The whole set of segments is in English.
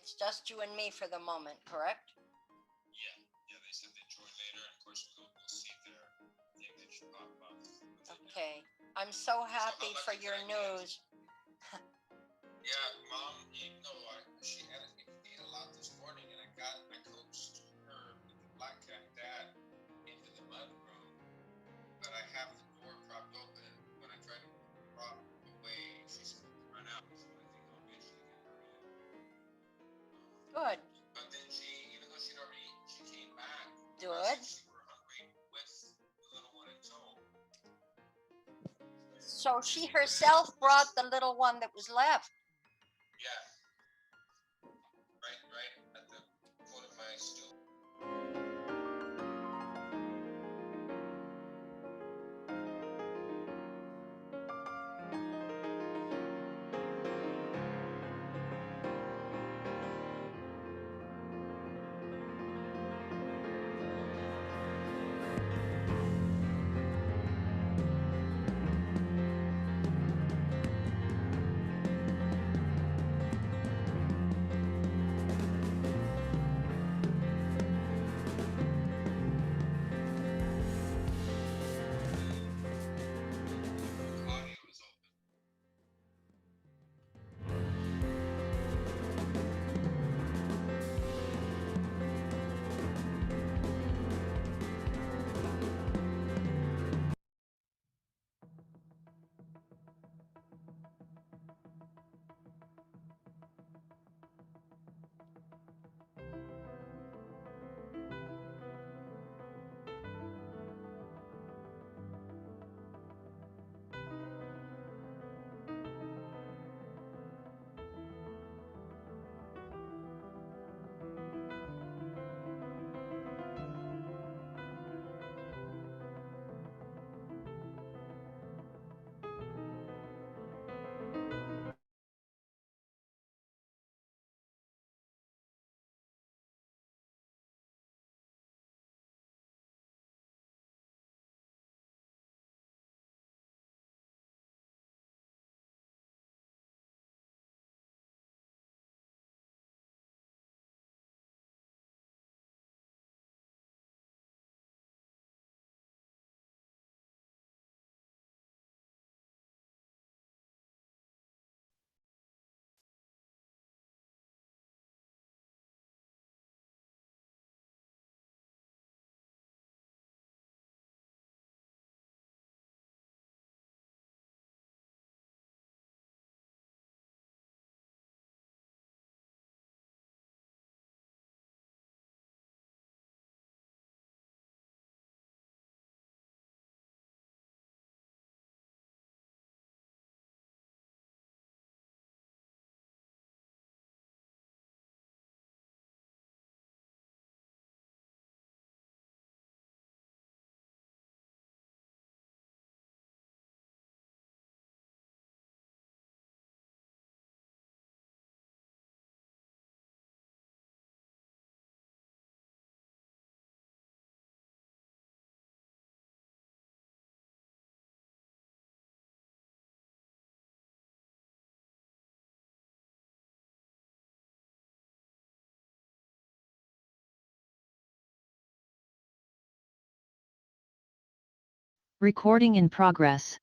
It's just you and me for the moment, correct? Yeah, yeah. They said they'd join later, and of course we'll see their thing that should pop up. Okay. I'm so happy for your news. Yeah, Mom, even though she ate a lot this morning, and I coaxed her with the black cat dad into the mud room, but I have the door propped open. When I try to prop away, she's going to run out. So I think I'll eventually get her in. Good. But then even though she'd already eaten, she came back. Good. She were hungry with the little one in tow. So she herself brought the little one that was left. Yeah. Right at the foot of my stool. Recording in progress.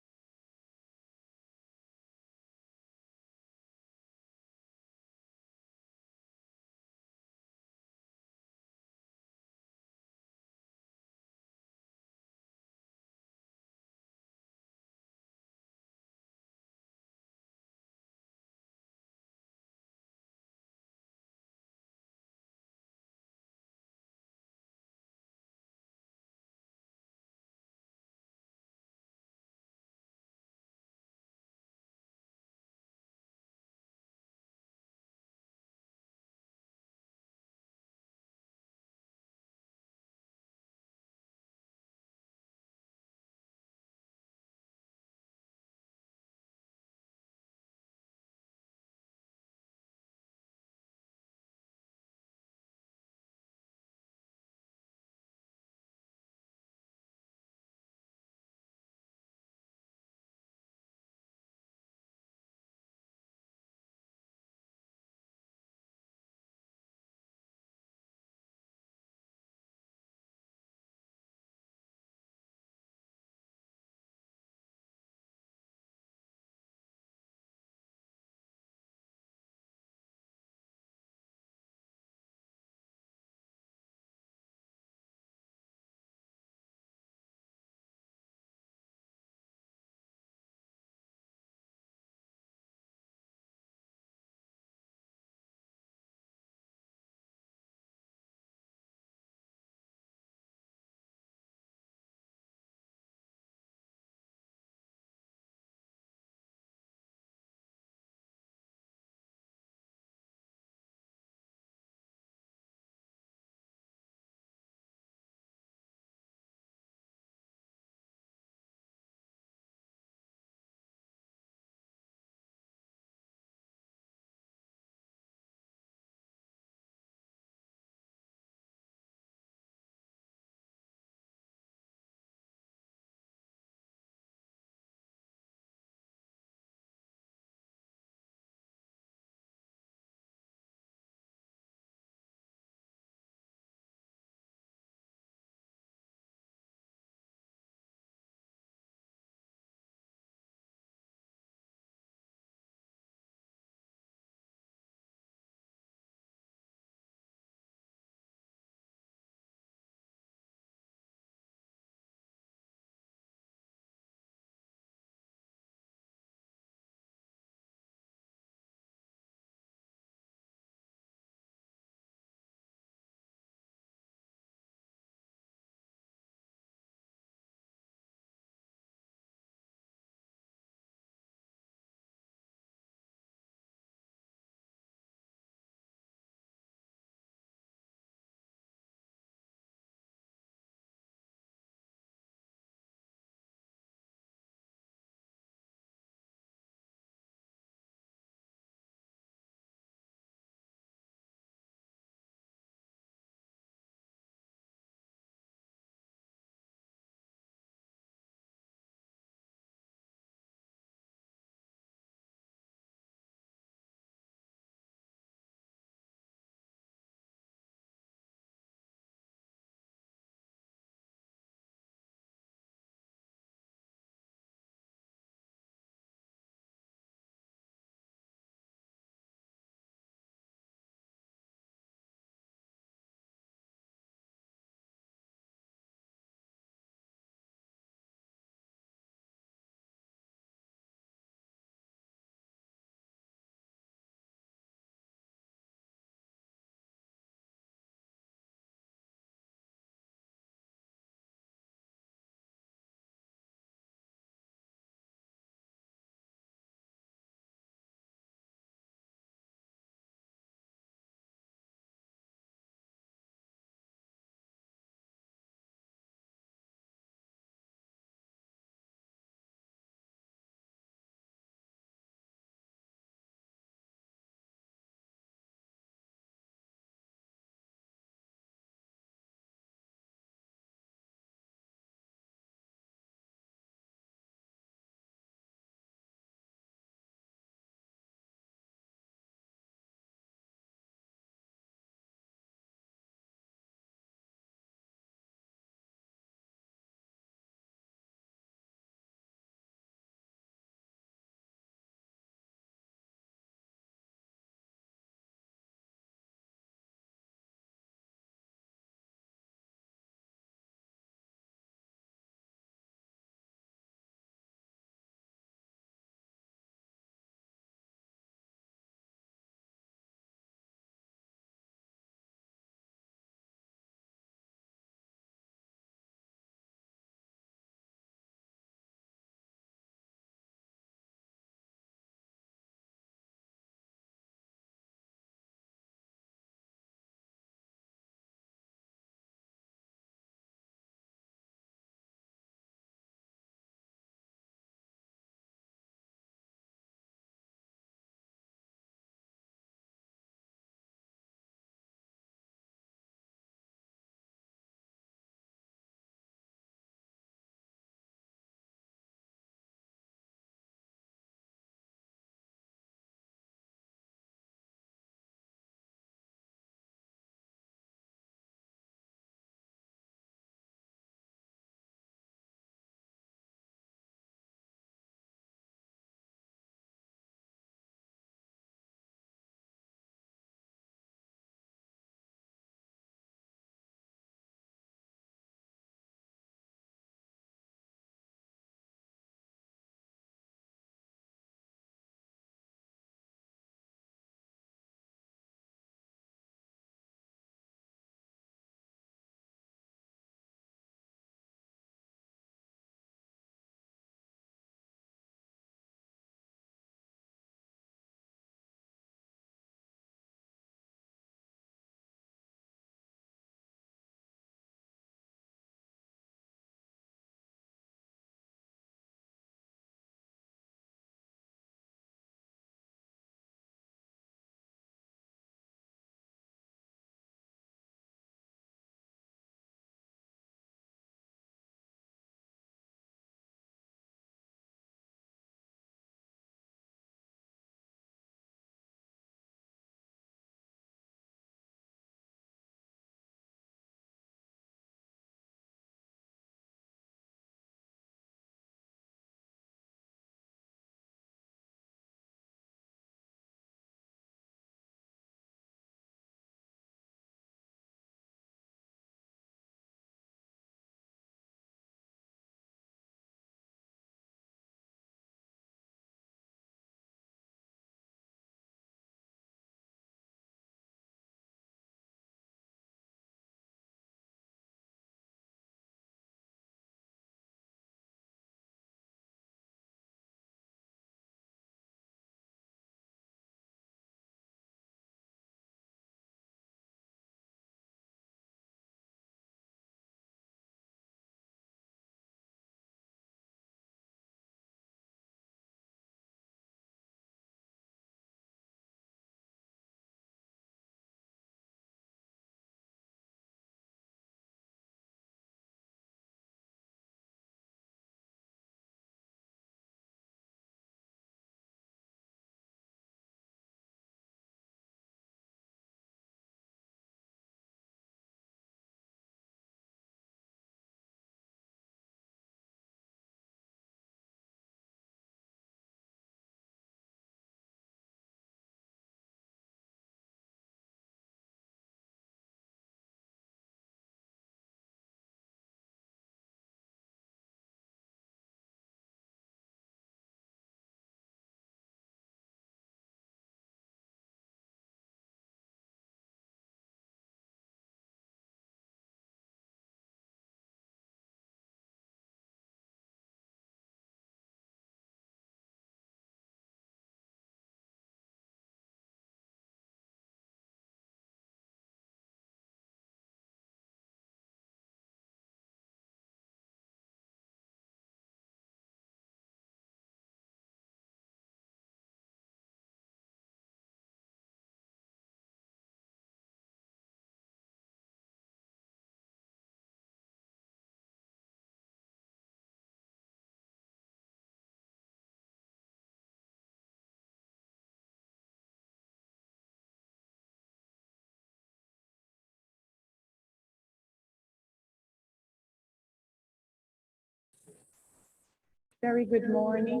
Very good morning.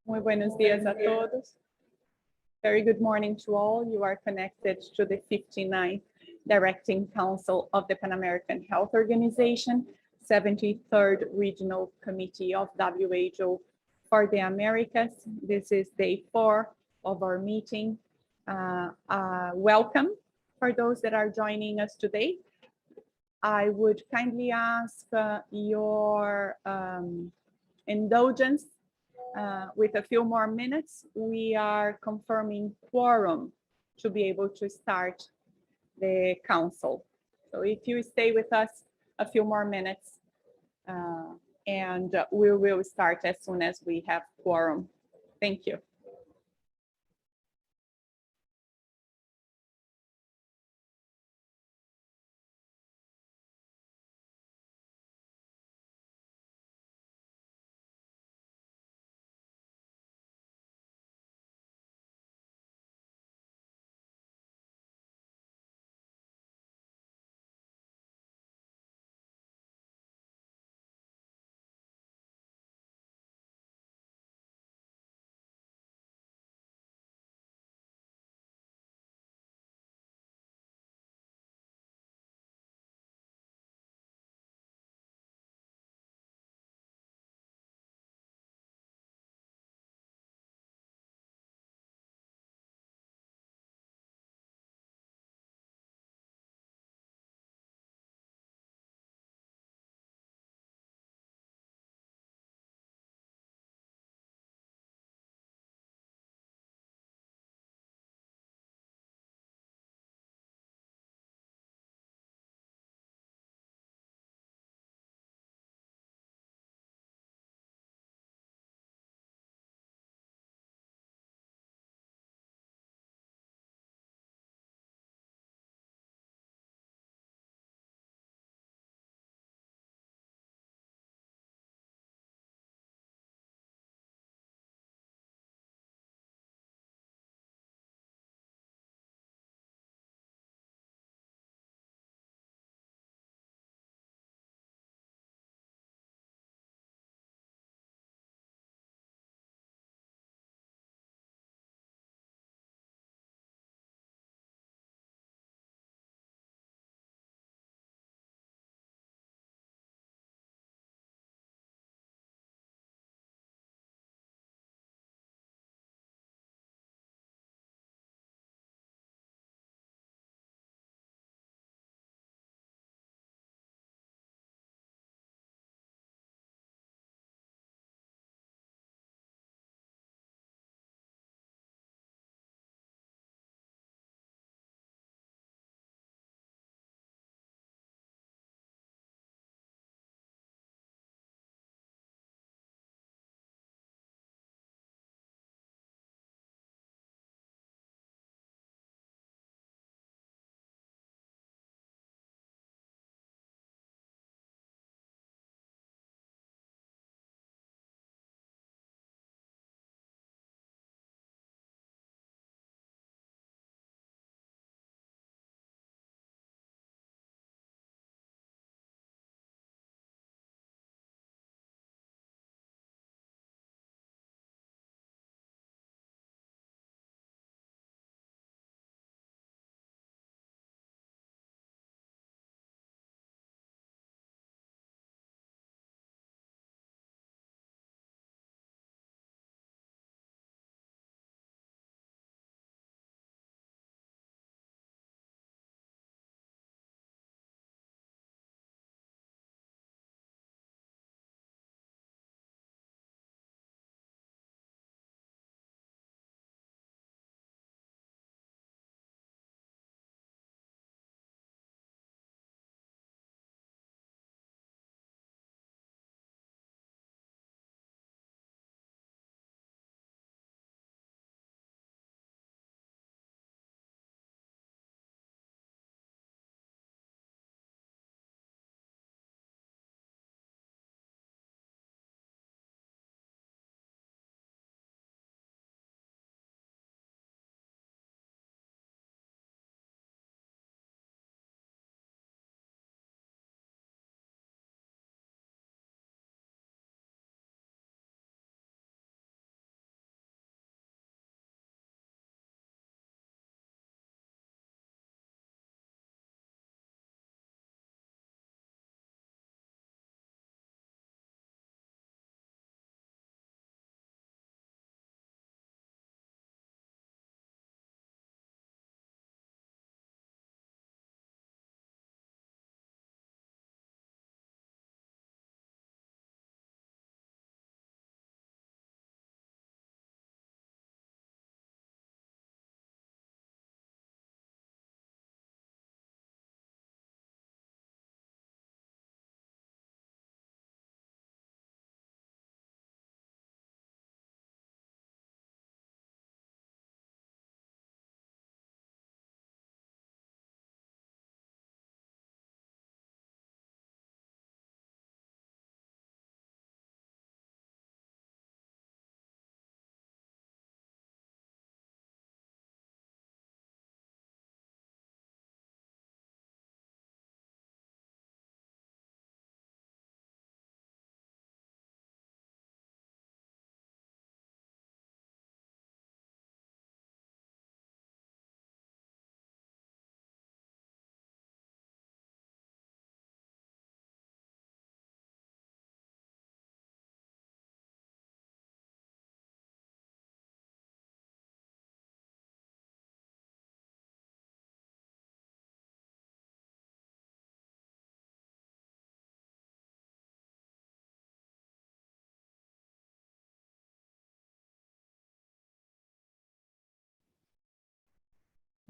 Muy buenos días a todos. Very good morning to all. You are connected to the 59th Directing Council of the Pan American Health Organization, 73rd Regional Committee of WHO for the Americas. This is day 4 of our meeting. Welcome for those that are joining us today. I would kindly ask your indulgence with a few more minutes. We are confirming quorum to be able to start the council. So if you stay with us a few more minutes, and we will start as soon as we have quorum. Thank you.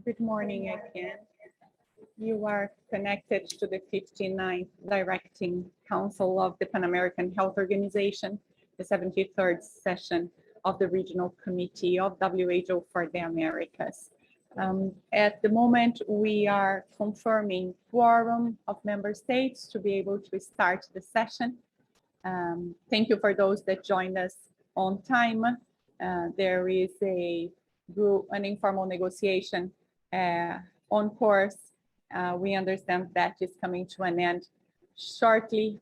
Good morning again. You are connected to the 59th Directing Council of the Pan American Health Organization, the 73rd session of the Regional Committee of WHO for the Americas. At the moment, we are confirming quorum of member states to be able to start the session. Thank you for those that joined us on time. There is an informal negotiation on course. We understand that is coming to an end shortly.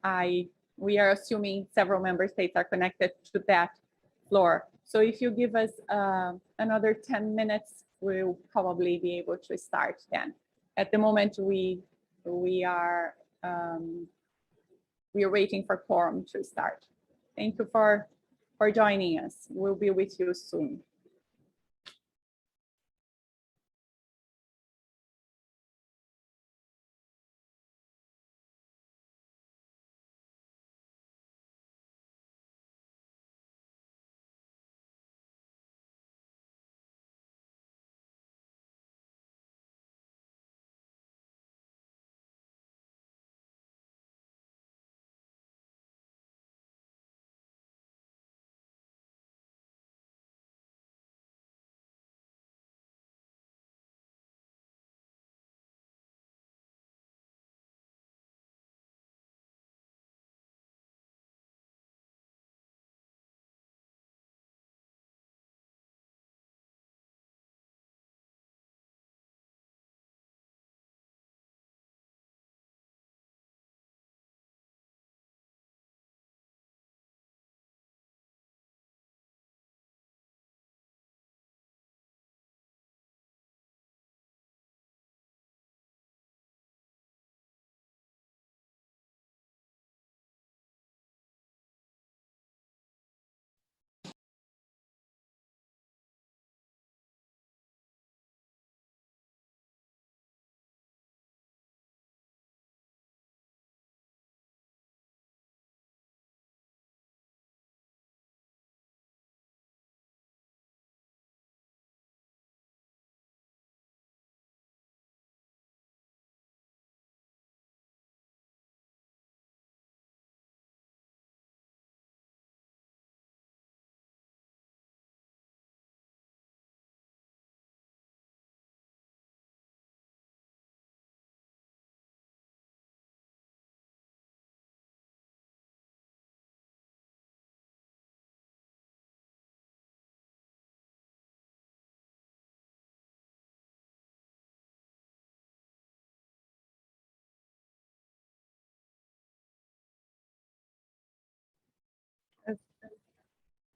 We are assuming several member states are connected to that floor. So if you give us another 10 minutes, we'll probably be able to start then. At the moment, we are waiting for quorum to start. Thank you for joining us. We'll be with you soon.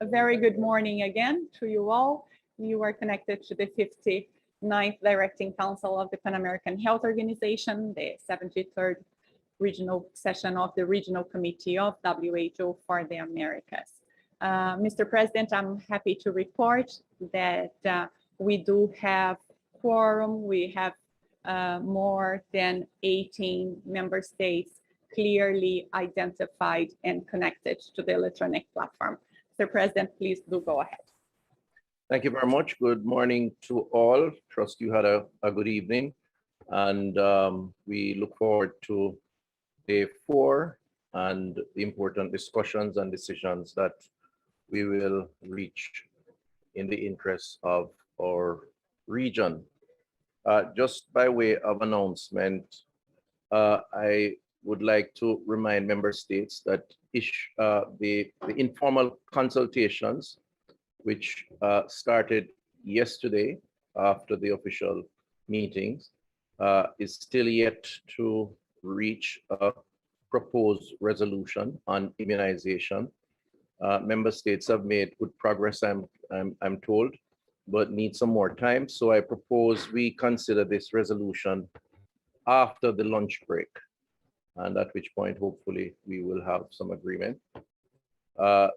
A very good morning again to you all. You are connected to the 59th Directing Council of the Pan American Health Organization, the 73rd regional session of the Regional Committee of WHO for the Americas. Mr. President, I'm happy to report that we do have quorum. We have more than 18 member states clearly identified and connected to the electronic platform. Mr. President, please do go ahead. Thank you very much. Good morning to all. Trust you had a good evening. And we look forward to day 4 and the important discussions and decisions that we will reach in the interests of our region. Just by way of announcement, I would like to remind member states that the informal consultations, which started yesterday after the official meetings, is still yet to reach a proposed resolution on immunization. Member states have made good progress, I'm told, but need some more time. So I propose we consider this resolution after the lunch break, and at which point, hopefully, we will have some agreement.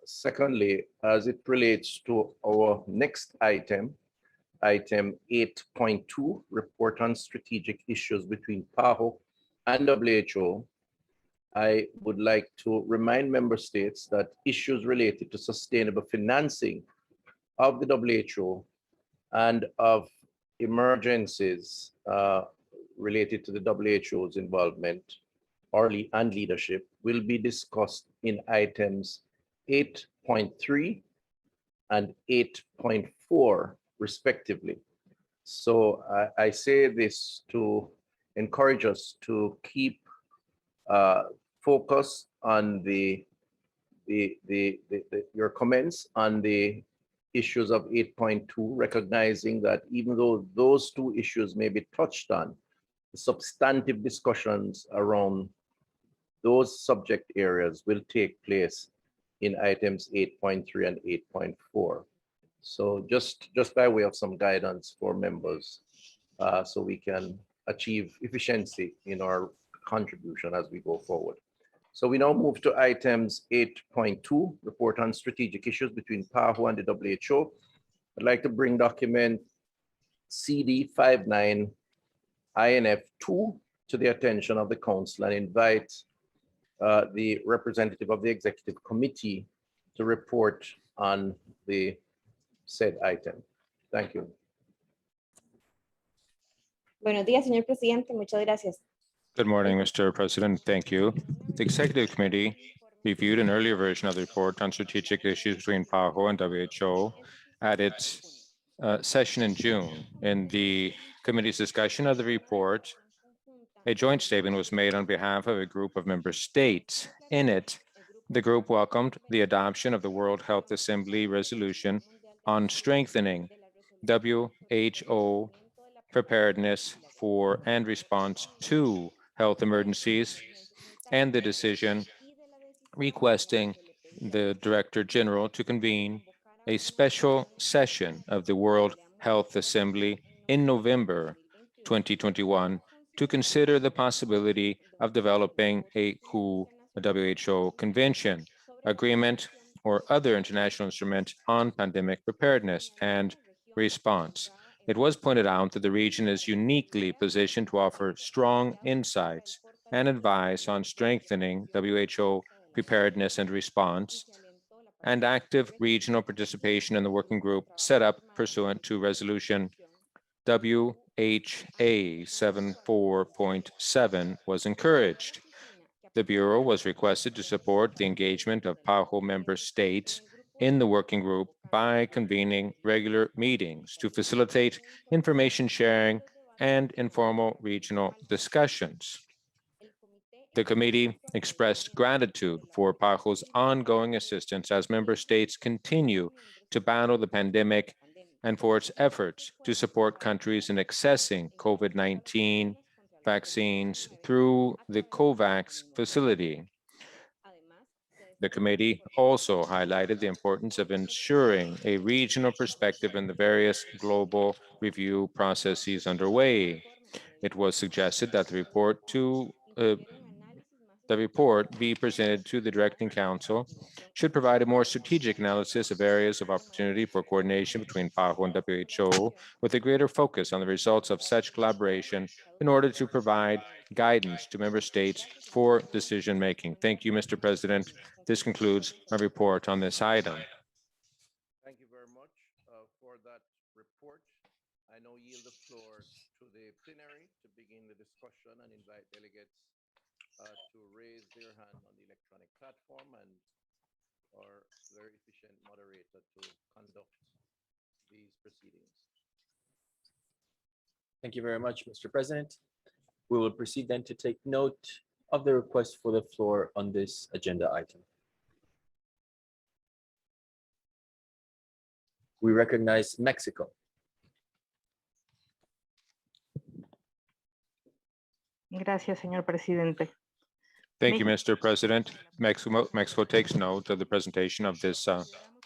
Secondly, as it relates to our next item, item 8.2, report on strategic issues between PAHO and WHO, I would like to remind member states that issues related to sustainable financing of the WHO and of emergencies related to the WHO's involvement and leadership will be discussed in items 8.3 and 8.4 respectively. So I say this to encourage us to keep focus on your comments on the issues of 8.2, recognizing that even though those two issues may be touched on, the substantive discussions around those subject areas will take place in items 8.3 and 8.4. So just by way of some guidance for members, so we can achieve efficiency in our contribution as we go forward. So we now move to items 8.2, report on strategic issues between PAHO and the WHO. I'd like to bring document CD 59 INF2 to the attention of the council and invite the representative of the executive committee to report on the said item. Thank you. Buenos días, señor presidente. Muchas gracias. Good morning, Mr. President. Thank you. The Executive Committee reviewed an earlier version of the report on strategic issues between PAHO and WHO at its session in June. In the committee's discussion of the report, a joint statement was made on behalf of a group of member states. In it, the group welcomed the adoption of the World Health Assembly resolution on strengthening WHO preparedness for and response to health emergencies, and the decision requesting the Director General to convene a special session of the World Health Assembly in November 2021 to consider the possibility of developing a WHO convention, agreement, or other international instrument on pandemic preparedness and response. It was pointed out that the region is uniquely positioned to offer strong insights and advice on strengthening WHO preparedness and response, and active regional participation in the working group set up pursuant to Resolution WHA 74.7 was encouraged. The Bureau was requested to support the engagement of PAHO member states in the working group by convening regular meetings to facilitate information sharing and informal regional discussions. The committee expressed gratitude for PAHO's ongoing assistance as member states continue to battle the pandemic and for its efforts to support countries in accessing COVID-19 vaccines through the COVAX facility. The committee also highlighted the importance of ensuring a regional perspective in the various global review processes underway. It was suggested that the report be presented to the Directing Council should provide a more strategic analysis of areas of opportunity for coordination between PAHO and WHO, with a greater focus on the results of such collaboration in order to provide guidance to member states for decision-making. Thank you, Mr. President. This concludes my report on this item. Thank you very much for that report. I now yield the floor to the plenary to begin the discussion and invite delegates to raise their hand on the electronic platform and our very efficient moderator to conduct these proceedings. Thank you very much, Mr. President. We will proceed then to take note of the request for the floor on this agenda item. We recognize Mexico. Gracias, señor presidente. Thank you, Mr. President. Mexico takes note of the presentation of this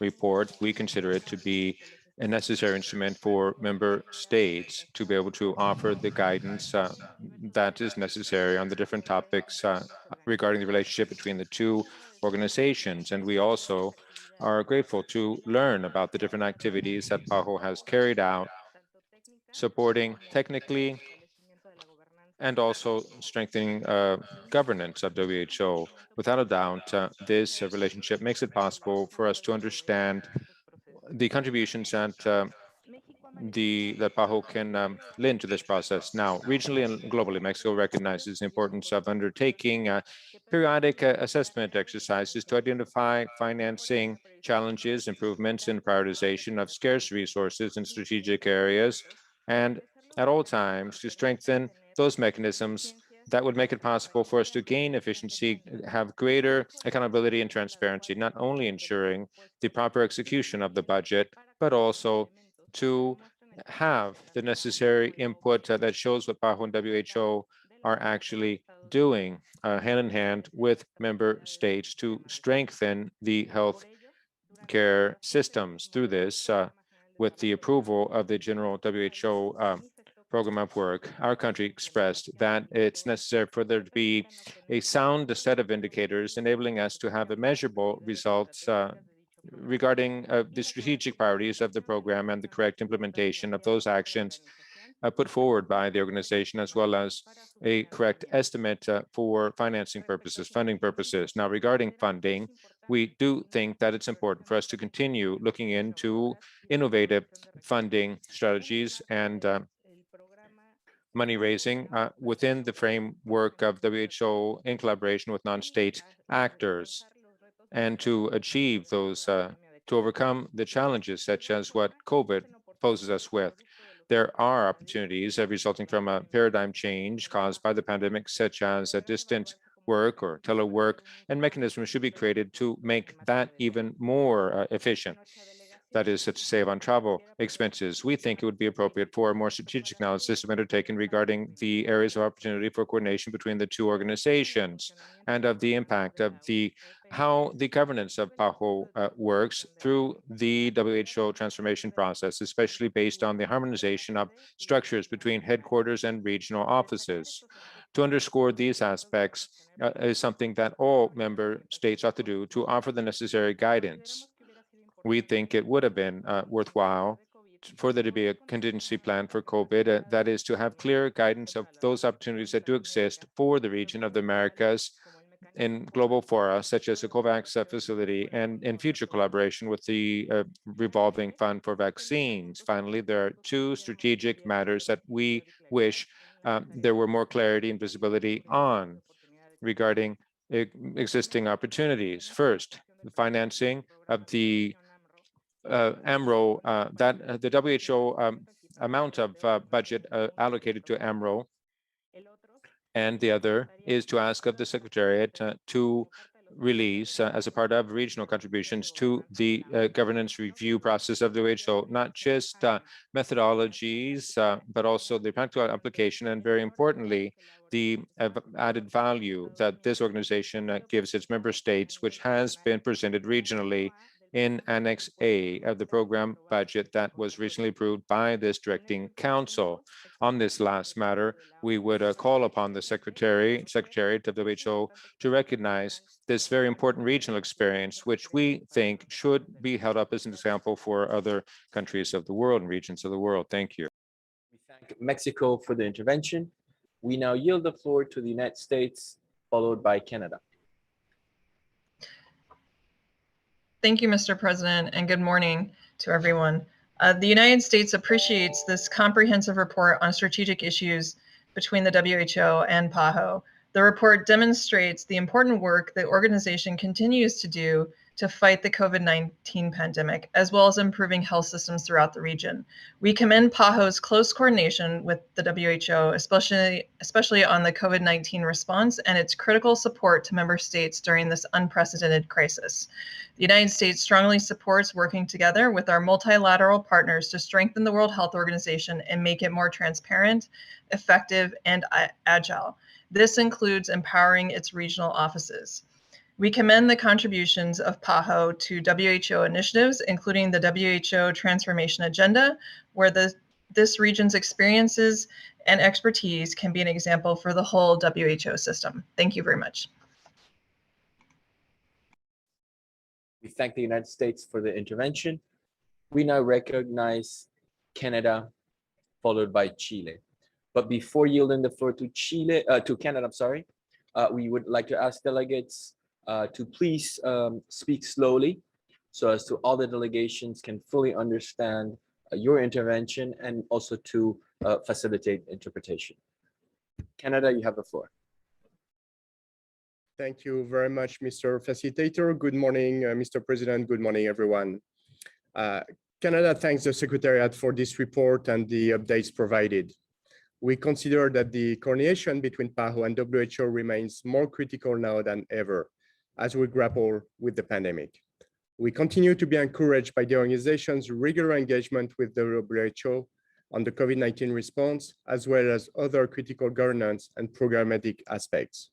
report. We consider it to be a necessary instrument for member states to be able to offer the guidance that is necessary on the different topics regarding the relationship between the two organizations. And we also are grateful to learn about the different activities that PAHO has carried out, supporting technically and also strengthening governance of WHO. Without a doubt, this relationship makes it possible for us to understand the contributions that that PAHO can lend to this process. Now, regionally and globally, Mexico recognizes the importance of undertaking periodic assessment exercises to identify financing challenges, improvements, and prioritization of scarce resources in strategic areas, and at all times to strengthen those mechanisms that would make it possible for us to gain efficiency, have greater accountability and transparency, not only ensuring the proper execution of the budget, but also to have the necessary input that shows what PAHO and WHO are actually doing hand in hand with member states to strengthen the health care systems. Through this, with the approval of the general WHO program of work, our country expressed that it's necessary for there to be a sound set of indicators enabling us to have a measurable results regarding the strategic priorities of the program and the correct implementation of those actions put forward by the organization, as well as a correct estimate for financing purposes, funding purposes. Now, regarding funding, we do think that it's important for us to continue looking into innovative funding strategies and money raising within the framework of WHO in collaboration with non-state actors, and to achieve those, to overcome the challenges such as what COVID poses us with. There are opportunities resulting from a paradigm change caused by the pandemic, such as a distant work or telework, and mechanisms should be created to make that even more efficient. That is to save on travel expenses. We think it would be appropriate for a more strategic analysis to be undertaken regarding the areas of opportunity for coordination between the two organizations and of the impact of how the governance of PAHO works through the WHO transformation process, especially based on the harmonization of structures between headquarters and regional offices. To underscore these aspects is something that all member states ought to do to offer the necessary guidance. We think it would have been worthwhile for there to be a contingency plan for COVID, that is to have clear guidance of those opportunities that do exist for the region of the Americas in global fora, such as the COVAX facility, and in future collaboration with the revolving fund for vaccines. Finally, there are two strategic matters that we wish there were more clarity and visibility on regarding existing opportunities. First, the financing of the AMRO, the WHO amount of budget allocated to AMRO, and the other is to ask of the Secretariat to release, as a part of regional contributions to the governance review process of the WHO, not just methodologies, but also the practical application, and very importantly, the added value that this organization gives its member states, which has been presented regionally in Annex A of the program budget that was recently approved by this directing council. On this last matter, we would call upon the Secretariat of the WHO to recognize this very important regional experience, which we think should be held up as an example for other countries of the world and regions of the world. Thank you. We thank Mexico for the intervention. We now yield the floor to the United States, followed by Canada. Thank you, Mr. President, and good morning to everyone. The United States appreciates this comprehensive report on strategic issues between the WHO and PAHO. The report demonstrates the important work the organization continues to do to fight the COVID-19 pandemic, as well as improving health systems throughout the region. We commend PAHO's close coordination with the WHO, especially on the COVID-19 response and its critical support to member states during this unprecedented crisis. The United States strongly supports working together with our multilateral partners to strengthen the World Health Organization and make it more transparent, effective, and agile. This includes empowering its regional offices. We commend the contributions of PAHO to WHO initiatives, including the WHO Transformation Agenda, where this region's experiences and expertise can be an example for the whole WHO system. Thank you very much. We thank the United States for the intervention. We now recognize Canada, followed by Chile. But before yielding the floor to Canada, we would like to ask delegates to please speak slowly so as to all the delegations can fully understand your intervention and also to facilitate interpretation. Canada, you have the floor. Thank you very much, Mr. Facilitator. Good morning, Mr. President. Good morning, everyone. Canada thanks the Secretariat for this report and the updates provided. We consider that the coordination between PAHO and WHO remains more critical now than ever as we grapple with the pandemic. We continue to be encouraged by the organization's regular engagement with the WHO on the COVID-19 response, as well as other critical governance and programmatic aspects.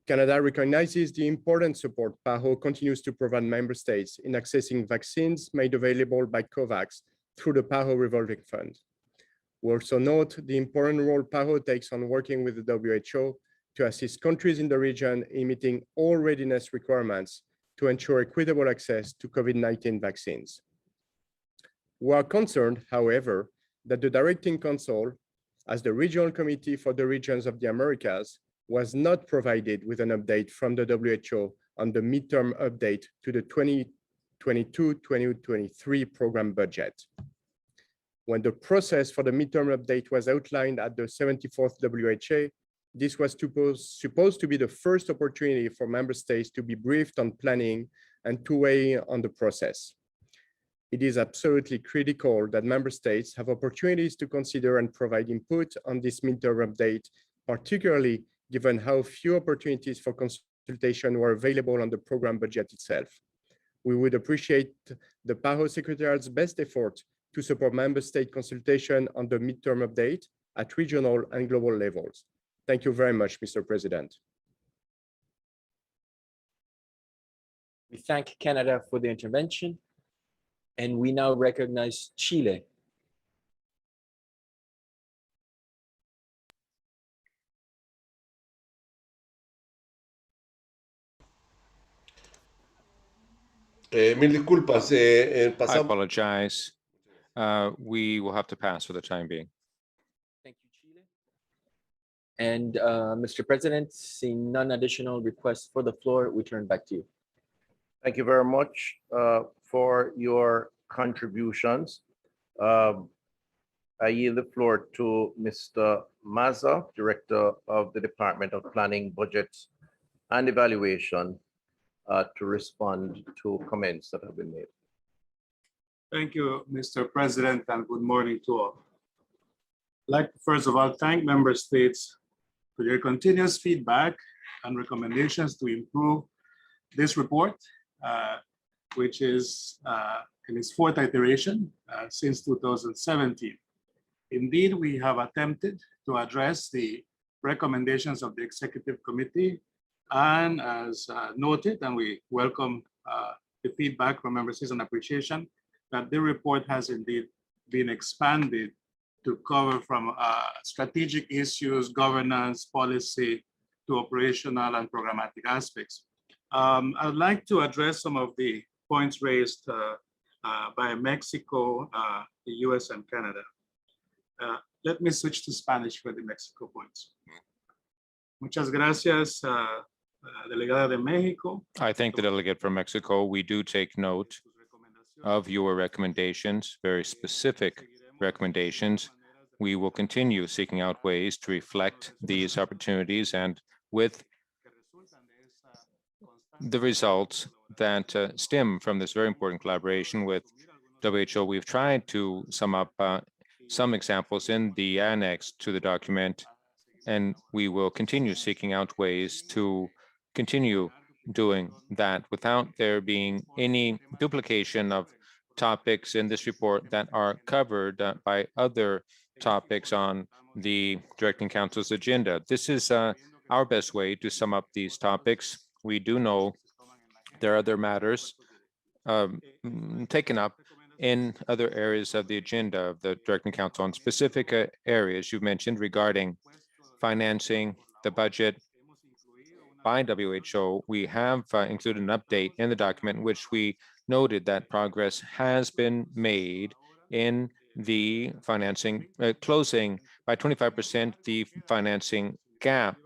Canada recognizes the important support PAHO continues to provide member states in accessing vaccines made available by COVAX through the PAHO Revolving Fund. We also note the important role PAHO takes on working with the WHO to assist countries in the region in meeting all readiness requirements to ensure equitable access to COVID-19 vaccines. We are concerned, however, that the Directing Council, as the Regional Committee for the Regions of the Americas, was not provided with an update from the WHO on the midterm update to the 2022-2023 program budget. When the process for the midterm update was outlined at the 74th WHA, this was supposed to be the first opportunity for member states to be briefed on planning and to weigh on the process. It is absolutely critical that member states have opportunities to consider and provide input on this midterm update, particularly given how few opportunities for consultation were available on the program budget itself. We would appreciate the PAHO Secretariat's best effort to support member state consultation on the midterm update at regional and global levels. Thank you very much, Mr. President. We thank Canada for the intervention, and we now recognize Chile. Mil disculpas, I pasamos. apologize. We will have to pass for the time being. Thank you, Chile. And Mr. President, seeing none additional requests for the floor, we turn back to you. Thank you very much for your contributions. I yield the floor to Mr. Maza, Director of the Department of Planning, Budgets and Evaluation, to respond to comments that have been made. Thank you, Mr. President, and good morning to all. I'd like to first of all thank member states for their continuous feedback and recommendations to improve this report, which is in its fourth iteration since 2017. Indeed, we have attempted to address the recommendations of the Executive Committee, and as noted, and we welcome the feedback from member states and appreciation that the report has indeed been expanded to cover from strategic issues, governance, policy, to operational and programmatic aspects. I'd like to address some of the points raised by Mexico, the US, and Canada. Let me switch to Spanish for the Mexico points. Muchas gracias, Delegada de Mexico. I thank the delegate from Mexico. We do take note of your recommendations, very specific recommendations. We will continue seeking out ways to reflect these opportunities, and with the results that stem from this very important collaboration with WHO, we've tried to sum up some examples in the annex to the document, and we will continue seeking out ways to continue doing that without there being any duplication of topics in this report that are covered by other topics on the Directing Council's agenda. This is our best way to sum up these topics. We do know there are other matters taken up in other areas of the agenda of the Directing Council on specific areas you've mentioned regarding financing the budget by WHO. We have included an update in the document in which we noted that progress has been made in the financing, closing by 25% the financing gap,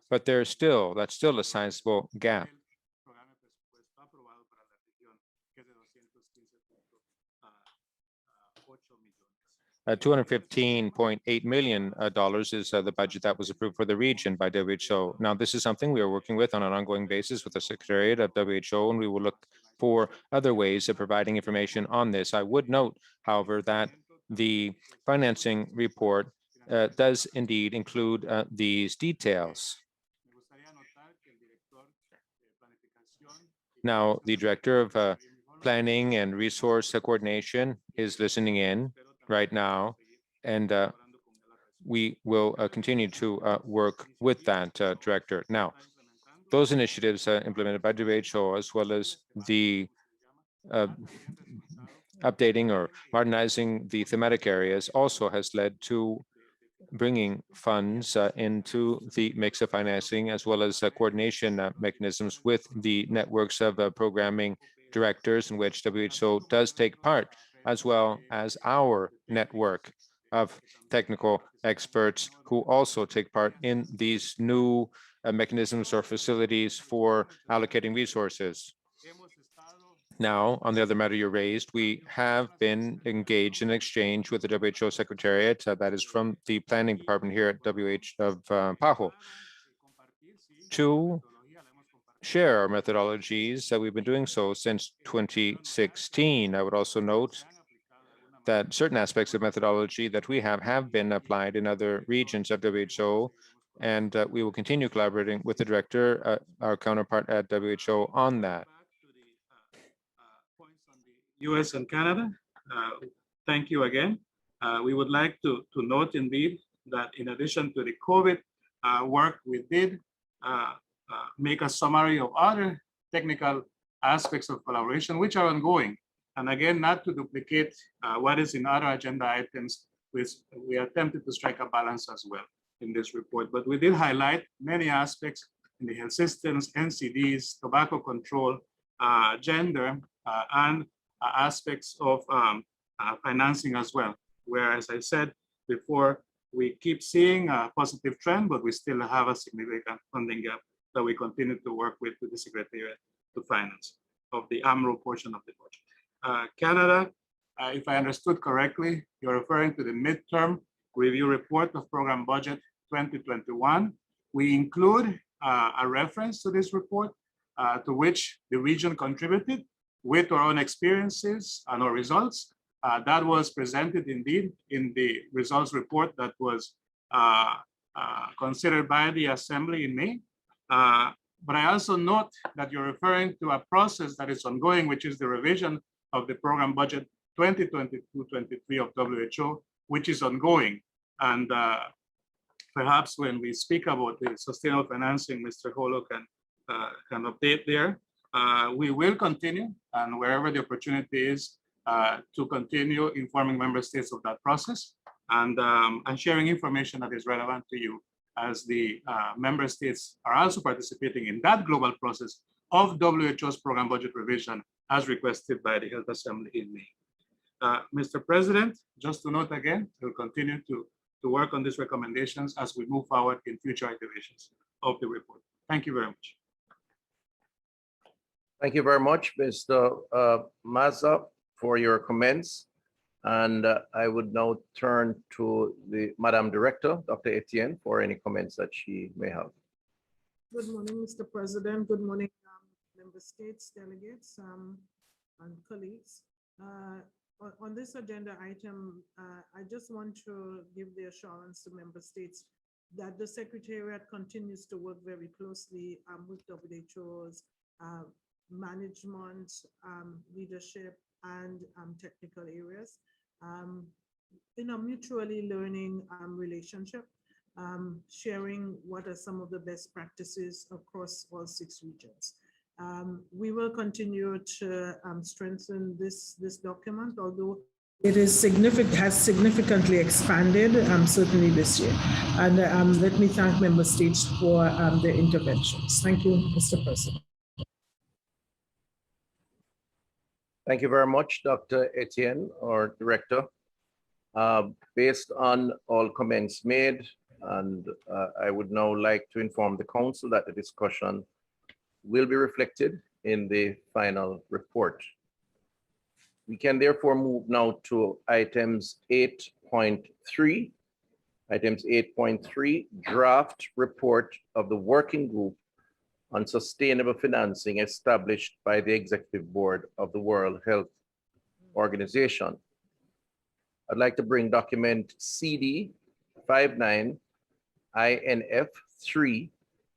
but that's still a sizable gap. $215.8 million is the budget that was approved for the region by WHO. Now, this is something we are working with on an ongoing basis with the Secretariat of WHO, and we will look for other ways of providing information on this. I would note, however, that the financing report does indeed include these details. Now, the Director of Planning and Resource Coordination is listening in right now, and we will continue to work with that director. Now, those initiatives implemented by WHO, as well as the updating or modernizing the thematic areas, also has led to bringing funds into the mix of financing, as well as coordination mechanisms with the networks of programming directors in which WHO does take part, as well as our network of technical experts who also take part in these new mechanisms or facilities for allocating resources. Now, on the other matter you raised, we have been engaged in exchange with the WHO Secretariat, that is from the planning department here at WHO of PAHO, to share our methodologies. We've been doing so since 2016. I would also note that certain aspects of methodology that we have been applied in other regions of WHO, and we will continue collaborating with the director, our counterpart at WHO, on that. US and Canada, thank you again. We would like to note indeed that in addition to the COVID work, we did make a summary of other technical aspects of collaboration which are ongoing. And again, not to duplicate what is in other agenda items, which we attempted to strike a balance as well in this report. But we did highlight many aspects in the health systems, NCDs, tobacco control, gender, and aspects of financing as well, where, as I said before, we keep seeing a positive trend, but we still have a significant funding gap that we continue to work with the Secretariat to finance of the AMRO portion of the budget. Canada, if I understood correctly, you're referring to the midterm review report of program budget 2021. We include a reference to this report to which the region contributed with our own experiences and our results. That was presented indeed in the results report that was considered by the Assembly in May. But I also note that you're referring to a process that is ongoing, which is the revision of the program budget 2022-23 of WHO, which is ongoing. And perhaps when we speak about the sustainable financing, Mr. Holo can update there. We will continue, and wherever the opportunity is, to continue informing member states of that process and sharing information that is relevant to you, as the member states are also participating in that global process of WHO's program budget revision as requested by the Health Assembly in May. Mr. President, just to note again, we'll continue to work on these recommendations as we move forward in future iterations of the report. Thank you very much. Thank you very much, Mr. Mazza, for your comments. And I would now turn to the Madam Director, Dr. Etienne, for any comments that she may have. Good morning, Mr. President. Good morning, member states, delegates, and colleagues. On this agenda item, I just want to give the assurance to member states that the Secretariat continues to work very closely with WHO's management, leadership, and technical areas in a mutually learning relationship, sharing what are some of the best practices across all 6 regions. We will continue to strengthen this document, although it is has significantly expanded, certainly this year. And let me thank member states for their interventions. Thank you, Mr. President. Thank you very much, Dr. Etienne, our Director. Based on all comments made, and I would now like to inform the Council that the discussion will be reflected in the final report. We can therefore move now to items 8 8.3. Items 8.3, draft report of the working group on sustainable financing established by the Executive Board of the World Health Organization. I'd like to bring document CD 59 INF 3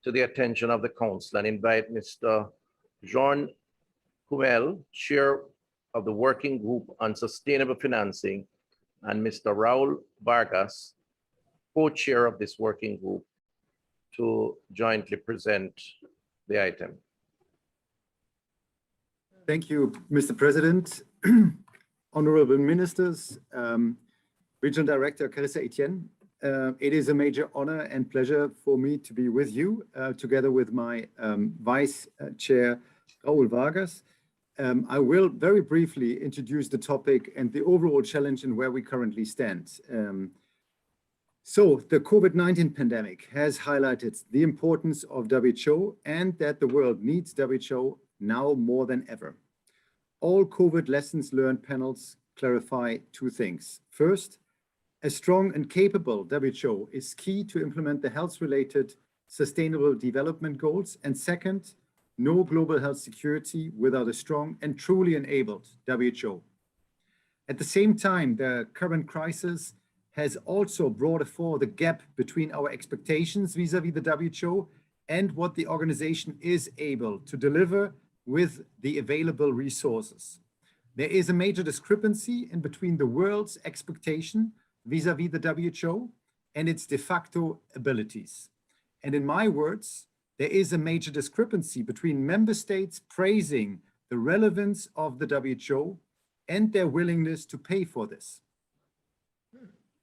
to the attention of the council and invite Mr. Jean Kumel, Chair of the Working Group on Sustainable Financing, and Mr. Raul Vargas, co-chair of this working group, to jointly present the item. Thank you, Mr. President. Honorable Ministers, Regional Director Carissa Etienne, it is a major honor and pleasure for me to be with you, together with my Vice Chair, Raul Vargas. I will very briefly introduce the topic and the overall challenge and where we currently stand. So the COVID-19 pandemic has highlighted the importance of WHO and that the world needs WHO now more than ever. All COVID lessons learned panels clarify two things. First, a strong and capable WHO is key to implement the health-related sustainable development goals. And second, no global health security without a strong and truly enabled WHO. At the same time, the current crisis has also brought forward the gap between our expectations vis-à-vis the WHO and what the organization is able to deliver with the available resources. There is a major discrepancy in between the world's expectation vis-à-vis the WHO and its de facto abilities. And in my words, there is a major discrepancy between member states praising the relevance of the WHO and their willingness to pay for this.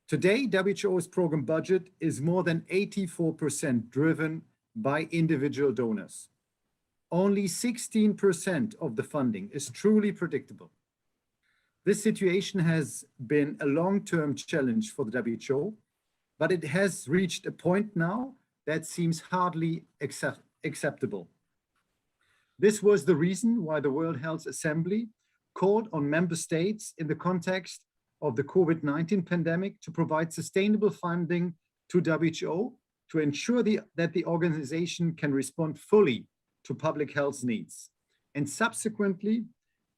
Today, WHO's program budget is more than 84% driven by individual donors. Only 16% of the funding is truly predictable. This situation has been a long-term challenge for the WHO, but it has reached a point now that seems hardly acceptable. This was the reason why the World Health Assembly called on member states in the context of the COVID-19 pandemic to provide sustainable funding to WHO to ensure that the organization can respond fully to public health needs. And subsequently,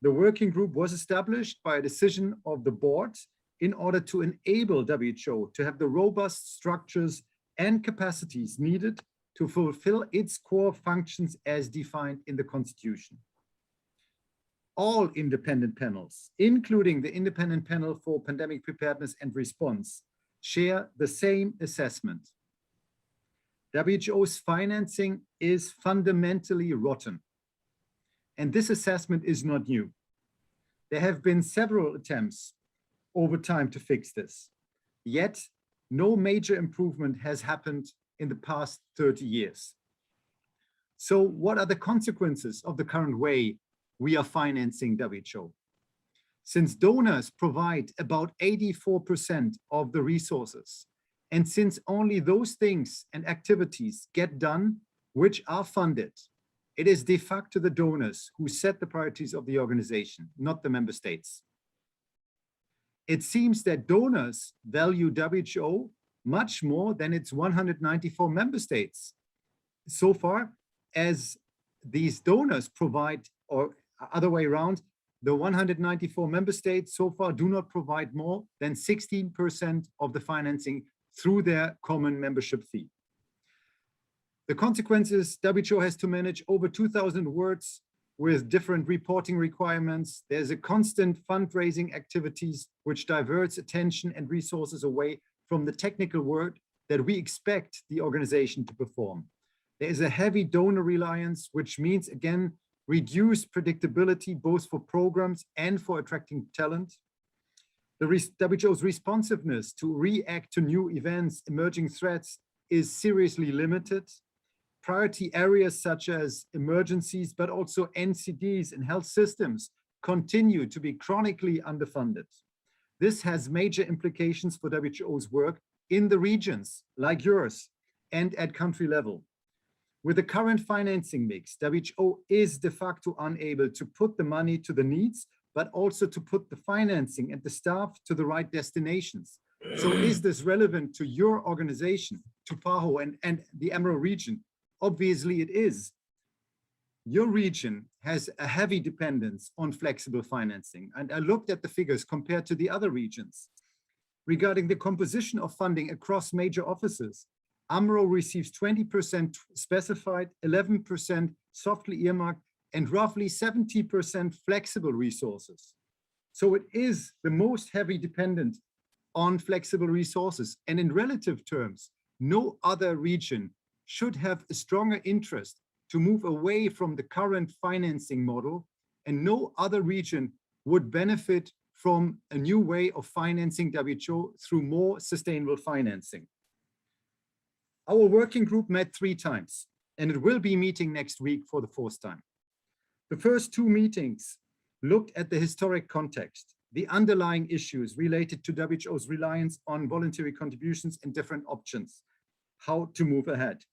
the working group was established by a decision of the board in order to enable WHO to have the robust structures and capacities needed to fulfill its core functions as defined in the Constitution. All independent panels, including the Independent Panel for Pandemic Preparedness and Response, share the same assessment. WHO's financing is fundamentally rotten. And this assessment is not new. There have been several attempts over time to fix this. Yet, no major improvement has happened in the past 30 years. So what are the consequences of the current way we are financing WHO? Since donors provide about 84% of the resources, and since only those things and activities get done which are funded, it is de facto the donors who set the priorities of the organization, not the member states. It seems that donors value WHO much more than its 194 member states. So far as these donors provide, or other way around, the 194 member states so far do not provide more than 16% of the financing through their common membership fee. The consequences, WHO has to manage over 2,000 words with different reporting requirements. There's a constant fundraising activities which diverts attention and resources away from the technical work that we expect the organization to perform. There is a heavy donor reliance, which means, again, reduced predictability both for programs and for attracting talent. The WHO's responsiveness to react to new events, emerging threats is seriously limited. Priority areas such as emergencies, but also NCDs and health systems continue to be chronically underfunded. This has major implications for WHO's work in the regions like yours and at country level. With the current financing mix, WHO is de facto unable to put the money to the needs, but also to put the financing and the staff to the right destinations. So is this relevant to your organization, to PAHO and the Emerald region? Obviously it is. Your region has a heavy dependence on flexible financing. And I looked at the figures compared to the other regions. Regarding the composition of funding across major offices, AMRO receives 20% specified, 11% softly earmarked, and roughly 70% flexible resources. So it is the most heavy dependent on flexible resources. And in relative terms, no other region should have a stronger interest to move away from the current financing model, and no other region would benefit from a new way of financing WHO through more sustainable financing. Our working group met 3 times, and it will be meeting next week for the 4th time. The first 2 meetings looked at the historic context, the underlying issues related to WHO's reliance on voluntary contributions and different options, how to move ahead.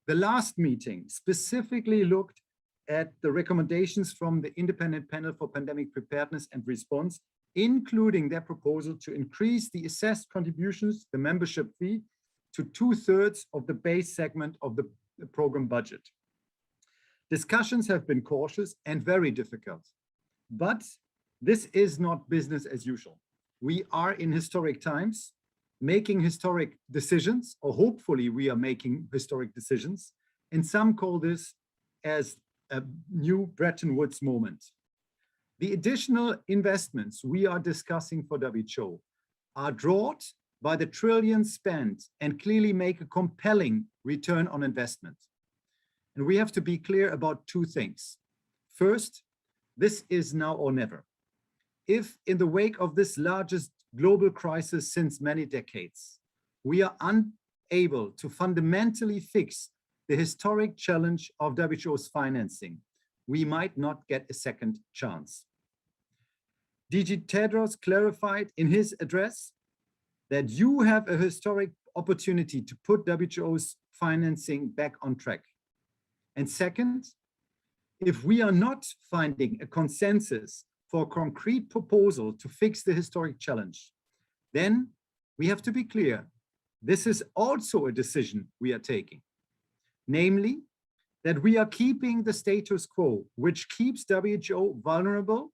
The last meeting specifically looked at the recommendations from the Independent Panel for Pandemic Preparedness and Response, including their proposal to increase the assessed contributions, the membership fee, to 2/3 of the base segment of the program budget. Discussions have been cautious and very difficult, but this is not business as usual. We are in historic times, making historic decisions, or hopefully we are making historic decisions, and some call this as a new Bretton Woods moment. The additional investments we are discussing for WHO are drawn by the trillions spent and clearly make a compelling return on investment. And we have to be clear about 2 things. First, this is now or never. If in the wake of this largest global crisis since many decades, we are unable to fundamentally fix the historic challenge of WHO's financing, we might not get a second chance. DG Tedros clarified in his address that you have a historic opportunity to put WHO's financing back on track. And second, if we are not finding a consensus for a concrete proposal to fix the historic challenge, then we have to be clear, this is also a decision we are taking. Namely, that we are keeping the status quo, which keeps WHO vulnerable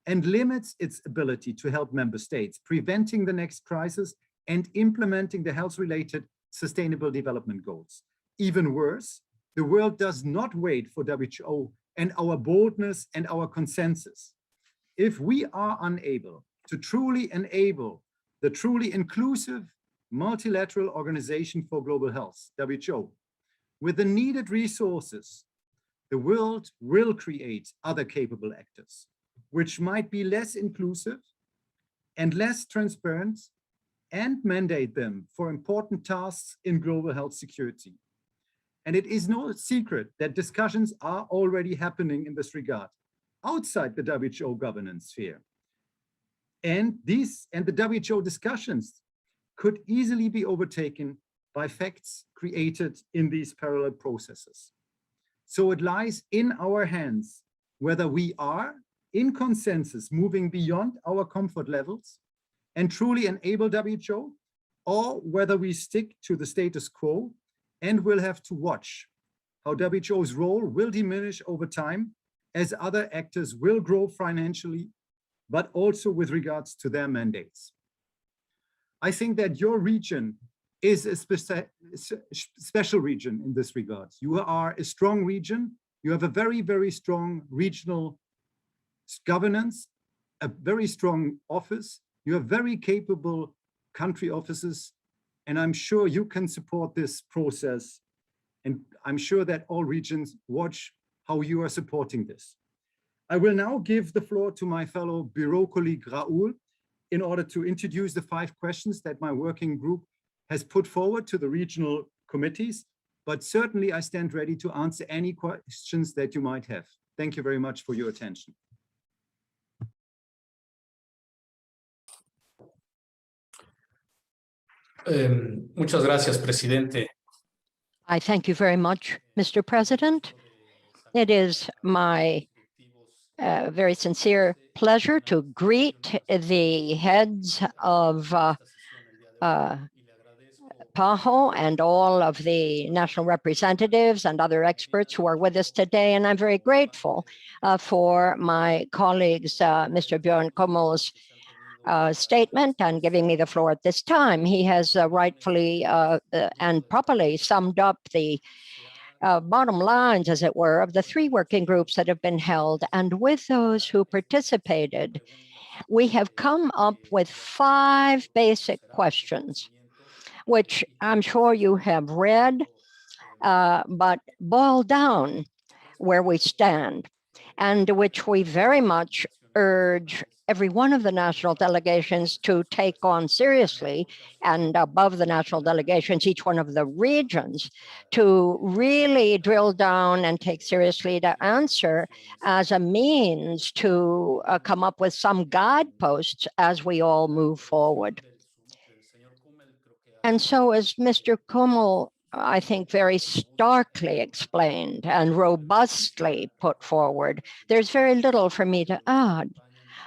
and limits its ability to help member states, preventing the next crisis and implementing the health-related sustainable development goals. Even worse, the world does not wait for WHO and our boldness and our consensus. If we are unable to truly enable the truly inclusive multilateral organization for global health, WHO, with the needed resources, the world will create other capable actors, which might be less inclusive and less transparent, and mandate them for important tasks in global health security. And it is no secret that discussions are already happening in this regard outside the WHO governance sphere. And the WHO discussions could easily be overtaken by facts created in these parallel processes. So it lies in our hands whether we are in consensus moving beyond our comfort levels and truly enable WHO, or whether we stick to the status quo and will have to watch how WHO's role will diminish over time as other actors will grow financially, but also with regards to their mandates. I think that your region is a special region in this regard. You are a strong region. You have a very, very strong regional governance, a very strong office. You have very capable country offices, and I'm sure you can support this process. And I'm sure that all regions watch how you are supporting this. I will now give the floor to my fellow Bureau colleague Raoul in order to introduce the 5 questions that my working group has put forward to the regional committees, but certainly I stand ready to answer any questions that you might have. Thank you very much for your attention. Muchas gracias, Presidente. I thank you very much, Mr. President. It is my very sincere pleasure to greet the heads of PAHO and all of the national representatives and other experts who are with us today. And I'm very grateful for my colleagues, Mr. Bjorn Kommel's statement and giving me the floor at this time. He has rightfully and properly summed up the bottom lines, as it were, of the 3 working groups that have been held. And with those who participated, we have come up with 5 basic questions, which I'm sure you have read, but boil down where we stand, and which we very much urge every one of the national delegations to take on seriously, and above the national delegations, each one of the regions, to really drill down and take seriously to answer as a means to come up with some guideposts as we all move forward. And so, as Mr. Kommel, I think, very starkly explained and robustly put forward, there's very little for me to add.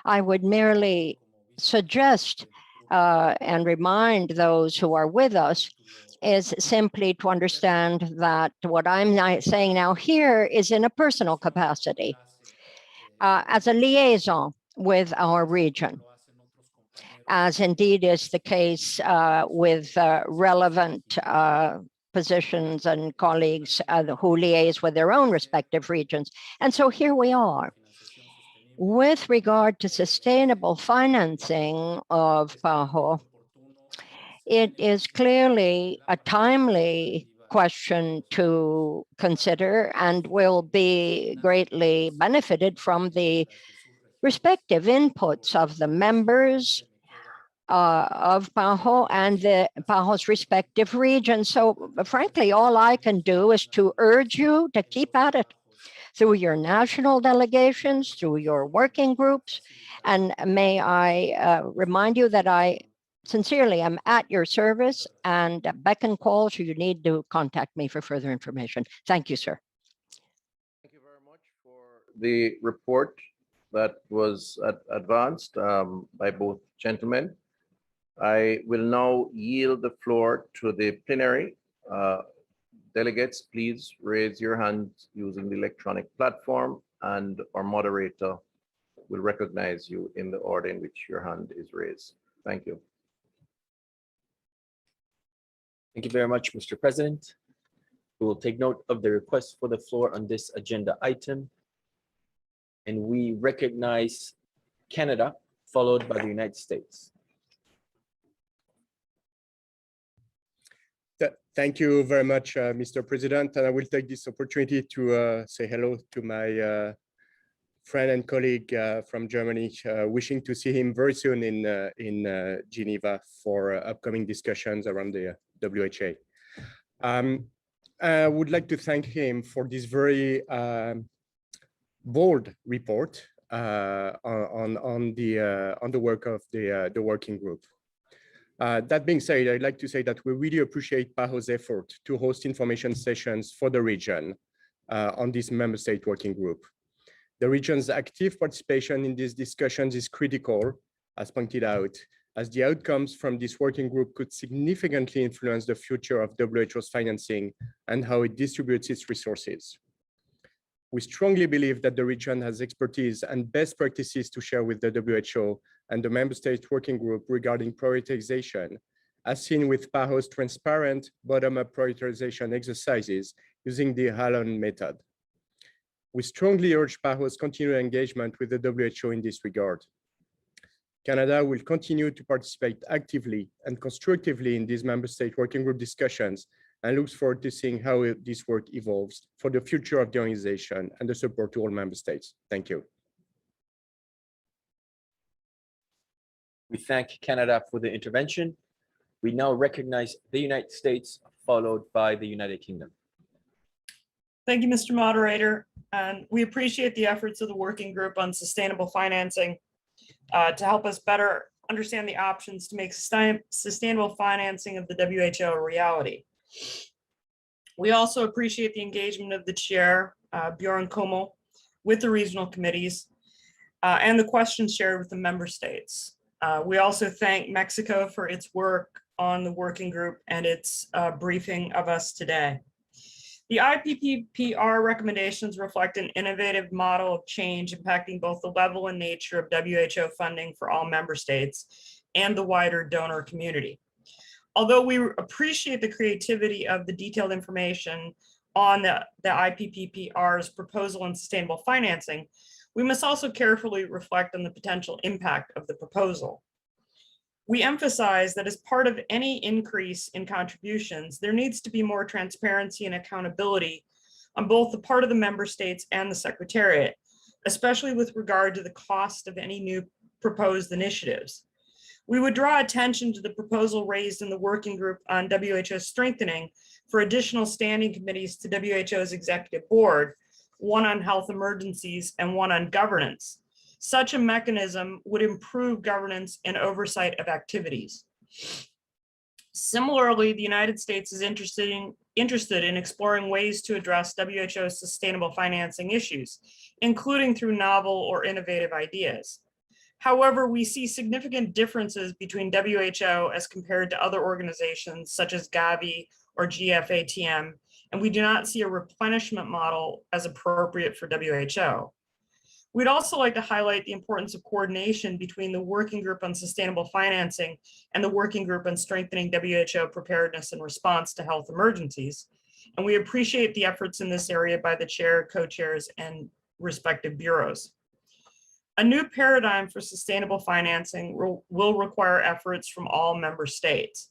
I would merely suggest and remind those who are with us is simply to understand that what I'm saying now here is in a personal capacity, as a liaison with our region, as indeed is the case with relevant positions and colleagues who liaise with their own respective regions. And so here we are. With regard to sustainable financing of PAHO, it is clearly a timely question to consider and will be greatly benefited from the respective inputs of the members of PAHO and the PAHO's respective regions. So frankly, all I can do is to urge you to keep at it through your national delegations, through your working groups. And may I remind you that I sincerely am at your service and beck and call should you need to contact me for further information. Thank you, sir. Thank you very much for the report that was advanced by both gentlemen. I will now yield the floor to the plenary. Delegates, please raise your hand using the electronic platform, and our moderator will recognize you in the order in which your hand is raised. Thank you. Thank you very much, Mr. President. We will take note of the request for the floor on this agenda item. And we recognize Canada, followed by the United States. Thank you very much, Mr. President. And I will take this opportunity to say hello to my friend and colleague from Germany, wishing to see him very soon in Geneva for upcoming discussions around the WHA. I would like to thank him for this very bold report on the work of the working group. That being said, I'd like to say that we really appreciate PAHO's effort to host information sessions for the region on this member state working group. The region's active participation in these discussions is critical, as pointed out, as the outcomes from this working group could significantly influence the future of WHO's financing and how it distributes its resources. We strongly believe that the region has expertise and best practices to share with the WHO and the member state working group regarding prioritization, as seen with PAHO's transparent bottom-up prioritization exercises using the HALON method. We strongly urge PAHO's continued engagement with the WHO in this regard. Canada will continue to participate actively and constructively in these member state working group discussions and looks forward to seeing how this work evolves for the future of the organization and the support to all member states. Thank you. We thank Canada for the intervention. We now recognize the United States, followed by the United Kingdom. Thank you, Mr. Moderator. And we appreciate the efforts of the Working Group on Sustainable Financing to help us better understand the options to make sustainable financing of the WHO a reality. We also appreciate the engagement of the chair, Bjorn Kommel, with the regional committees and the questions shared with the member states. We also thank Mexico for its work on the working group and its briefing of us today. The IPPPR recommendations reflect an innovative model of change impacting both the level and nature of WHO funding for all member states and the wider donor community. Although we appreciate the creativity of the detailed information on the IPPPR's proposal on sustainable financing, we must also carefully reflect on the potential impact of the proposal. We emphasize that as part of any increase in contributions, there needs to be more transparency and accountability on both the part of the member states and the Secretariat, especially with regard to the cost of any new proposed initiatives. We would draw attention to the proposal raised in the working group on WHO strengthening for additional standing committees to WHO's executive board, one on health emergencies and one on governance. Such a mechanism would improve governance and oversight of activities. Similarly, the United States is interested in exploring ways to address WHO's sustainable financing issues, including through novel or innovative ideas. However, we see significant differences between WHO as compared to other organizations such as Gavi or GFATM, and we do not see a replenishment model as appropriate for WHO. We'd also like to highlight the importance of coordination between the Working Group on Sustainable Financing and the Working Group on Strengthening WHO Preparedness and Response to Health Emergencies. And we appreciate the efforts in this area by the chair, co-chairs, and respective bureaus. A new paradigm for sustainable financing will require efforts from all member states.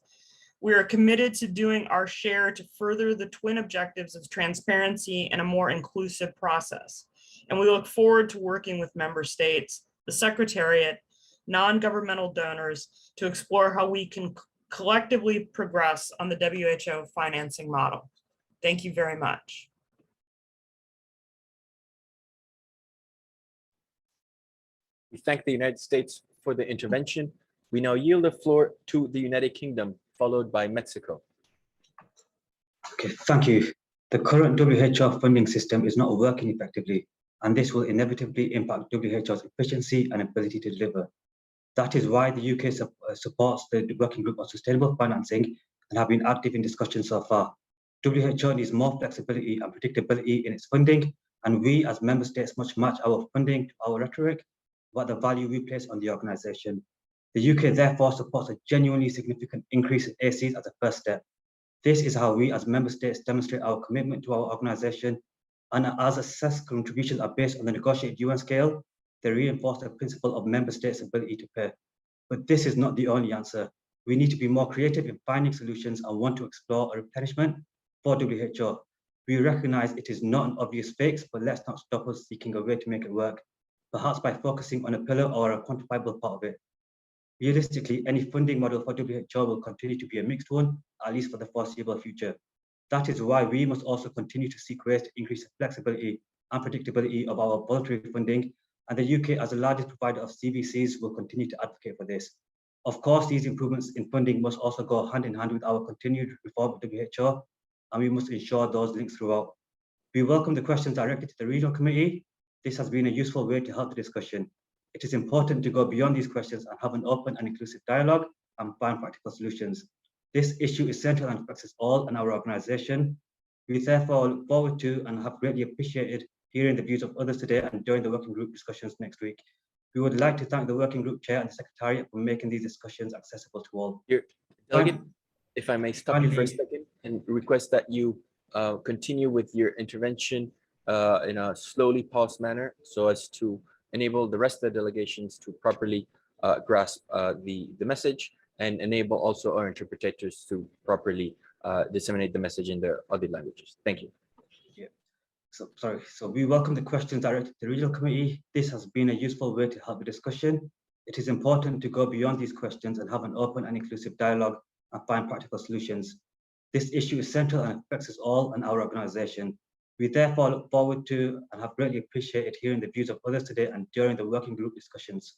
We are committed to doing our share to further the twin objectives of transparency and a more inclusive process. And we look forward to working with member states, the Secretariat, non-governmental donors to explore how we can collectively progress on the WHO financing model. Thank you very much. We thank the United States for the intervention. We now yield the floor to the United Kingdom, followed by Mexico. Okay, thank you. The current WHO funding system is not working effectively, and this will inevitably impact WHO's efficiency and ability to deliver. That is why the UK supports the Working Group on Sustainable Financing and have been active in discussion so far. WHO needs more flexibility and predictability in its funding, and we as member states must match our funding to our rhetoric about the value we place on the organisation. The UK therefore supports a genuinely significant increase in ACs as a first step. This is how we as member states demonstrate our commitment to our organisation, and as assessed contributions are based on the negotiated UN scale, they reinforce the principle of member states' ability to pay. But this is not the only answer. We need to be more creative in finding solutions and want to explore a replenishment for WHO. We recognise it is not an obvious fix, but let's not stop us seeking a way to make it work, perhaps by focusing on a pillar or a quantifiable part of it. Realistically, any funding model for WHO will continue to be a mixed one, at least for the foreseeable future. That is why we must also continue to seek ways to increase the flexibility and predictability of our voluntary funding, and the UK as the largest provider of CVCs will continue to advocate for this. Of course, these improvements in funding must also go hand in hand with our continued reform of WHO, and we must ensure those links throughout. We welcome the questions directed to the Regional Committee. This has been a useful way to help the discussion. It is important to go beyond these questions and have an open and inclusive dialogue and find practical solutions. This issue is central and affects us all in our organisation. We therefore look forward to and have greatly appreciated hearing the views of others today and during the working group discussions next week. We would like to thank the working group chair and the Secretariat for making these discussions accessible to all. Delegate, if I may stop you for a second and request that you continue with your intervention in a slowly paused manner so as to enable the rest of the delegations to properly grasp the message and enable also our interpreters to properly disseminate the message in their other languages. Thank you. So we welcome the questions directed to the Regional Committee. This has been a useful way to help the discussion. It is important to go beyond these questions and have an open and inclusive dialogue and find practical solutions. This issue is central and affects us all and our organisation. We therefore look forward to and have greatly appreciated hearing the views of others today and during the working group discussions.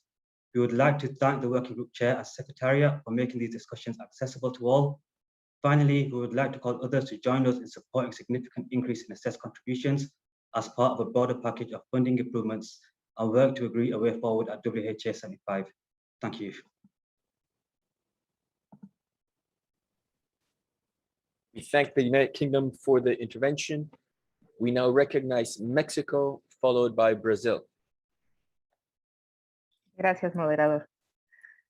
We would like to thank the working group chair and Secretariat for making these discussions accessible to all. Finally, we would like to call others to join us in supporting significant increase in assessed contributions as part of a broader package of funding improvements and work to agree a way forward at WHA 75. Thank you. We thank the United Kingdom for the intervention. We now recognize Mexico, followed by Brazil. Gracias, moderador.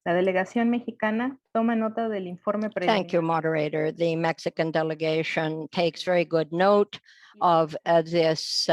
La delegación mexicana toma nota del informe Thank you, preliminar moderator. The Mexican delegation takes very good note of this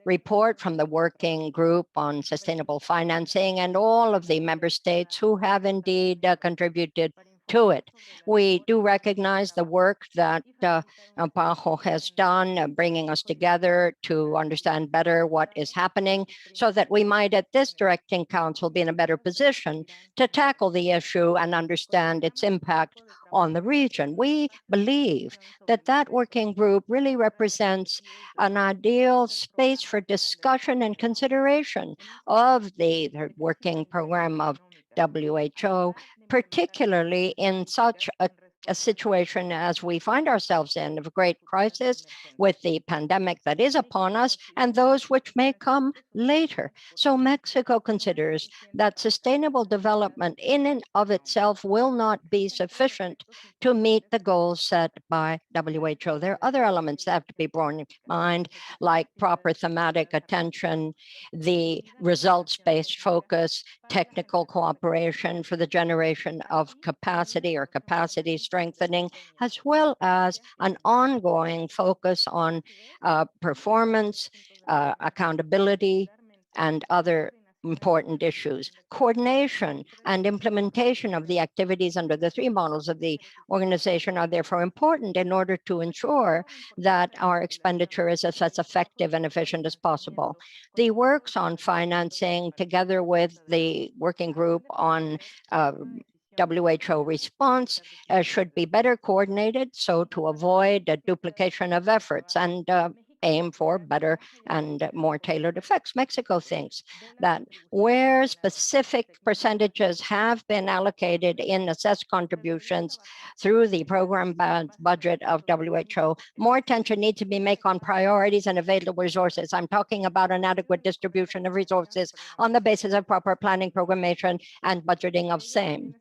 report from the working group on sustainable financing and all of the member states who have indeed contributed to it. We do recognize the work that PAHO has done, bringing us together to understand better what is happening so that we might at this directing council be in a better position to tackle the issue and understand its impact on the region. We believe that that working group really represents an ideal space for discussion and consideration of the working program of WHO, particularly in such a situation as we find ourselves in, of a great crisis with the pandemic that is upon us and those which may come later. So Mexico considers that sustainable development in and of itself will not be sufficient to meet the goals set by WHO. There are other elements that have to be borne in mind, like proper thematic attention, the results-based focus, technical cooperation for the generation of capacity or capacity strengthening, as well as an ongoing focus on performance, accountability, and other important issues. Coordination and implementation of the activities under the three models of the organization are therefore important in order to ensure that our expenditure is as effective and efficient as possible. The works on financing, together with the working group on WHO response, should be better coordinated so to avoid a duplication of efforts and aim for better and more tailored effects. Mexico thinks that where specific percentages have been allocated in assessed contributions through the program budget of WHO, more attention needs to be made on priorities and available resources. I'm talking about an adequate distribution of resources on the basis of proper planning, programmation, and budgeting of same.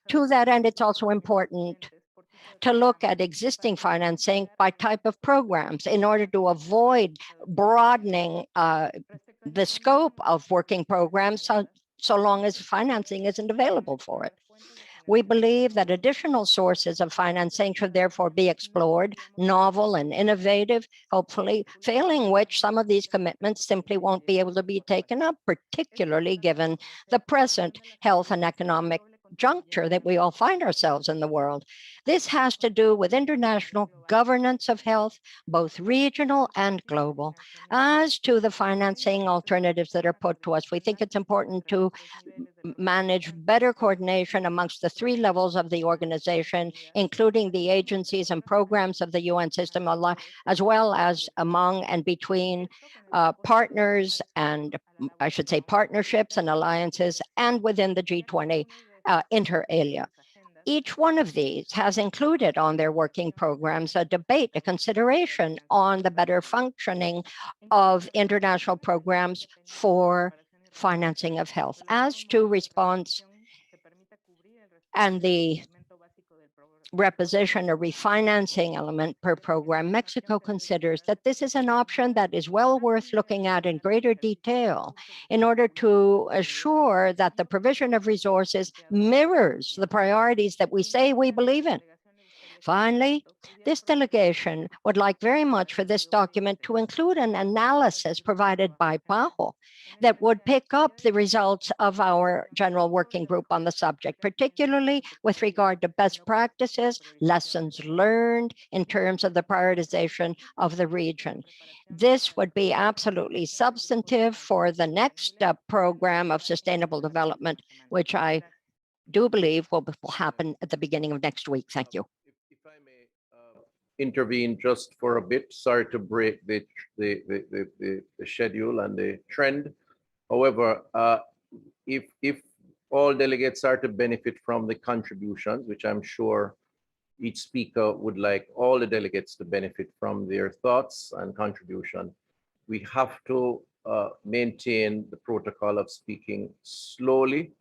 To that end, it's also important to look at existing financing by type of programs in order to avoid broadening the scope of working programs so long as financing isn't available for it. We believe that additional sources of financing should therefore be explored, novel and innovative, hopefully, failing which some of these commitments simply won't be able to be taken up, particularly given the present health and economic juncture that we all find ourselves in the world. This has to do with international governance of health, both regional and global. As to the financing alternatives that are put to us, we think it's important to manage better coordination amongst the three levels of the organization, including the agencies and programs of the UN system, as well as among and between partners and, I should say, partnerships and alliances, and within the G20 inter alia. Each one of these has included on their working programs a debate, a consideration on the better functioning of international programs for financing of health. As to response and the reposition or refinancing element per program, Mexico considers that this is an option that is well worth looking at in greater detail in order to assure that the provision of resources mirrors the priorities that we say we believe in. Finally, this delegation would like very much for this document to include an analysis provided by PAHO that would pick up the results of our general working group on the subject, particularly with regard to best practices, lessons learned in terms of the prioritization of the region. This would be absolutely substantive for the next program of sustainable development, which I do believe will happen at the beginning of next week. Thank you. Intervene just for a bit. Sorry to break the schedule and the trend. However, if all delegates are to benefit from the contributions, which I'm sure each speaker would like all the delegates to benefit from their thoughts and contribution, we have to maintain the protocol of speaking slowly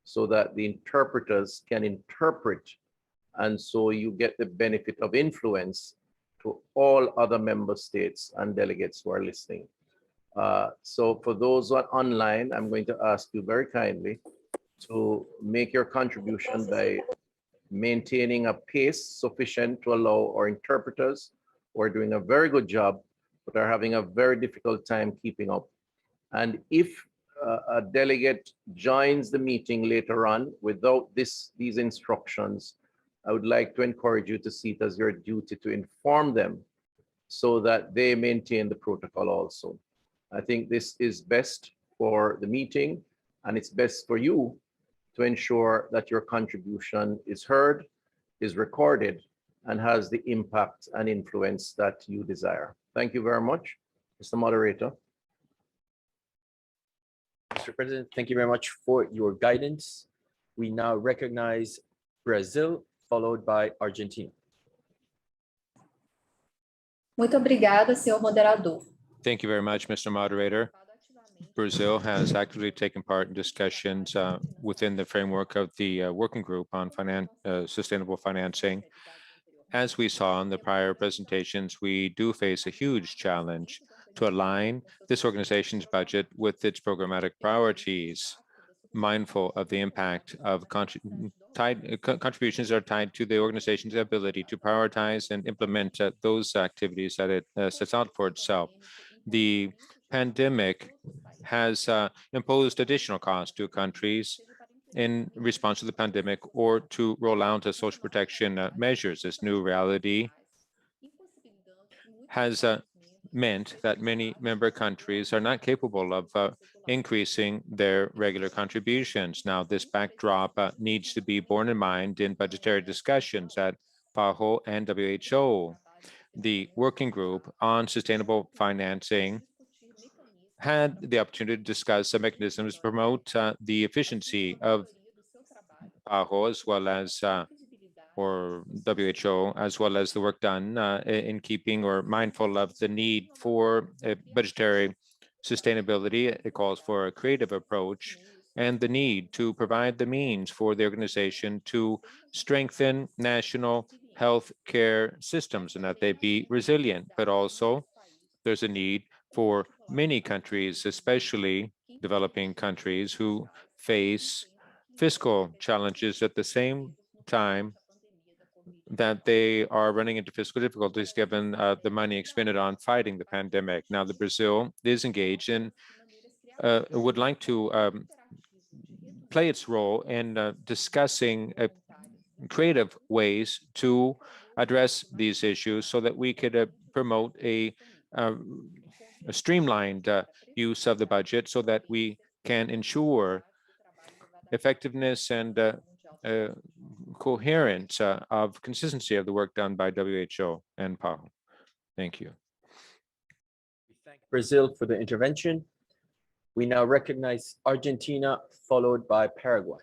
so that the interpreters can interpret And so you get the benefit of influence to all other member states and delegates who are listening. So for those who are online, I'm going to ask you very kindly to make your contribution by maintaining a pace sufficient to allow our interpreters, who are doing a very good job, but are having a very difficult time keeping up. And if a delegate joins the meeting later on without these instructions, I would like to encourage you to see it as your duty to inform them so that they maintain the protocol also. I think this is best for the meeting, and it's best for you to ensure that your contribution is heard, is recorded, and has the impact and influence that you desire. Thank you very much, Mr. Moderator. Mr. President, thank you very much for your guidance. We now recognize Brazil, followed by Argentina. Muito obrigada, senhor moderador. Thank you very much, Mr. Moderator. Brazil has actively taken part in discussions within the framework of the working group on sustainable financing. As we saw in the prior presentations, we do face a huge challenge to align this organization's budget with its programmatic priorities, mindful of the impact of contributions are tied to the organization's ability to prioritize and implement those activities that it sets out for itself. The pandemic has imposed additional costs to countries in response to the pandemic or to roll out social protection measures. This new reality has meant that many member countries are not capable of increasing their regular contributions. Now, this backdrop needs to be borne in mind in budgetary discussions at PAHO and WHO. The working group on sustainable financing had the opportunity to discuss some mechanisms to promote the efficiency of PAHO as well as or WHO, as well as the work done in keeping or mindful of the need for budgetary sustainability. It calls for a creative approach and the need to provide the means for the organization to strengthen national health care systems and that they be resilient. But also there's a need for many countries, especially developing countries, who face fiscal challenges at the same time that they are running into fiscal difficulties given the money expended on fighting the pandemic. Now, the Brazil is engaged in, would like to play its role in discussing creative ways to address these issues so that we could promote a streamlined use of the budget so that we can ensure effectiveness and coherence of consistency of the work done by WHO and PAHO. Thank you. We thank Brazil for the intervention. We now recognize Argentina, followed by Paraguay.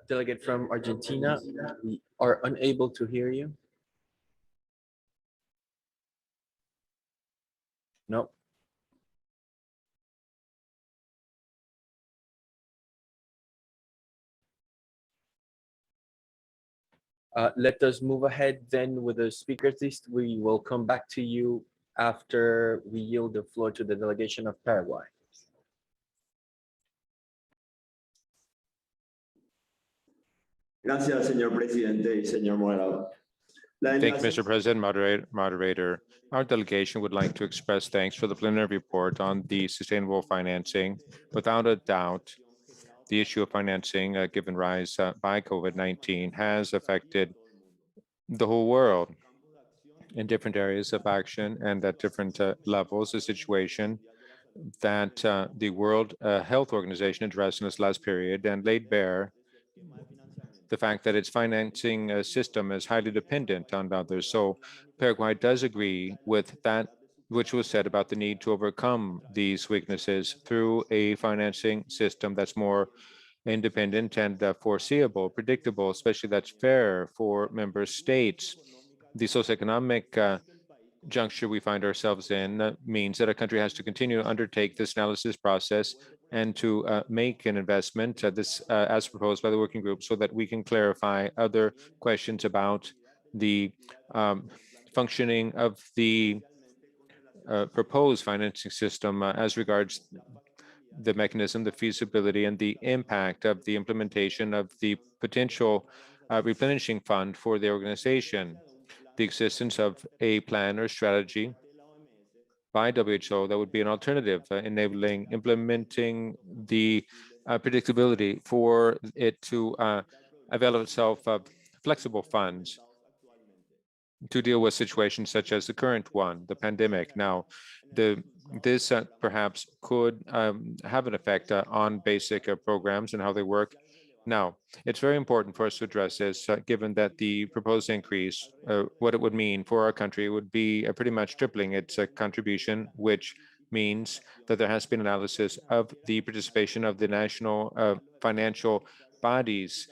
Delegate from Argentina, we are unable to hear you. No. Let us move ahead then with the speakers list. We will come back to you after we yield the floor to the delegation of Paraguay. Gracias, señor presidente y señor moderador. Thank you, Mr. President, moderator. Our delegation would like to express thanks for the plenary report on the sustainable financing. Without a doubt, the issue of financing given rise by COVID-19 has affected the whole world in different areas of action and at different levels. A situation that the World Health Organization addressed in this last period and laid bare the fact that its financing system is highly dependent on others. So Paraguay does agree with that which was said about the need to overcome these weaknesses through a financing system that's more independent and foreseeable, predictable, especially that's fair for member states. The socioeconomic juncture we find ourselves in means that a country has to continue to undertake this analysis process and to make an investment, as proposed by the working group, so that we can clarify other questions about the functioning of the proposed financing system as regards the mechanism, the feasibility, and the impact of the implementation of the potential replenishing fund for the organization, the existence of a plan or strategy by WHO that would be an alternative, enabling implementing the predictability for it to avail itself of flexible funds to deal with situations such as the current one, the pandemic. Now, this perhaps could have an effect on basic programs and how they work. Now, it's very important for us to address this, given that the proposed increase, what it would mean for our country would be pretty much tripling its contribution, which means that there has been analysis of the participation of the national financial bodies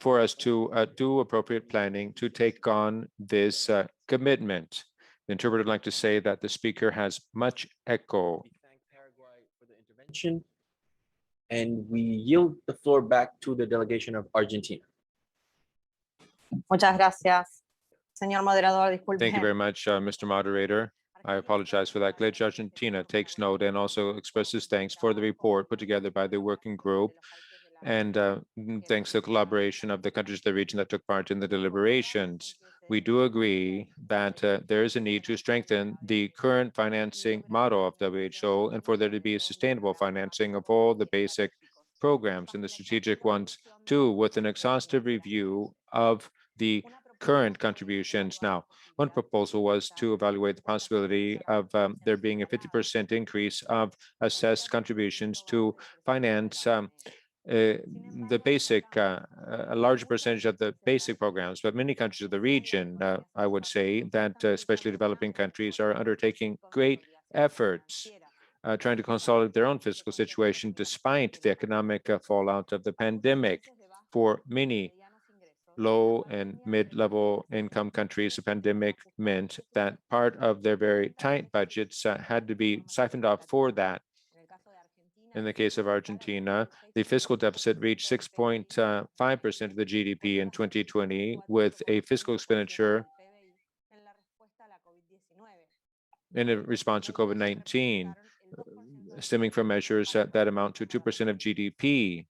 for us to do appropriate planning to take on this commitment. The interpreter would like to say that the speaker has much echo. We thank Paraguay for the intervention, and we yield the floor back to the delegation of Argentina. Muchas gracias, señor moderador. Disculpe. Thank you very much, Mr. Moderator. I apologize for that glitch. Argentina takes note and also expresses thanks for the report put together by the working group, and thanks to the collaboration of the countries of the region that took part in the deliberations. We do agree that there is a need to strengthen the current financing model of WHO and for there to be a sustainable financing of all the basic programs and the strategic ones too, with an exhaustive review of the current contributions. Now, one proposal was to evaluate the possibility of there being a 50% increase of assessed contributions to finance the basic, a larger percentage of the basic programs, but many countries of the region, I would say that especially developing countries are undertaking great efforts trying to consolidate their own fiscal situation despite the economic fallout of the pandemic. For many low and mid-level income countries, the pandemic meant that part of their very tight budgets had to be siphoned off for that. In the case of Argentina, the fiscal deficit reached 6.5% of the GDP in 2020, with a fiscal expenditure in response to COVID-19, stemming from measures that amount to 2% of GDP.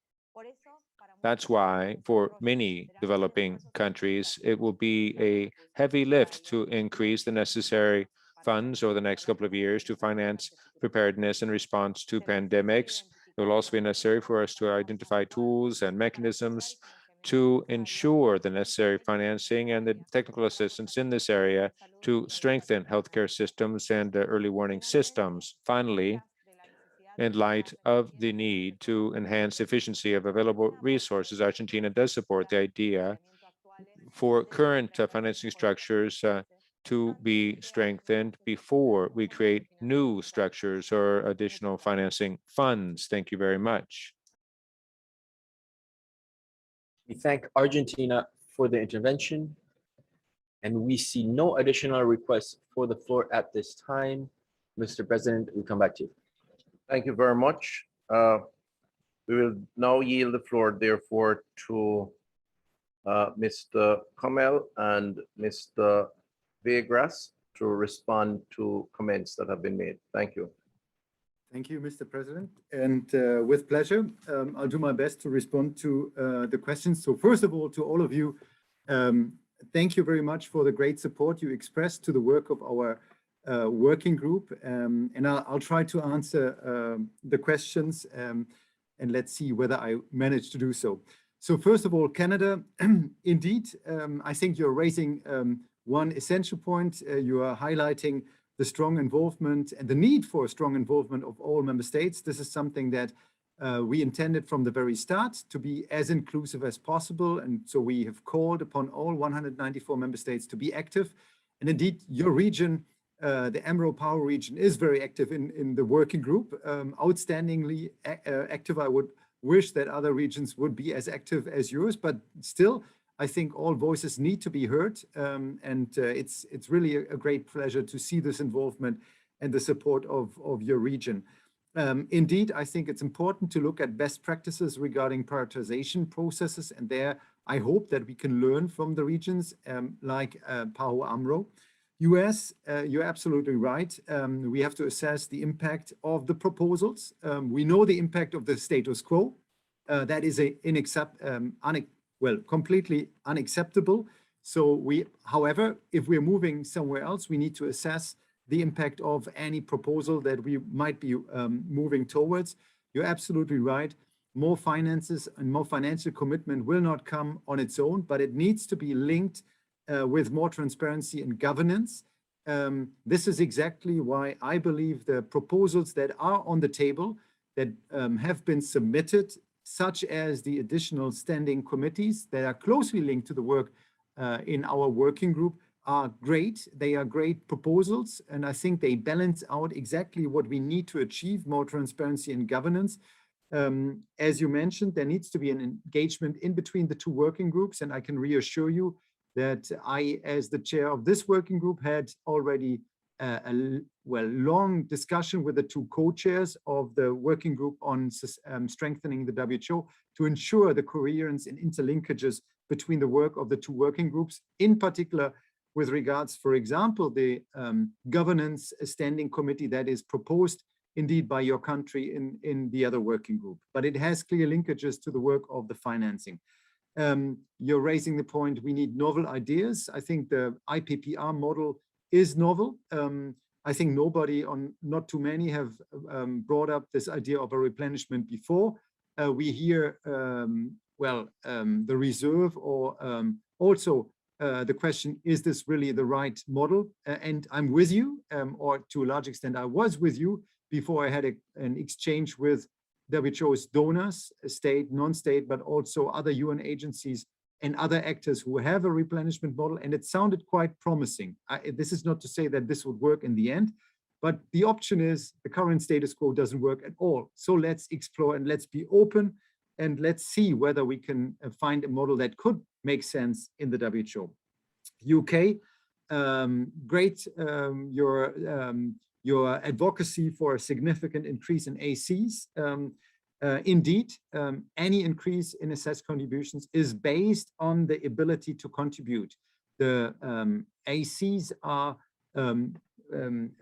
That's why, for many developing countries, it will be a heavy lift to increase the necessary funds over the next couple of years to finance preparedness in response to pandemics. It will also be necessary for us to identify tools and mechanisms to ensure the necessary financing and the technical assistance in this area to strengthen healthcare systems and early warning systems. Finally, in light of the need to enhance efficiency of available resources, Argentina does support the idea for current financing structures to be strengthened before we create new structures or additional financing funds. Thank you very much. We thank Argentina for the intervention, and we see no additional requests for the floor at this time. Mr. President, we come back to you. Thank you very much. We will now yield the floor, therefore, to Mr. Comel and Mr. Villegas to respond to comments that have been made. Thank you. Thank you, Mr. President. And with pleasure, I'll do my best to respond to the questions. So first of all, to all of you, thank you very much for the great support you expressed to the work of our working group. And I'll try to answer the questions and let's see whether I manage to do so. So first of all, Canada, indeed, I think you're raising one essential point. You are highlighting the strong involvement and the need for a strong involvement of all member states. This is something that we intended from the very start to be as inclusive as possible. And so we have called upon all 194 member states to be active. And indeed, your region, the Emerald Power region, is very active in the working group, outstandingly active, I would wish that other regions would be as active as yours, but still, I think all voices need to be heard. It's really a great pleasure to see this involvement and the support of your region. Indeed, I think it's important to look at best practices regarding prioritization processes. And there, I hope that we can learn from the regions like PAHO AMRO. US, you're absolutely right. We have to assess the impact of the proposals. We know the impact of the status quo. That is completely unacceptable. So however, if we're moving somewhere else, we need to assess the impact of any proposal that we might be moving towards. You're absolutely right. More finances and more financial commitment will not come on its own, but it needs to be linked with more transparency and governance. This is exactly why I believe the proposals that are on the table that have been submitted, such as the additional standing committees that are closely linked to the work in our working group, are great. They are great proposals, and I think they balance out exactly what we need to achieve: more transparency and governance. As you mentioned, there needs to be an engagement in between the two working groups, and I can reassure you that I, as the chair of this working group, had already a long discussion with the two co-chairs of the working group on strengthening the WHO to ensure the coherence and interlinkages between the work of the two working groups, in particular with regards, for example, the governance standing committee that is proposed indeed by your country in the other working group. But it has clear linkages to the work of the financing. You're raising the point, we need novel ideas. I think the IPPR model is novel. I think not too many have brought up this idea of a replenishment before. We hear, the reserve or also the question, is this really the right model? And I'm with you, or to a large extent, I was with you before I had an exchange with WHO's donors, state, non-state, but also other UN agencies and other actors who have a replenishment model, and it sounded quite promising. This is not to say that this would work in the end, but the option is the current status quo doesn't work at all. So let's explore and let's be open and let's see whether we can find a model that could make sense in the WHO. UK, great, your advocacy for a significant increase in ACs. Indeed, any increase in assessed contributions is based on the ability to contribute. The ACs are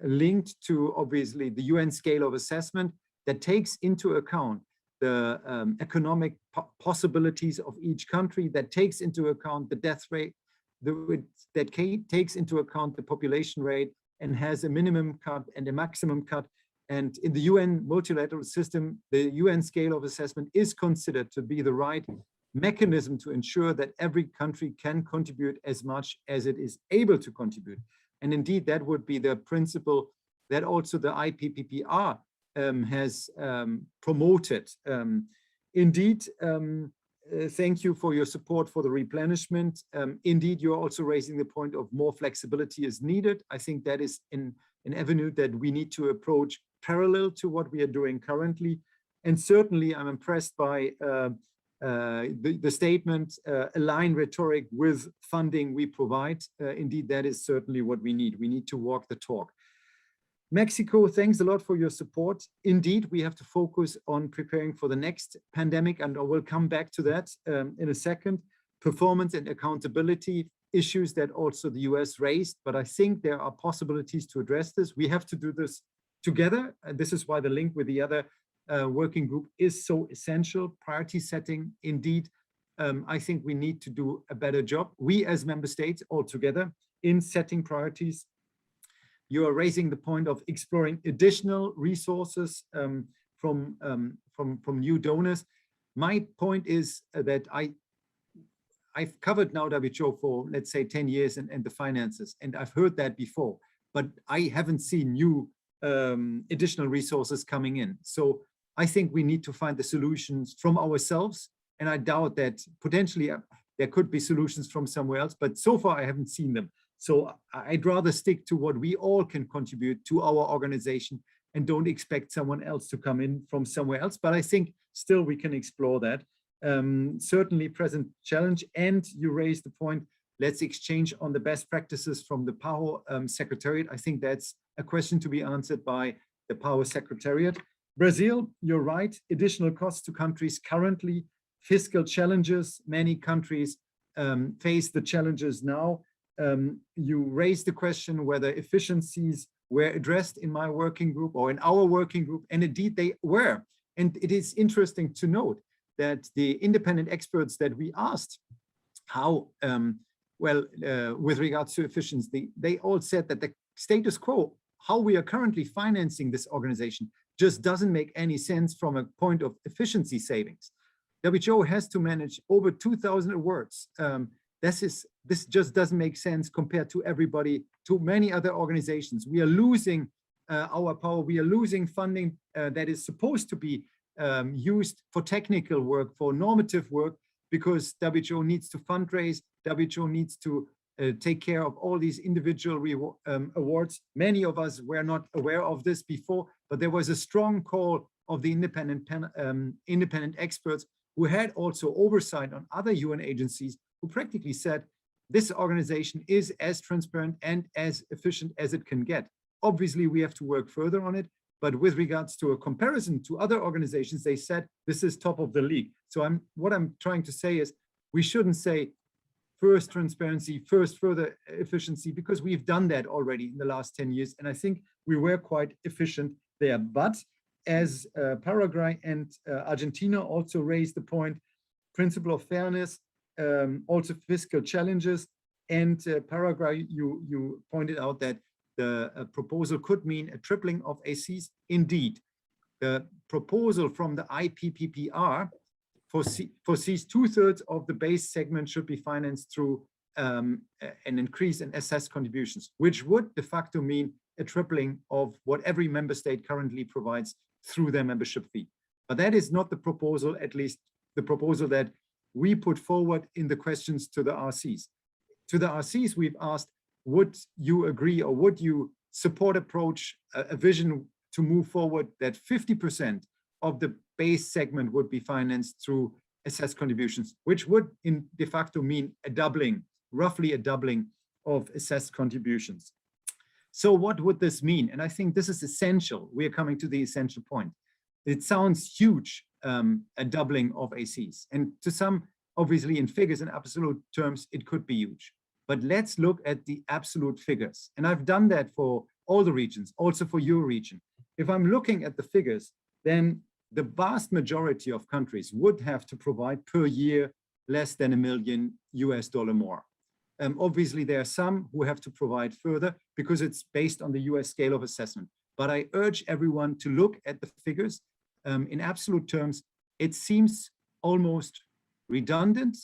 linked to, obviously, the UN scale of assessment that takes into account the economic possibilities of each country, that takes into account the death rate, that takes into account the population rate, and has a minimum cut and a maximum cut. And in the UN multilateral system, the UN scale of assessment is considered to be the right mechanism to ensure that every country can contribute as much as it is able to contribute. And indeed, that would be the principle that also the IPPPR has promoted. Indeed, thank you for your support for the replenishment. Indeed, you're also raising the point of more flexibility is needed. I think that is an avenue that we need to approach parallel to what we are doing currently. And certainly I'm impressed by the statement, align rhetoric with funding we provide. Indeed, that is certainly what we need. We need to walk the talk. Mexico, thanks a lot for your support. Indeed, we have to focus on preparing for the next pandemic, and I will come back to that in a second. Performance and accountability issues that also the US raised, but I think there are possibilities to address this. We have to do this together. And this is why the link with the other working group is so essential. Priority setting, indeed, I think we need to do a better job. We as member states all together in setting priorities. You are raising the point of exploring additional resources from new donors. My point is that I've covered now WHO for, let's say, 10 years and the finances, and I've heard that before, but I haven't seen new additional resources coming in. So I think we need to find the solutions from ourselves, and I doubt that potentially there could be solutions from somewhere else, but so far I haven't seen them. So I'd rather stick to what we all can contribute to our organization and don't expect someone else to come in from somewhere else. But I think still we can explore that. Certainly present challenge. And you raised the point, let's exchange on the best practices from the PAHO Secretariat. I think that's a question to be answered by the PAHO Secretariat. Brazil, you're right, additional costs to countries currently, fiscal challenges, many countries face the challenges now. You raised the question whether efficiencies were addressed in my working group or in our working group, and indeed they were. And it is interesting to note that the independent experts that we asked how, with regards to efficiency, they all said that the status quo, how we are currently financing this organization, just doesn't make any sense from a point of efficiency savings. WHO has to manage over 2,000 awards. This just doesn't make sense compared to everybody, to many other organizations. We are losing our power. We are losing funding that is supposed to be used for technical work, for normative work, because WHO needs to fundraise, WHO needs to take care of all these individual awards. Many of us were not aware of this before, but there was a strong call of the independent experts who had also oversight on other UN agencies, who practically said, this organization is as transparent and as efficient as it can get. Obviously, we have to work further on it, but with regards to a comparison to other organizations, they said this is top of the league. So what I'm trying to say is we shouldn't say first transparency, first further efficiency, because we've done that already in the last 10 years. And I think we were quite efficient there. But as Paraguay and Argentina also raised the point, principle of fairness, also fiscal challenges. And Paraguay, you pointed out that the proposal could mean a tripling of ACs. Indeed, the proposal from the IPPPR foresees 2/3 of the base segment should be financed through an increase in SS contributions, which would de facto mean a tripling of what every member state currently provides through their membership fee. But that is not the proposal, at least the proposal that we put forward in the questions to the RCs. To the RCs, we've asked, would you agree or would you support a vision to move forward that 50% of the base segment would be financed through SS contributions, which would in de facto mean a doubling, roughly a doubling of SS contributions. So what would this mean? And I think this is essential. We are coming to the essential point. It sounds huge, a doubling of ACs. And to some, obviously in figures and absolute terms, it could be huge. But let's look at the absolute figures. And I've done that for all the regions, also for your region. If I'm looking at the figures, then the vast majority of countries would have to provide per year less than $1 million more. Obviously, there are some who have to provide further because it's based on the US scale of assessment. But I urge everyone to look at the figures. In absolute terms, it seems almost redundant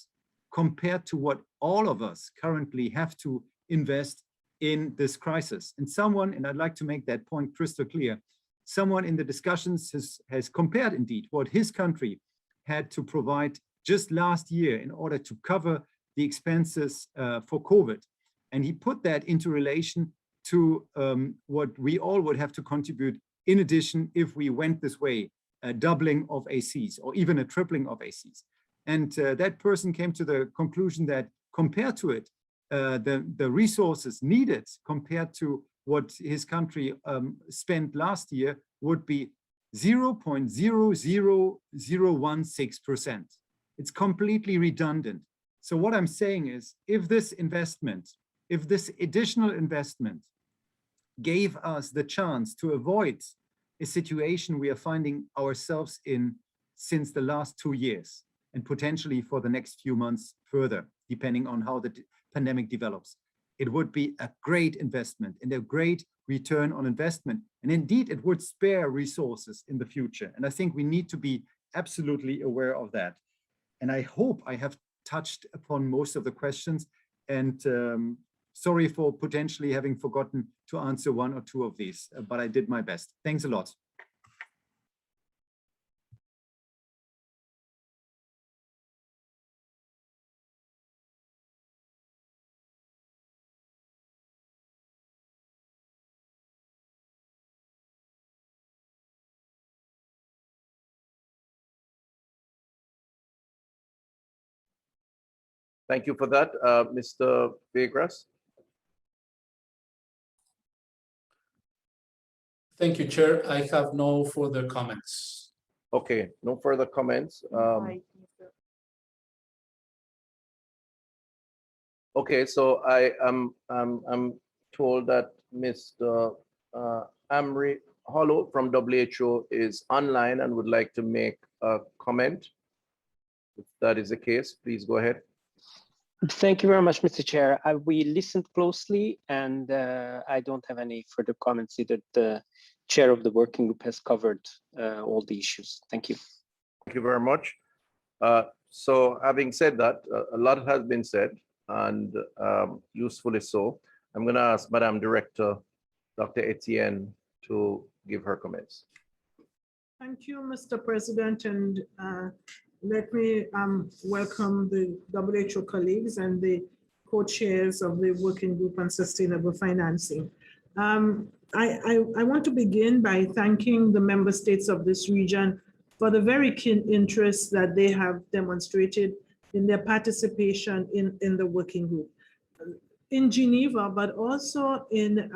compared to what all of us currently have to invest in this crisis. And someone, and I'd like to make that point crystal clear, someone in the discussions has compared indeed what his country had to provide just last year in order to cover the expenses for COVID. And he put that into relation to what we all would have to contribute in addition if we went this way, a doubling of ACs or even a tripling of ACs. And that person came to the conclusion that compared to it, the resources needed compared to what his country spent last year would be 0.00016%. It's completely redundant. So what I'm saying is, if this investment, if this additional investment gave us the chance to avoid a situation we are finding ourselves in since the last 2 years, and potentially for the next few months further, depending on how the pandemic develops, it would be a great investment and a great return on investment. And indeed, it would spare resources in the future. And I think we need to be absolutely aware of that. And I hope I have touched upon most of the questions, and sorry for potentially having forgotten to answer one or two of these, but I did my best. Thanks a lot. Thank you for that. Mr. Vegras. Thank you, Chair. I have no further comments. Okay, no further comments. Okay, so I'm told that Mr. Amri Hollow from WHO is online and would like to make a comment. If that is the case, please go ahead. Thank you very much, Mr. Chair. We listened closely and I don't have any further comments. Either the chair of the working group has covered all the issues. Thank you. Thank you very much. So having said that, a lot has been said and usefully so. I'm going to ask Madam Director, Dr. Etienne, to give her comments. Thank you, Mr. President, and let me welcome the WHO colleagues and the co-chairs of the Working Group on Sustainable Financing. I want to begin by thanking the member states of this region for the very keen interest that they have demonstrated in their participation in the working group in Geneva, but also in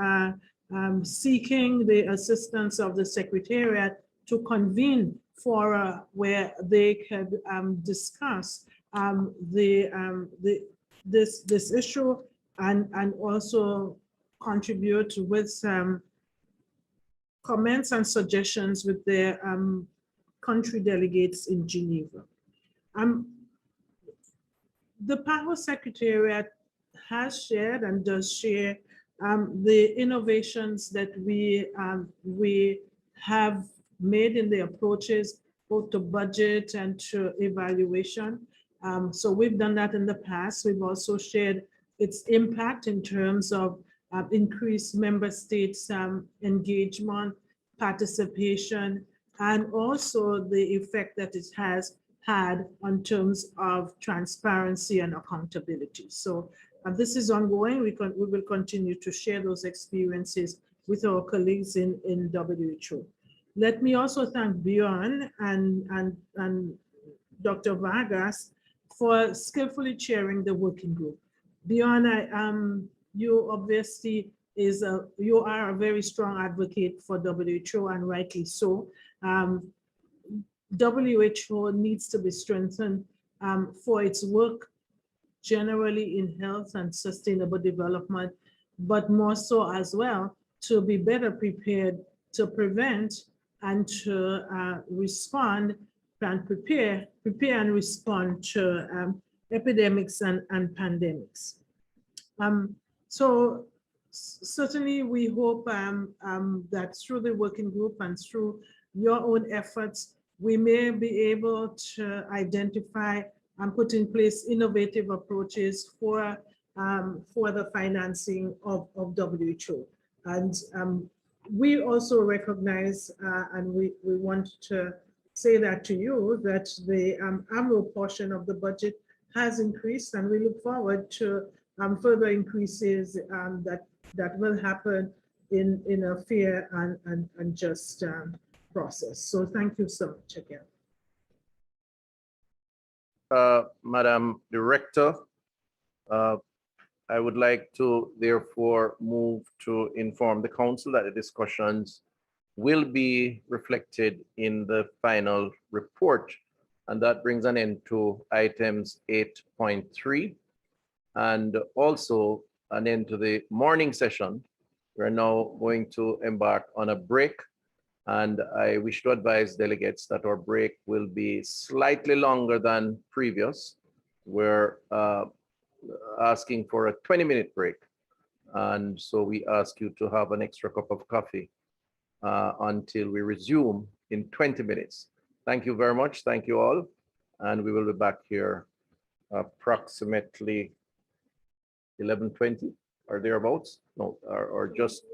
seeking the assistance of the Secretariat to convene fora where they could discuss this issue and also contribute with some comments and suggestions with their country delegates in Geneva. The PAHO Secretariat has shared and does share the innovations that we have made in the approaches both to budget and to evaluation. So we've done that in the past. We've also shared its impact in terms of increased member states' engagement, participation, and also the effect that it has had on terms of transparency and accountability. So this is ongoing. We will continue to share those experiences with our colleagues in WHO. Let me also thank Bjorn and Dr. Vargas for skillfully chairing the working group. Bjorn, you obviously you are a very strong advocate for WHO, and rightly so. WHO needs to be strengthened for its work generally in health and sustainable development, but more so as well to be better prepared to prevent and to respond and prepare and respond to epidemics and pandemics. So certainly we hope that through the working group and through your own efforts, we may be able to identify and put in place innovative approaches for the financing of WHO. And we also recognize, and we want to say that to you, that the AMRO portion of the budget has increased, and we look forward to further increases that will happen in a fair and just process. So thank you so much again. Madam Director, I would like to therefore move to inform the Council that the discussions will be reflected in the final report. And that brings an end to items 8.3 and also an end to the morning session. We're now going to embark on a break. And I wish to advise delegates that our break will be slightly longer than previous. We're asking for a 20-minute break. And so we ask you to have an extra cup of coffee until we resume in 20 minutes. Thank you very much. Thank you all. And we will be back here approximately 11:20 or thereabouts. No, or just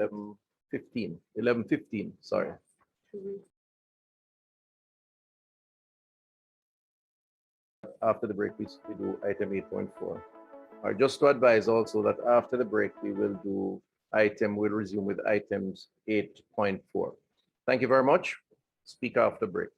11:15, sorry. After the break, we do item 8.4. Just to advise also that after the break, we'll resume with items 8.4. Thank you very much. Speak after break.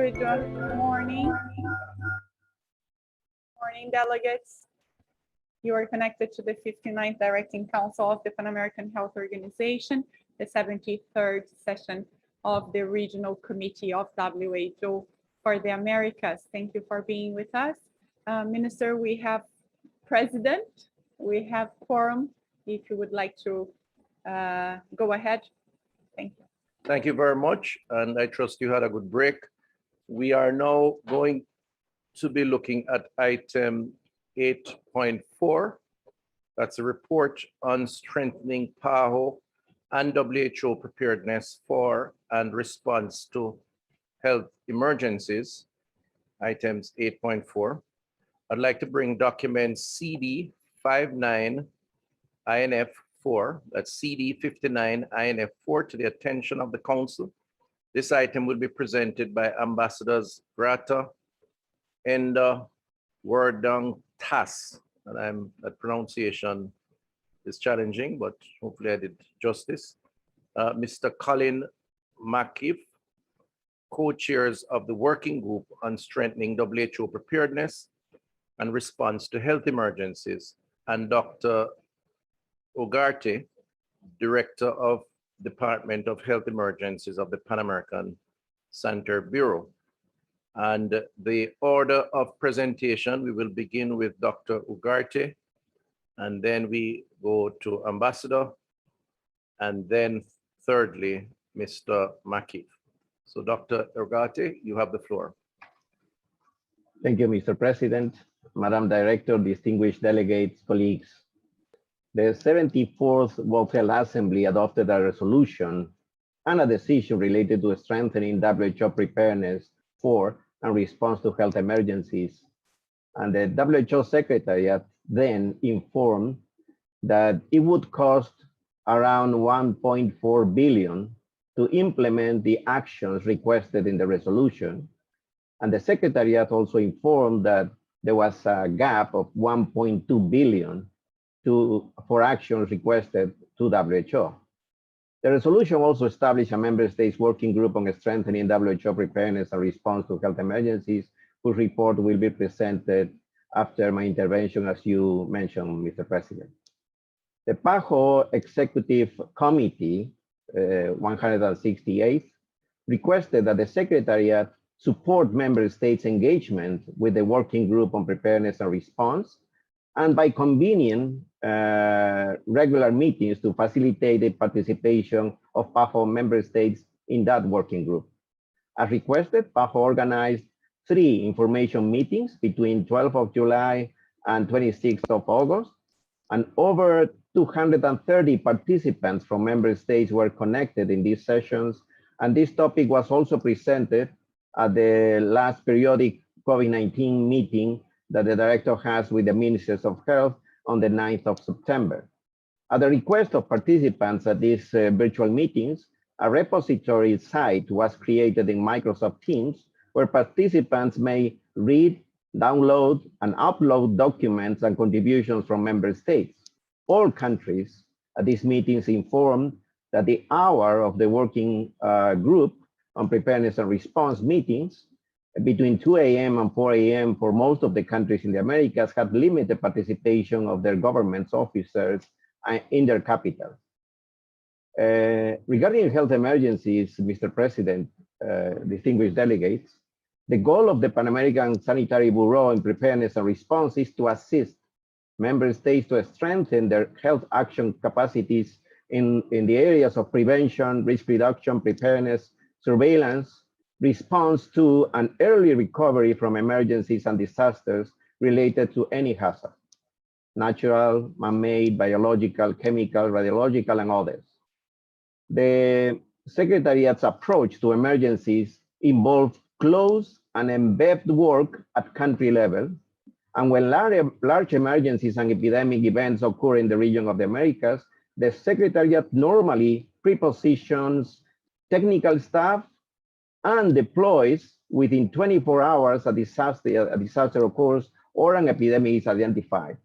Good morning. Morning, delegates. You are connected to the 59th Directing Council of the Pan American Health Organization, the 73rd session of the Regional Committee of WHO for the Americas. Thank you for being with us. Minister, we have President, we have quorum. If you would like to go ahead. Thank you. Thank you very much, and I trust you had a good break. We are now going to be looking at item 8.4. That's a report on strengthening PAHO and WHO preparedness for and response to health emergencies, items 8.4. I'd like to bring document CD 59 INF 4, that's CD 59 INF 4 to the attention of the council. This item will be presented by Ambassadors Grata and Wardang Tas. And that pronunciation is challenging, but hopefully I did justice. Mr. Colin McKeith, co-chairs of the Working Group on Strengthening WHO Preparedness and Response to Health Emergencies, and Dr. Ugarte, Director of Department of Health Emergencies of the Pan American Center Bureau. And the order of presentation, we will begin with Dr. Ugarte, and then we go to Ambassador, and then thirdly, Mr. McKeith. So Dr. Ugarte, you have the floor. Thank you, Mr. President, Madam Director, distinguished delegates, colleagues. The 74th World Health Assembly adopted a resolution and a decision related to strengthening WHO preparedness for and response to health emergencies. And the WHO Secretariat then informed that it would cost around 1.4 billion to implement the actions requested in the resolution. And the Secretariat also informed that there was a gap of 1.2 billion for actions requested to WHO. The resolution also established a member states working group on strengthening WHO preparedness and response to health emergencies, whose report will be presented after my intervention, as you mentioned, Mr. President. The PAHO Executive Committee, 168th, requested that the Secretariat support member states' engagement with the working group on preparedness and response, and by convening regular meetings to facilitate the participation of PAHO member states in that working group. As requested, PAHO organized 3 information meetings between 12th of July and 26th of August, and over 230 participants from member states were connected in these sessions, and this topic was also presented at the last periodic COVID-19 meeting that the director has with the Ministers of Health on the 9th of September. At the request of participants at these virtual meetings, a repository site was created in Microsoft Teams where participants may read, download, and upload documents and contributions from member states. All countries at these meetings informed that the hour of the working group on preparedness and response meetings between 2 a.m. and 4 a.m. for most of the countries in the Americas had limited participation of their government's officers in their capitals. Regarding health emergencies, Mr. President, distinguished delegates, the goal of the Pan American Sanitary Bureau in preparedness and response is to assist member states to strengthen their health action capacities in the areas of prevention, risk reduction, preparedness, surveillance, response to and early recovery from emergencies and disasters related to any hazard, natural, man-made, biological, chemical, radiological, and others. The Secretariat's approach to emergencies involved close and embedded work at country level, and when large emergencies and epidemic events occur in the region of the Americas, the Secretariat normally prepositions technical staff and deploys within 24 hours a disaster occurs or an epidemic is identified.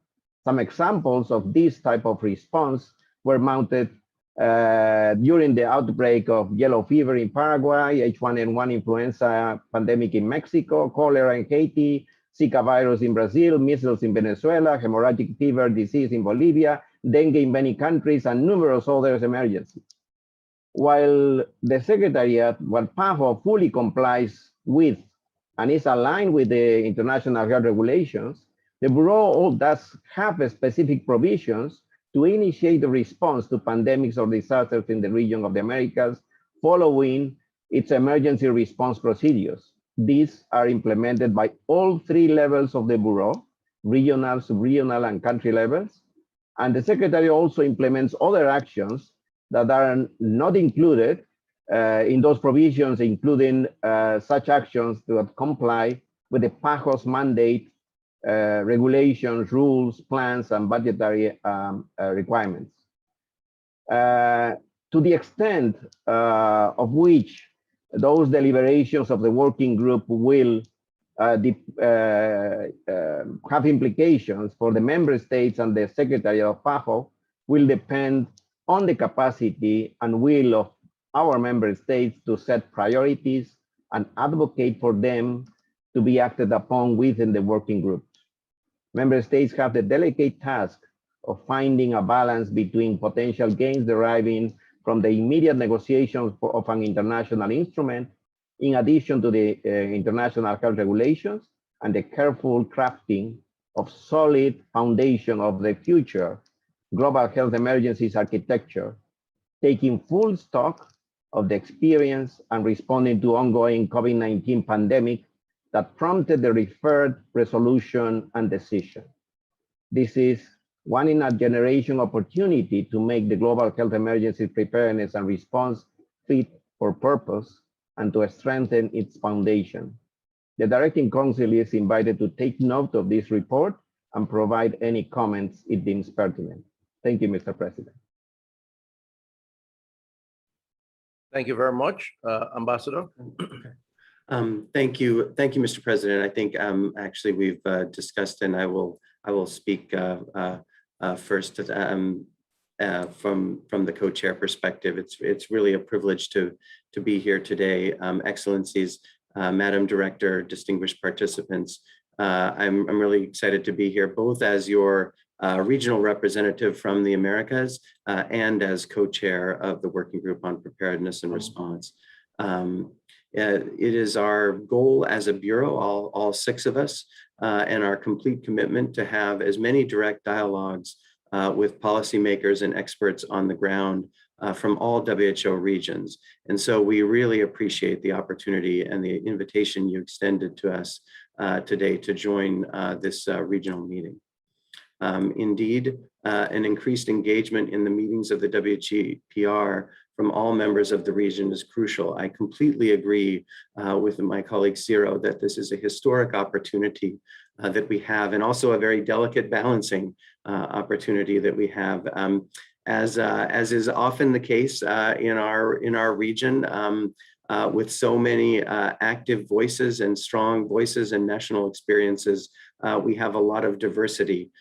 Some examples of this type of response were mounted during the outbreak of yellow fever in Paraguay, H1N1 influenza pandemic in Mexico, cholera in Haiti, Zika virus in Brazil, measles in Venezuela, hemorrhagic fever disease in Bolivia, dengue in many countries, and numerous other emergencies. While the Secretariat, while PAHO fully complies with and is aligned with the international health regulations, the Bureau does have specific provisions to initiate the response to pandemics or disasters in the region of the Americas following its emergency response procedures. These are implemented by all 3 levels of the Bureau, regional, sub-regional, and country levels. And the Secretary also implements other actions that are not included in those provisions, including such actions that comply with the PAHO's mandate, regulations, rules, plans, and budgetary requirements. To the extent of which those deliberations of the working group will have implications for the member states and the Secretary of PAHO will depend on the capacity and will of our member states to set priorities and advocate for them to be acted upon within the working group. Member states have the delicate task of finding a balance between potential gains deriving from the immediate negotiations of an international instrument, in addition to the international health regulations, and the careful crafting of solid foundation of the future global health emergencies architecture, taking full stock of the experience and responding to ongoing COVID-19 pandemic that prompted the referred resolution and decision. This is one in a generation opportunity to make the global health emergency preparedness and response fit for purpose and to strengthen its foundation. The Directing Council is invited to take note of this report and provide any comments it deems pertinent. Thank you, Mr. President. Thank you very much, Ambassador. Thank you, Mr. President. I think actually we've discussed, and I will speak first from the co-chair perspective. It's really a privilege to be here today. Excellencies, Madam Director, distinguished participants. I'm really excited to be here, both as your regional representative from the Americas and as co-chair of the Working Group on Preparedness and Response. It is our goal as a Bureau, all 6 of us, and our complete commitment to have as many direct dialogues with policymakers and experts on the ground from all WHO regions. And so we really appreciate the opportunity and the invitation you extended to us today to join this regional meeting. Indeed, an increased engagement in the meetings of the WGPR from all members of the region is crucial. I completely agree with my colleague Ciro that this is a historic opportunity that we have, and also a very delicate balancing opportunity that we have. As is often the case in our region, with so many active voices and strong voices and national experiences, we have a lot of diversity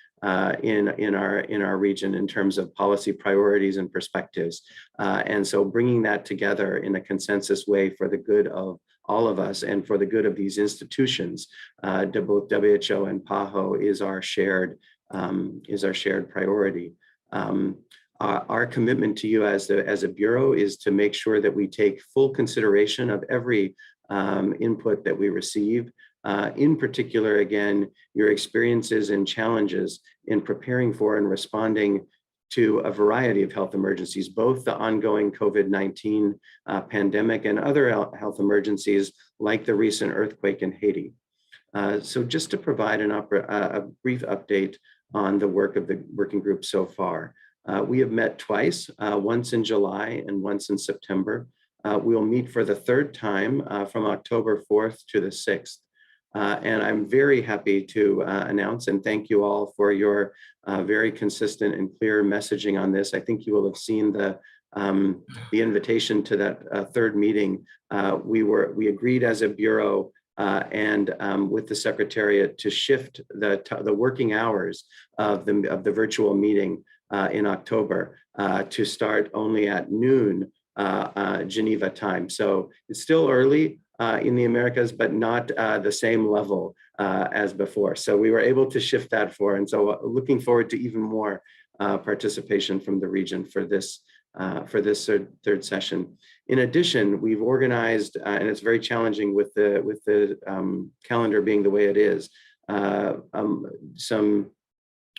in our region in terms of policy priorities and perspectives. And so bringing that together in a consensus way for the good of all of us and for the good of these institutions, to both WHO and PAHO is our shared priority. Our commitment to you as a Bureau is to make sure that we take full consideration of every input that we receive. In particular, again, your experiences and challenges in preparing for and responding to a variety of health emergencies, both the ongoing COVID-19 pandemic and other health emergencies like the recent earthquake in Haiti. So just to provide a brief update on the work of the working group so far. We have met twice, once in July and once in September. We'll meet for the 3rd time from October 4th to the 6th. And I'm very happy to announce and thank you all for your very consistent and clear messaging on this. I think you will have seen the invitation to that 3rd meeting. We agreed as a Bureau and with the Secretariat to shift the working hours of the virtual meeting in October to start only at noon Geneva time. So it's still early in the Americas, but not the same level as before. So we were able to shift that forward. And so looking forward to even more participation from the region for this third session. In addition, we've organized, and it's very challenging with the calendar being the way it is, some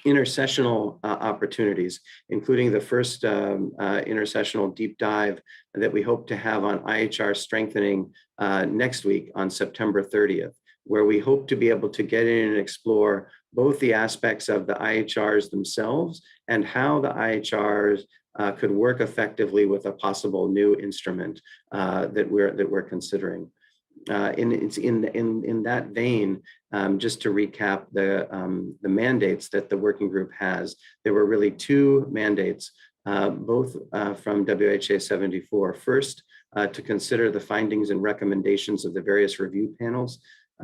intersessional opportunities, including the first intersessional deep dive that we hope to have on IHR strengthening next week on September 30th, where we hope to be able to get in and explore both the aspects of the IHRs themselves and how the IHRs could work effectively with a possible new instrument that we're considering. In that vein, just to recap the mandates that the working group has, there were really two mandates, both from WHA 74. First, to consider the findings and recommendations of the various review panels,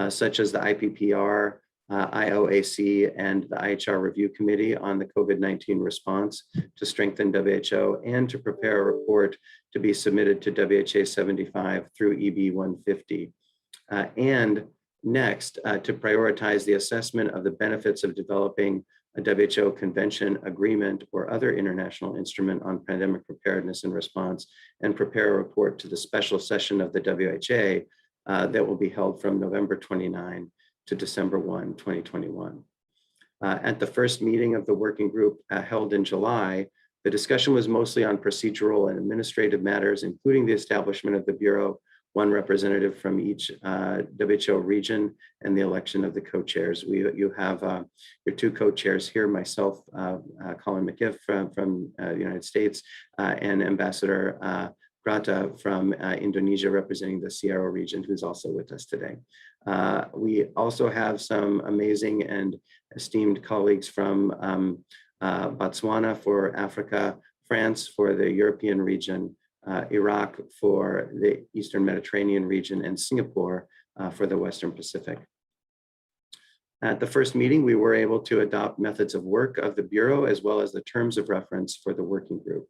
such as the IPPR, IOAC, and the IHR Review Committee on the COVID-19 response to strengthen WHO, and to prepare a report to be submitted to WHA 75 through EB 150. And next, to prioritize the assessment of the benefits of developing a WHO convention, agreement, or other international instrument on pandemic preparedness and response, and prepare a report to the special session of the WHO that will be held from November 29 to December 1, 2021. At the first meeting of the working group held in July, the discussion was mostly on procedural and administrative matters, including the establishment of the Bureau, one representative from each WHO region, and the election of the co-chairs. You have your two co-chairs here, myself, Colin McIff from the United States, and Ambassador Grata from Indonesia, representing the Searo region, who's also with us today. We also have some amazing and esteemed colleagues from Botswana for Africa, France for the European region, Iraq for the Eastern Mediterranean region, and Singapore for the Western Pacific. At the first meeting, we were able to adopt methods of work of the Bureau, as well as the terms of reference for the working group.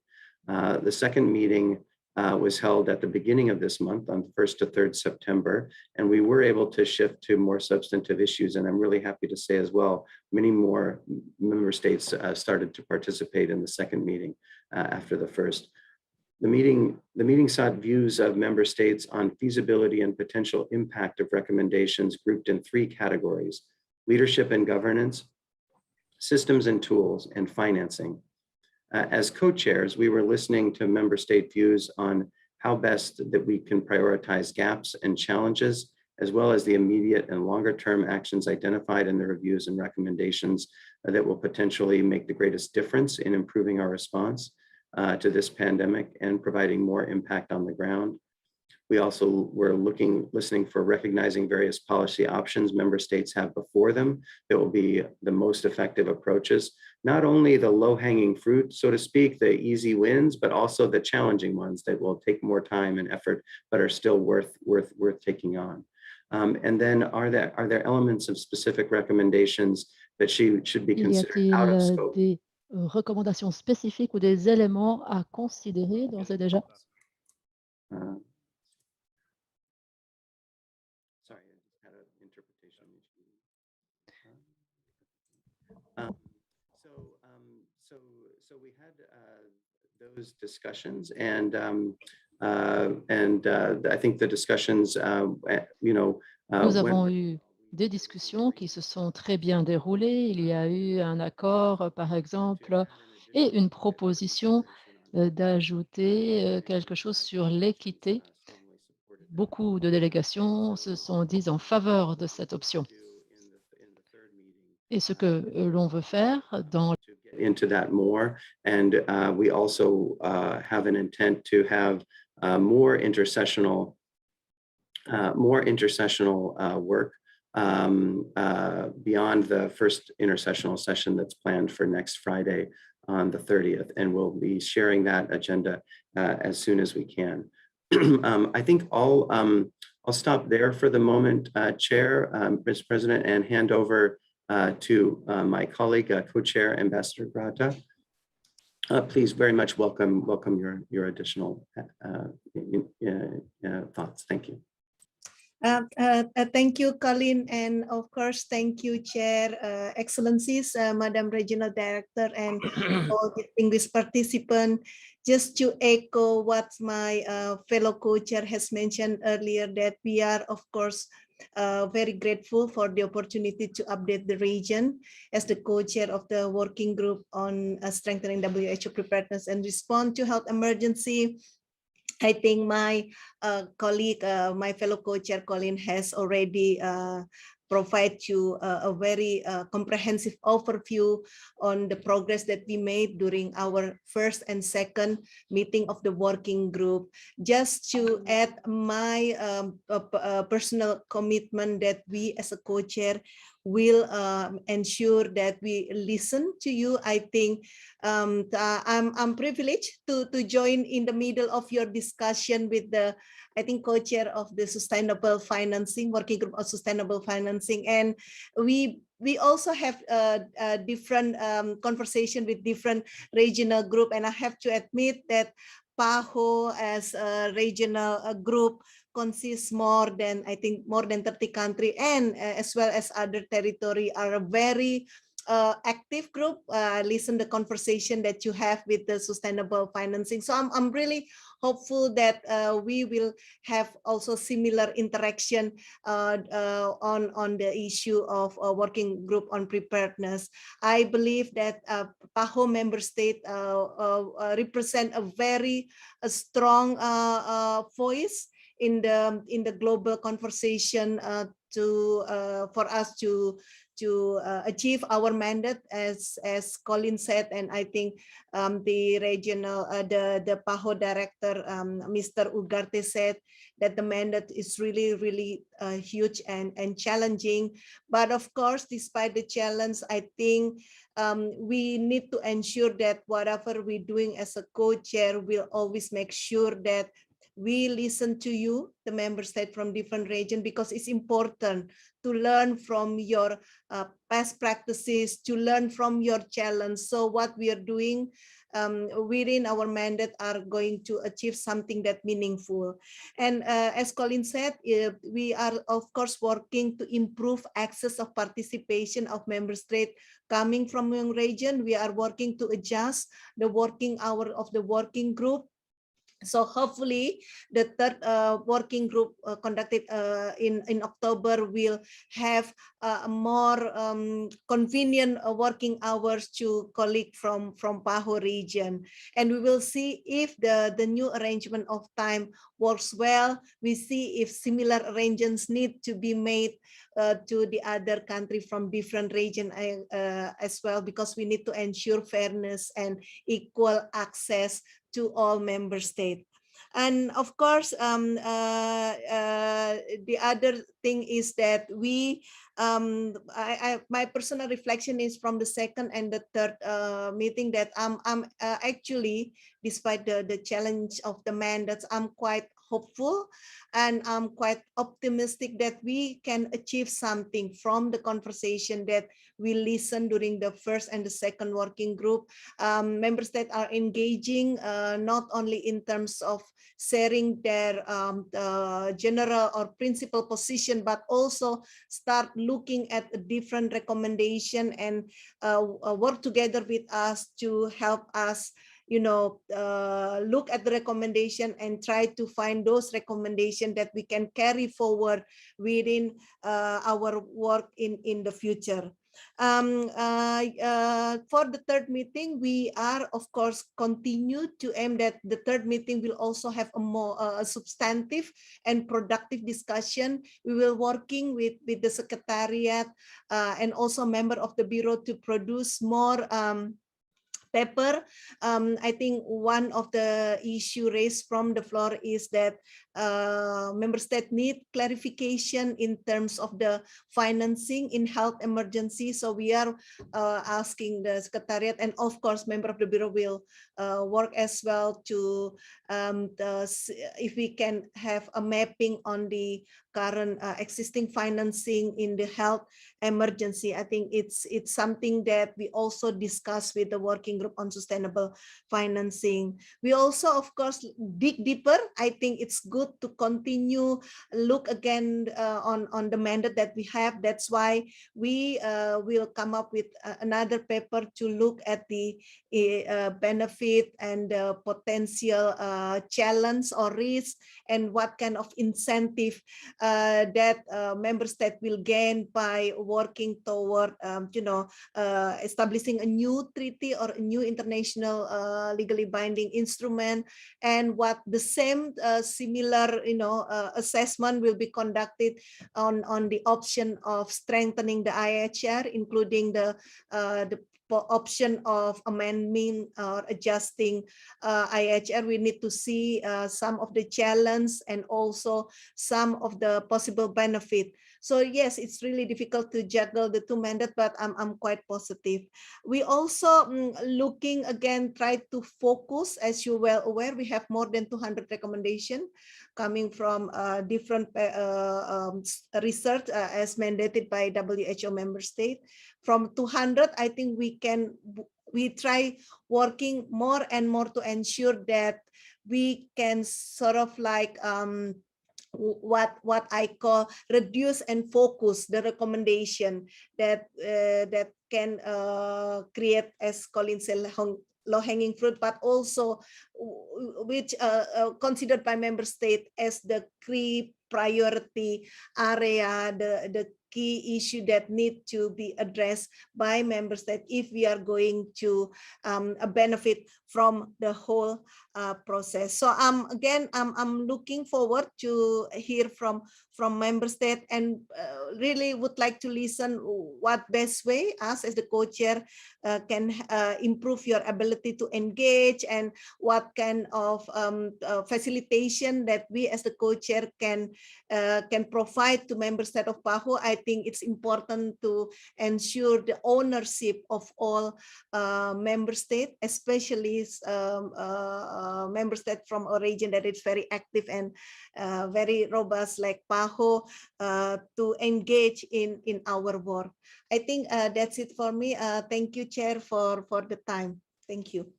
The second meeting was held at the beginning of this month on 1st to 3rd September, and we were able to shift to more substantive issues. And I'm really happy to say as well, many more member states started to participate in the second meeting after the first. The meeting sought views of member states on feasibility and potential impact of recommendations grouped in three categories: leadership and governance, systems and tools, and financing. As co-chairs, we were listening to member state views on how best that we can prioritize gaps and challenges, as well as the immediate and longer term actions identified in the reviews and recommendations that will potentially make the greatest difference in improving our response to this pandemic and providing more impact on the ground. We also were listening for recognizing various policy options member states have before them that will be the most effective approaches, not only the low-hanging fruit, so to speak, the easy wins, but also the challenging ones that will take more time and effort, but are still worth taking on. And then are there elements of specific recommendations that should be considered out of scope? Des recommandations spécifiques ou des éléments à considérer d'ores et déjà? Sorry, I just had an interpretation issue. So we had those discussions, and I think the discussions, Nous avons eu des discussions qui se sont très bien déroulées. Il y a eu un accord, par exemple, et une proposition d'ajouter quelque chose sur l'équité. Beaucoup de délégations se sont dites en faveur de cette option. Et ce que l'on veut faire dans into that more, and we also have an intent to have more intercessional work beyond the first intercessional session that's planned for next Friday on the 30th, and we'll be sharing that agenda as soon as we can. I think all I'll stop there for the moment, Chair, Mr. President, and hand over to my colleague, Co-Chair Ambassador Grata. Please very much welcome your additional thoughts. Thank you. Thank you, Colin, and of course, thank you, Chair, Excellencies, Madam Regional Director, and all distinguished participants. Just to echo what my fellow co-chair has mentioned earlier, that we are, of course, very grateful for the opportunity to update the region as the co-chair of the working group on strengthening WHO preparedness and response to health emergency. I think my colleague, my fellow co-chair Colin has already provide you a very comprehensive overview on the progress that we made during our first and second meeting of the working group. Just to add my personal commitment that we as a co-chair will ensure that we listen to you. I think I'm privileged to join in the middle of your discussion with the, I think, co-chair of the Sustainable Financing, Working Group of Sustainable Financing. And we also have a different conversation with different regional group. And I have to admit that PAHO as a regional group consists more than, I think, more than 30 countries, and as well as other territory are a very active group. Listen the conversation that you have with the sustainable financing. So I'm really hopeful that we will have also similar interaction on the issue of a working group on preparedness. I believe that PAHO member state represent a very strong voice in the global conversation for us to achieve our mandate, as Colin said, and I think the regional, the PAHO director, Mr. Ugarte said that the mandate is really huge and challenging. But of course, despite the challenge, I think we need to ensure that whatever we're doing as a co-chair, we'll always make sure that we listen to you, the member state from different regions, because it's important to learn from your past practices, to learn from your challenge. So what we are doing within our mandate are going to achieve something that meaningful. And as Colin said, we are of course working to improve access of participation of member state coming from your region. We are working to adjust the working hour of the working group. So hopefully the third working group conducted in October will have more convenient working hours to colleagues from PAHO region. And we will see if the new arrangement of time works well. We see if similar arrangements need to be made to the other country from different region as well, because we need to ensure fairness and equal access to all member states. And of course, the other thing is that we, my personal reflection is from the second and the third meeting that I'm actually, despite the challenge of the mandates, I'm quite hopeful and I'm quite optimistic that we can achieve something from the conversation that we listened during the first and the second working group. Member states are engaging not only in terms of sharing their general or principal position, but also start looking at a different recommendation and work together with us to help us, you know, look at the recommendation and try to find those recommendations that we can carry forward within our work in the future. For the third meeting, we are of course continue to aim that the third meeting will also have a more substantive and productive discussion. We will working with the secretariat and also member of the bureau to produce more paper. I think one of the issue raised from the floor is that member state need clarification in terms of the financing in health emergency. So we are asking the Secretariat, and of course, member of the Bureau will work as well to if we can have a mapping on the current existing financing in the health emergency. I think it's something that we also discuss with the working group on sustainable financing. We also, of course, dig deeper. I think it's good to continue look again on the mandate that we have. That's why we will come up with another paper to look at the benefit and potential challenge or risk, and what kind of incentive that member state will gain by working toward establishing a new treaty or a new international legally binding instrument, and what the same similar assessment will be conducted on the option of strengthening the IHR, including the option of amending or adjusting IHR. We need to see some of the challenge and also some of the possible benefit. So yes, it's really difficult to juggle the two mandates, but I'm quite positive. We also looking again, try to focus, as you're well aware, we have more than 200 recommendations coming from different research as mandated by WHO member state. From 200, I think we try working more and more to ensure that we can sort of like what I call reduce and focus the recommendation that that can create, as Colin said, low-hanging fruit, but also which considered by member state as the key priority area, the key issue that need to be addressed by member state if we are going to benefit from the whole process. So again, I'm looking forward to hear from member state, and really would like to listen what best way us as the co-chair can improve your ability to engage, and what kind of facilitation that we as the co-chair can provide to member state of PAHO. I think it's important to ensure the ownership of all member state, especially member state from a region that is very active and very robust like PAHO, to engage in our work. I think that's it for me. Thank you, Chair, for the time. Thank you.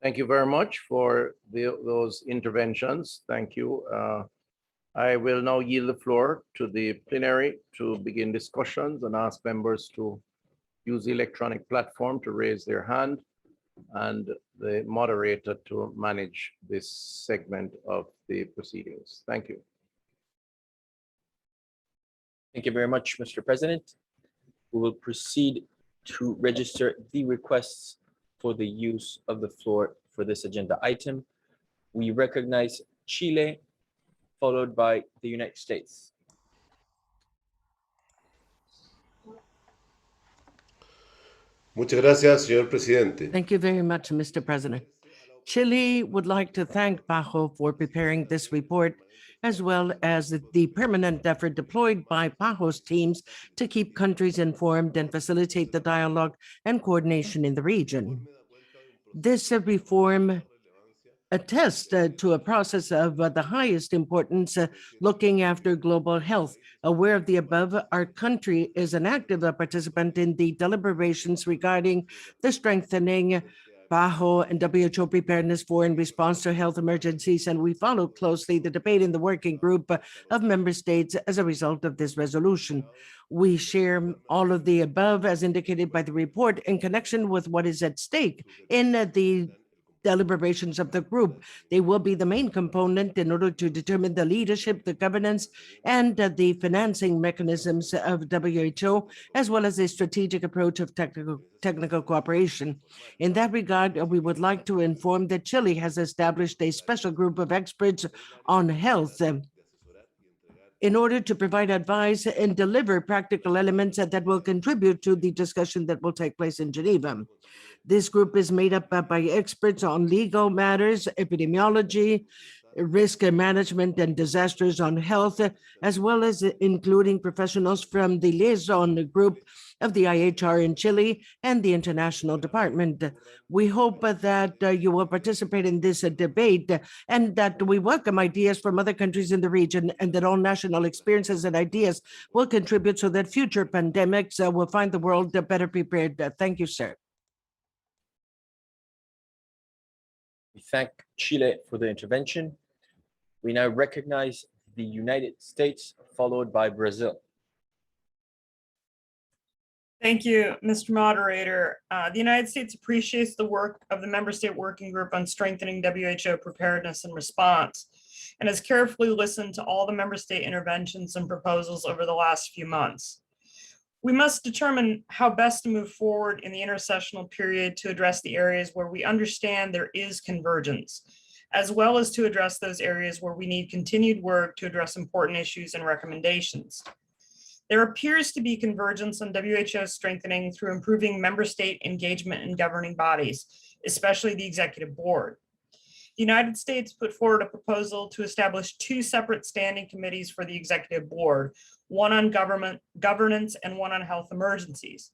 Thank you very much for those interventions. Thank you. I will now yield the floor to the plenary to begin discussions and ask members to use the electronic platform to raise their hand, and the moderator to manage this segment of the proceedings. Thank you. Thank you very much, Mr. President. We will proceed to register the requests for the use of the floor for this agenda item. We recognize Chile, followed by the United States. Muchas gracias, señor presidente. Thank you very much, Mr. President. Chile would like to thank PAHO for preparing this report, as well as the permanent effort deployed by PAHO's teams to keep countries informed and facilitate the dialogue and coordination in the region. This reform attests to a process of the highest importance, looking after global health. Aware of the above, our country is an active participant in the deliberations regarding the strengthening PAHO and WHO preparedness for and response to health emergencies, and we follow closely the debate in the working group of member states as a result of this resolution. We share all of the above as indicated by the report in connection with what is at stake in the deliberations of the group. They will be the main component in order to determine the leadership, the governance, and the financing mechanisms of WHO, as well as a strategic approach of technical cooperation. In that regard, we would like to inform that Chile has established a special group of experts on health in order to provide advice and deliver practical elements that will contribute to the discussion that will take place in Geneva. This group is made up by experts on legal matters, epidemiology, risk management, and disasters on health, as well as including professionals from the liaison group of the IHR in Chile and the International Department. We hope that you will participate in this debate and that we welcome ideas from other countries in the region and that all national experiences and ideas will contribute so that future pandemics will find the world better prepared. Thank you, sir. We thank Chile for the intervention. We now recognize the United States, followed by Brazil. Thank you, Mr. Moderator. The United States appreciates the work of the Member State Working Group on strengthening WHO preparedness and response, and has carefully listened to all the Member State interventions and proposals over the last few months. We must determine how best to move forward in the intersessional period to address the areas where we understand there is convergence, as well as to address those areas where we need continued work to address important issues and recommendations. There appears to be convergence on WHO strengthening through improving member state engagement in governing bodies, especially the executive board. The United States put forward a proposal to establish 2 separate standing committees for the executive board, one on governance and one on health emergencies.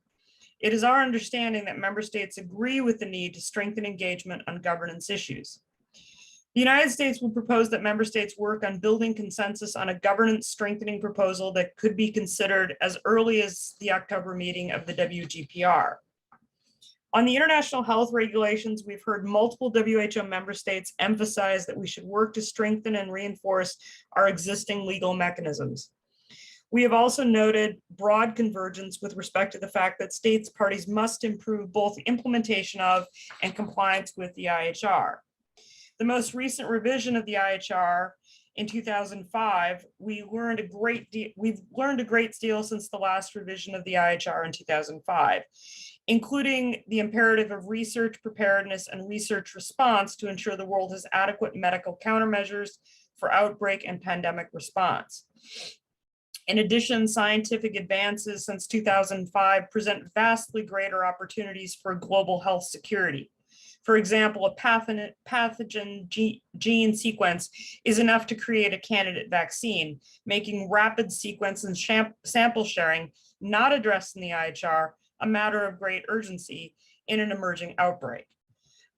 It is our understanding that member states agree with the need to strengthen engagement on governance issues. The United States will propose that member states work on building consensus on a governance strengthening proposal that could be considered as early as the October meeting of the WGPR. On the international health regulations, we've heard multiple WHO member states emphasize that we should work to strengthen and reinforce our existing legal mechanisms. We have also noted broad convergence with respect to the fact that states parties must improve both implementation of and compliance with the IHR. The most recent revision of the IHR in 2005, we've learned a great deal since the last revision of the IHR in 2005, including the imperative of research preparedness and research response to ensure the world has adequate medical countermeasures for outbreak and pandemic response. In addition, scientific advances since 2005 present vastly greater opportunities for global health security. For example, a pathogen gene sequence is enough to create a candidate vaccine, making rapid sequence and sample sharing, not addressed in the IHR, a matter of great urgency in an emerging outbreak.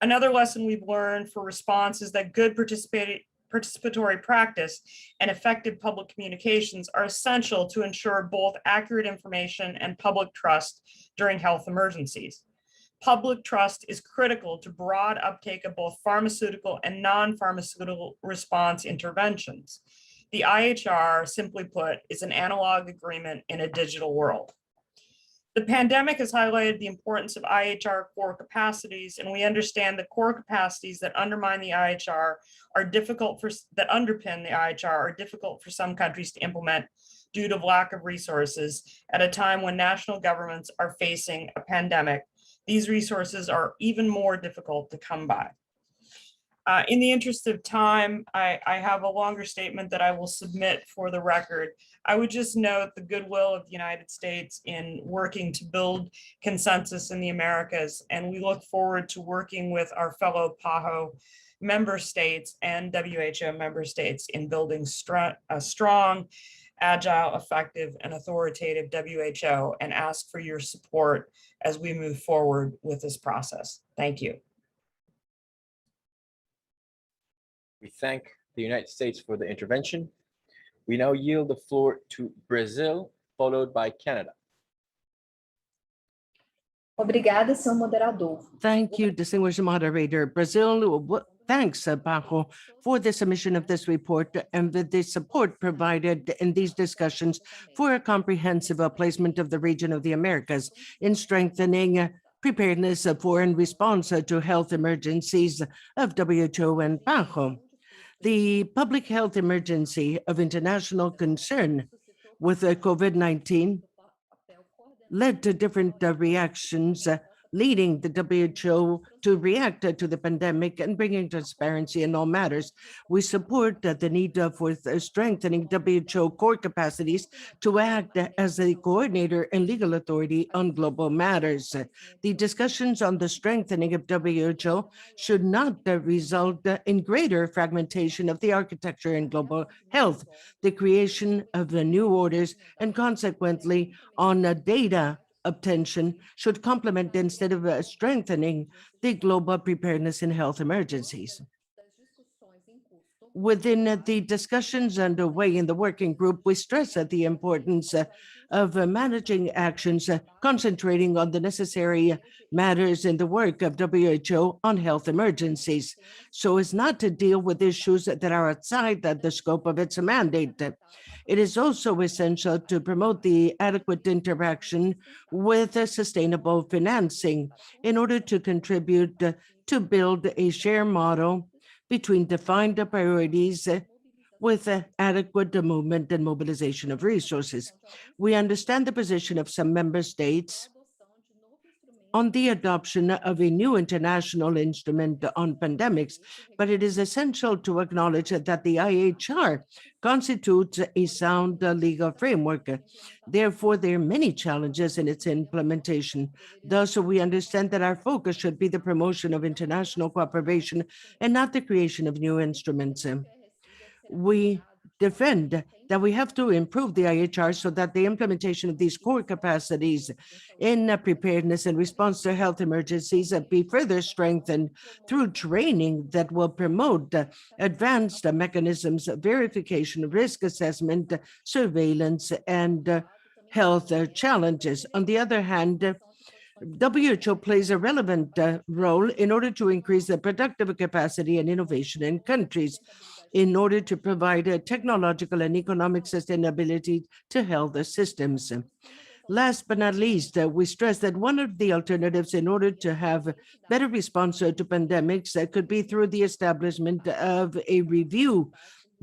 Another lesson we've learned for response is that good participatory practice and effective public communications are essential to ensure both accurate information and public trust during health emergencies. Public trust is critical to broad uptake of both pharmaceutical and non-pharmaceutical response interventions. The IHR, simply put, is an analog agreement in a digital world. The pandemic has highlighted the importance of IHR core capacities, and we understand that core capacities that undermine the IHR are difficult that underpin the IHR are difficult for some countries to implement due to lack of resources at a time when national governments are facing a pandemic. These resources are even more difficult to come by. In the interest of time, I have a longer statement that I will submit for the record. I would just note the goodwill of the United States in working to build consensus in the Americas, and we look forward to working with our fellow PAHO member states and WHO member states in building a strong, agile, effective, and authoritative WHO, and ask for your support as we move forward with this process. Thank you. We thank the United States for the intervention. We now yield the floor to Brazil, followed by Canada. Obrigada, senhor moderador. Thank you, distinguished moderator. Brazil thanks PAHO for the submission of this report and the support provided in these discussions for a comprehensive placement of the region of the Americas in strengthening preparedness for and response to health emergencies of WHO and PAHO. The public health emergency of international concern with COVID-19 led to different reactions leading the WHO to react to the pandemic and bringing transparency in all matters. We support the need for strengthening WHO core capacities to act as a coordinator and legal authority on global matters. The discussions on the strengthening of WHO should not result in greater fragmentation of the architecture in global health, the creation of the new orders, and consequently on data obtention should complement instead of strengthening the global preparedness in health emergencies. Within the discussions underway in the working group, we stress the importance of managing actions, concentrating on the necessary matters in the work of WHO on health emergencies, so as not to deal with issues that are outside the scope of its mandate. It is also essential to promote the adequate interaction with sustainable financing in order to contribute to build a share model between defined priorities with adequate movement and mobilization of resources. We understand the position of some member states on the adoption of a new international instrument on pandemics, but it is essential to acknowledge that the IHR constitutes a sound legal framework. Therefore, there are many challenges in its implementation. Thus, we understand that our focus should be the promotion of international cooperation and not the creation of new instruments. We defend that we have to improve the IHR so that the implementation of these core capacities in preparedness and response to health emergencies be further strengthened through training that will promote advanced mechanisms of verification, risk assessment, surveillance, and health challenges. On the other hand, WHO plays a relevant role in order to increase the productive capacity and innovation in countries, in order to provide technological and economic sustainability to health systems. Last but not least, we stress that one of the alternatives in order to have better response to pandemics could be through the establishment of a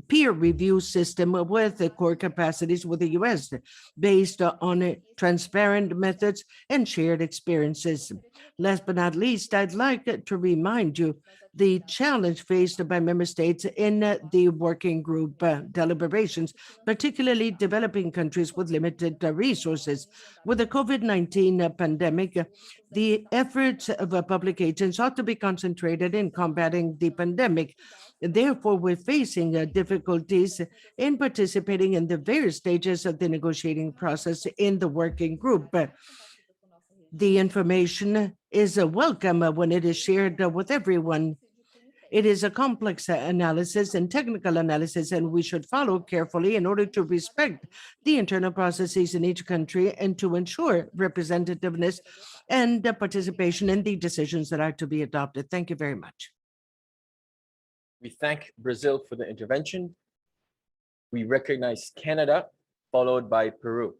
peer review system with the core capacities with the US based on transparent methods and shared experiences. Last but not least, I'd like to remind you the challenge faced by member states in the working group deliberations, particularly developing countries with limited resources. With the COVID-19 pandemic, the efforts of public agents ought to be concentrated in combating the pandemic. Therefore, we're facing difficulties in participating in the various stages of the negotiating process in the working group. The information is welcome when it is shared with everyone. It is a complex analysis and technical analysis, and we should follow carefully in order to respect the internal processes in each country and to ensure representativeness and participation in the decisions that are to be adopted. Thank you very much. We thank Brazil for the intervention. We recognize Canada, followed by Peru.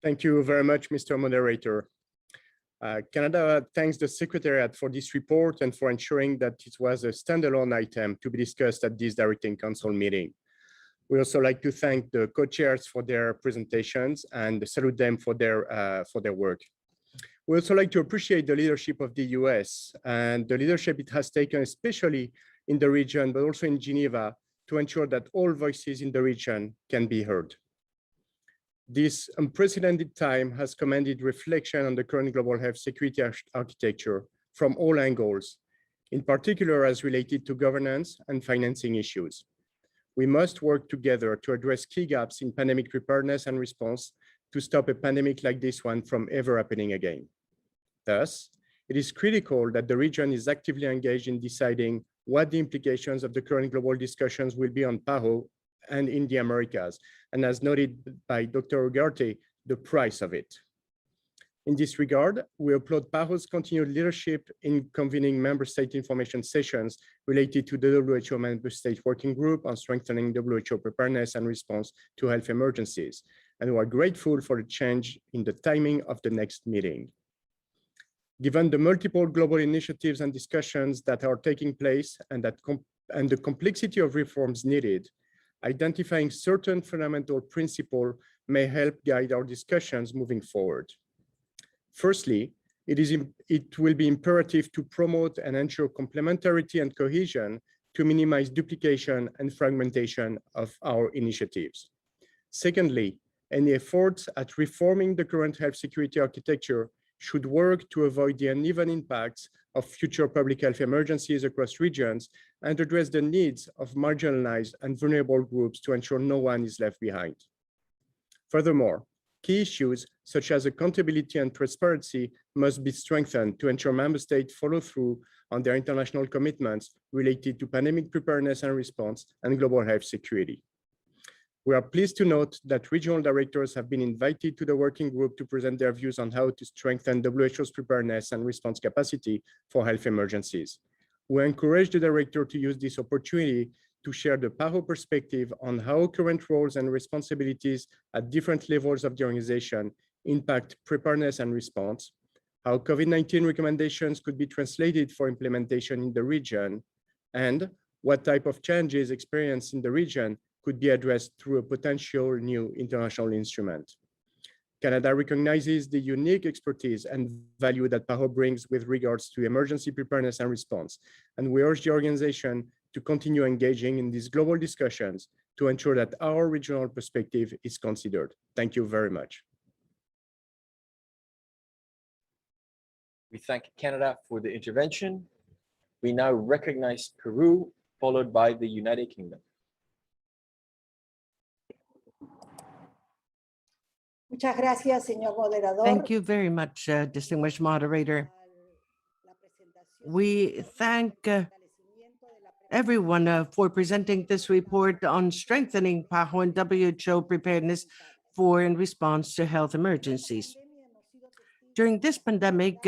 Thank you very much, Mr. Moderator. Canada thanks the Secretariat for this report and for ensuring that it was a standalone item to be discussed at this Directing Council meeting. We also like to thank the co-chairs for their presentations and salute them for their work. We also like to appreciate the leadership of the US and the leadership it has taken, especially in the region, but also in Geneva, to ensure that all voices in the region can be heard. This unprecedented time has commanded reflection on the current global health security architecture from all angles, in particular as related to governance and financing issues. We must work together to address key gaps in pandemic preparedness and response to stop a pandemic like this one from ever happening again. Thus, it is critical that the region is actively engaged in deciding what the implications of the current global discussions will be on PAHO and in the Americas, and as noted by Dr. Ugarte, the price of it. In this regard, we applaud PAHO's continued leadership in convening member state information sessions related to the WHO member state working group on strengthening WHO preparedness and response to health emergencies, and we are grateful for the change in the timing of the next meeting. Given the multiple global initiatives and discussions that are taking place and the complexity of reforms needed, identifying certain fundamental principles may help guide our discussions moving forward. Firstly, it will be imperative to promote and ensure complementarity and cohesion to minimize duplication and fragmentation of our initiatives. Secondly, any efforts at reforming the current health security architecture should work to avoid the uneven impacts of future public health emergencies across regions and address the needs of marginalized and vulnerable groups to ensure no one is left behind. Furthermore, key issues such as accountability and transparency must be strengthened to ensure member states follow through on their international commitments related to pandemic preparedness and response and global health security. We are pleased to note that regional directors have been invited to the working group to present their views on how to strengthen WHO's preparedness and response capacity for health emergencies. We encourage the director to use this opportunity to share the PAHO perspective on how current roles and responsibilities at different levels of the organization impact preparedness and response, how COVID-19 recommendations could be translated for implementation in the region, and what type of changes experienced in the region could be addressed through a potential new international instrument. Canada recognizes the unique expertise and value that PAHO brings with regards to emergency preparedness and response, and we urge the organization to continue engaging in these global discussions to ensure that our regional perspective is considered. Thank you very much. We thank Canada for the intervention. We now recognize Peru, followed by the United Kingdom. Muchas gracias, señor moderador. Thank you very much, distinguished moderator. We thank everyone for presenting this report on strengthening PAHO and WHO preparedness for and response to health emergencies. During this pandemic,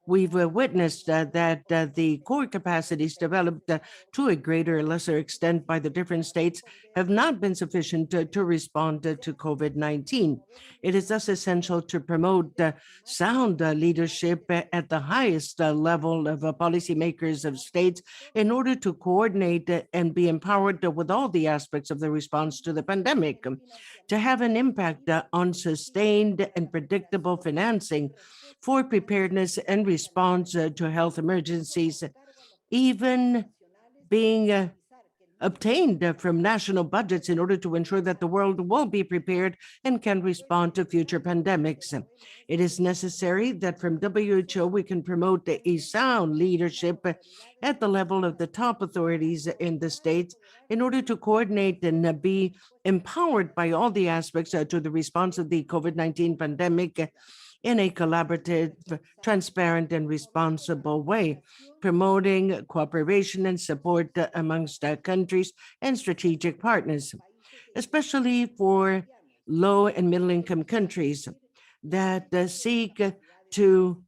we've witnessed that the core capacities developed to a greater or lesser extent by the different states have not been sufficient to respond to COVID-19. It is thus essential to promote sound leadership at the highest level of policymakers of states in order to coordinate and be empowered with all the aspects of the response to the pandemic, to have an impact on sustained and predictable financing for preparedness and response to health emergencies, even being obtained from national budgets in order to ensure that the world will be prepared and can respond to future pandemics. It is necessary that from WHO we can promote a sound leadership at the level of the top authorities in the states in order to coordinate and be empowered by all the aspects to the response of the COVID-19 pandemic in a collaborative, transparent, and responsible way, promoting cooperation and support amongst countries and strategic partners, especially for low and middle income countries that seek to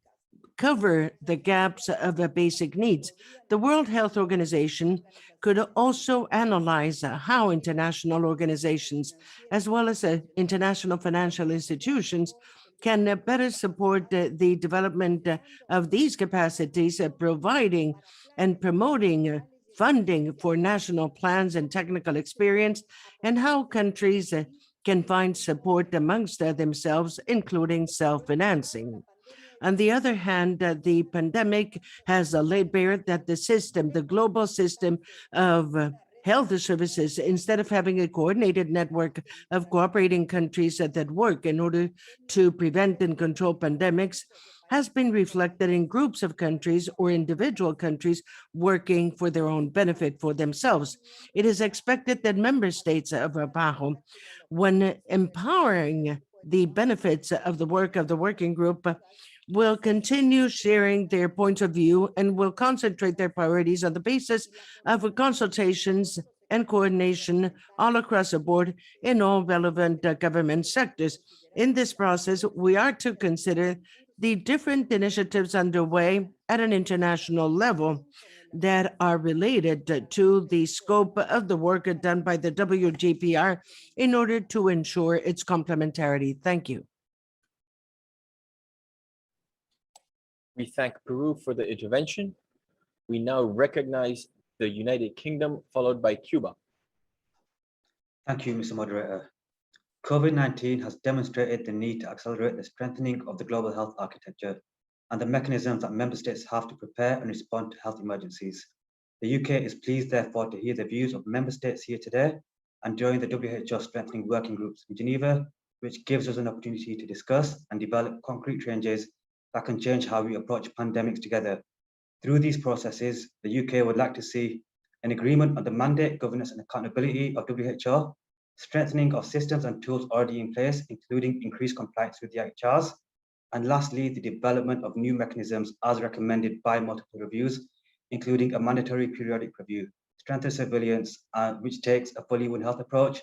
cover the gaps of the basic needs. The World Health Organization could also analyze how international organizations, as well as international financial institutions, can better support the development of these capacities, providing and promoting funding for national plans and technical experience, and how countries can find support amongst themselves, including self-financing. On the other hand, the pandemic has laid bare that the global system of health services, instead of having a coordinated network of cooperating countries that work in order to prevent and control pandemics, has been reflected in groups of countries or individual countries working for their own benefit for themselves. It is expected that member states of PAHO, when empowering the benefits of the work of the working group, will continue sharing their points of view and will concentrate their priorities on the basis of consultations and coordination all across the board in all relevant government sectors. In this process, we are to consider the different initiatives underway at an international level that are related to the scope of the work done by the WGPR in order to ensure its complementarity. Thank you. We thank Peru for the intervention. We now recognize the United Kingdom, followed by Cuba. Thank you, Mr. Moderator. COVID-19 has demonstrated the need to accelerate the strengthening of the global health architecture and the mechanisms that member states have to prepare and respond to health emergencies. The UK is pleased, therefore, to hear the views of member states here today and during the WHO strengthening working groups in Geneva, which gives us an opportunity to discuss and develop concrete changes that can change how we approach pandemics together. Through these processes, the UK would like to see an agreement on the mandate, governance and accountability of WHO, strengthening of systems and tools already in place, including increased compliance with the IHRs, and lastly, the development of new mechanisms as recommended by multiple reviews, including a mandatory periodic review, strengthened surveillance, which takes a fully One Health approach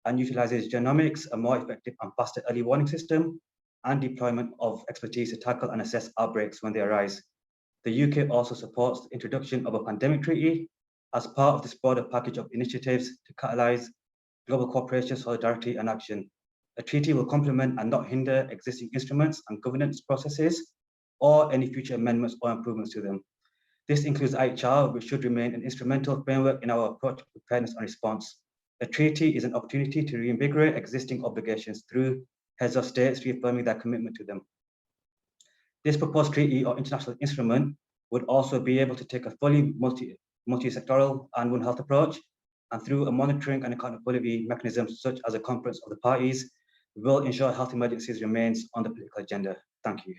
and utilizes genomics, a more effective and faster early warning system, and deployment of expertise to tackle and assess outbreaks when they arise. The UK also supports the introduction of a pandemic treaty as part of this broader package of initiatives to catalyze global cooperation, solidarity, and action. A treaty will complement and not hinder existing instruments and governance processes or any future amendments or improvements to them. This includes IHR, which should remain an instrumental framework in our approach to preparedness and response. A treaty is an opportunity to reinvigorate existing obligations through heads of states reaffirming their commitment to them. This proposed treaty or international instrument would also be able to take a fully multi-sectoral and One Health approach, and through a monitoring and accountability mechanism such as a conference of the parties, will ensure health emergencies remains on the political agenda. Thank you.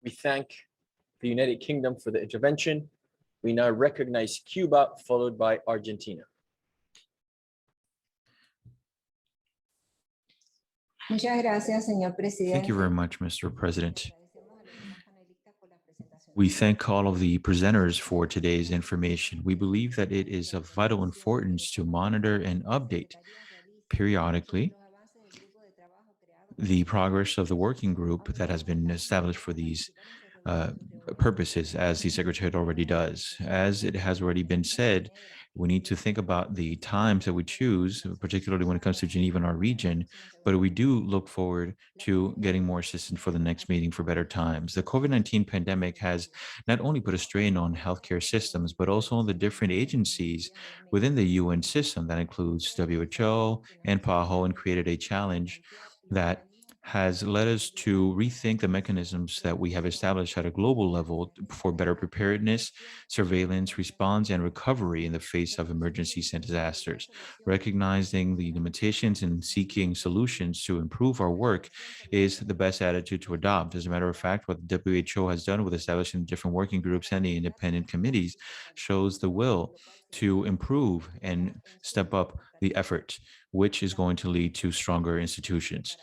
We thank the United Kingdom for the intervention. We now recognize Cuba, followed by Argentina. Muchas gracias, señor presidente. Thank you very much, Mr. President. We thank all of the presenters for today's information. We believe that it is of vital importance to monitor and update periodically the progress of the working group that has been established for these purposes, as the Secretary already does. As it has already been said, we need to think about the times that we choose, particularly when it comes to Geneva and our region, but we do look forward to getting more assistance for the next meeting for better times. The COVID-19 pandemic has not only put a strain on healthcare systems, but also on the different agencies within the UN system that includes WHO and PAHO, and created a challenge that has led us to rethink the mechanisms that we have established at a global level for better preparedness, surveillance, response, and recovery in the face of emergencies and disasters. Recognizing the limitations and seeking solutions to improve our work is the best attitude to adopt. As a matter of fact, what the WHO has done with establishing different working groups and the independent committees shows the will to improve and step up the effort, which is going to lead to stronger institutions.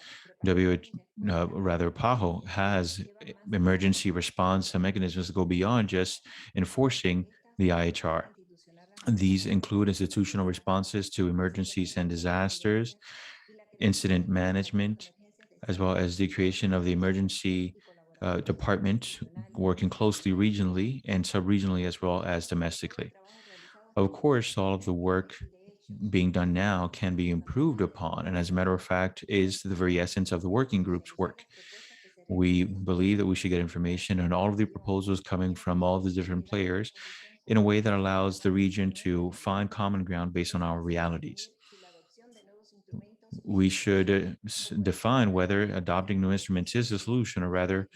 PAHO has emergency response mechanisms that go beyond just enforcing the IHR. These include institutional responses to emergencies and disasters, incident management, as well as the creation of the emergency department, working closely regionally and sub-regionally as well as domestically. Of course, all of the work being done now can be improved upon, and as a matter of fact is the very essence of the working group's work. We believe that we should get information on all of the proposals coming from all the different players in a way that allows the region to find common ground based on our realities. We should define whether adopting new instruments is the solution, or rather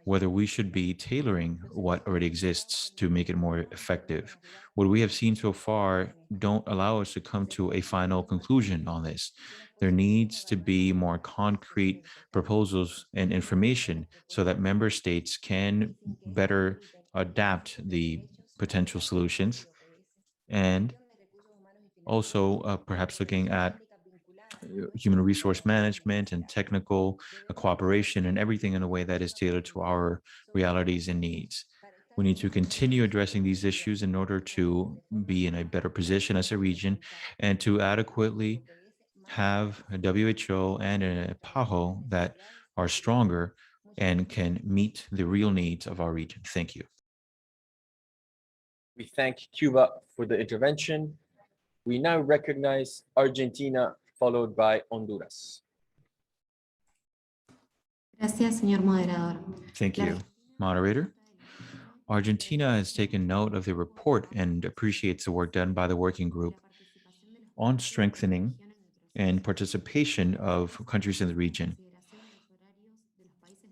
whether we should be tailoring what already exists to make it more effective. What we have seen so far don't allow us to come to a final conclusion on this. There needs to be more concrete proposals and information so that member states can better adapt the potential solutions, and also perhaps looking at human resource management and technical cooperation and everything in a way that is tailored to our realities and needs. We need to continue addressing these issues in order to be in a better position as a region and to adequately have a WHO and a PAHO that are stronger and can meet the real needs of our region. Thank you. We thank Cuba for the intervention. We now recognize Argentina, followed by Honduras. Gracias, señor moderador. Thank you, moderator. Argentina has taken note of the report and appreciates the work done by the working group on strengthening and participation of countries in the region.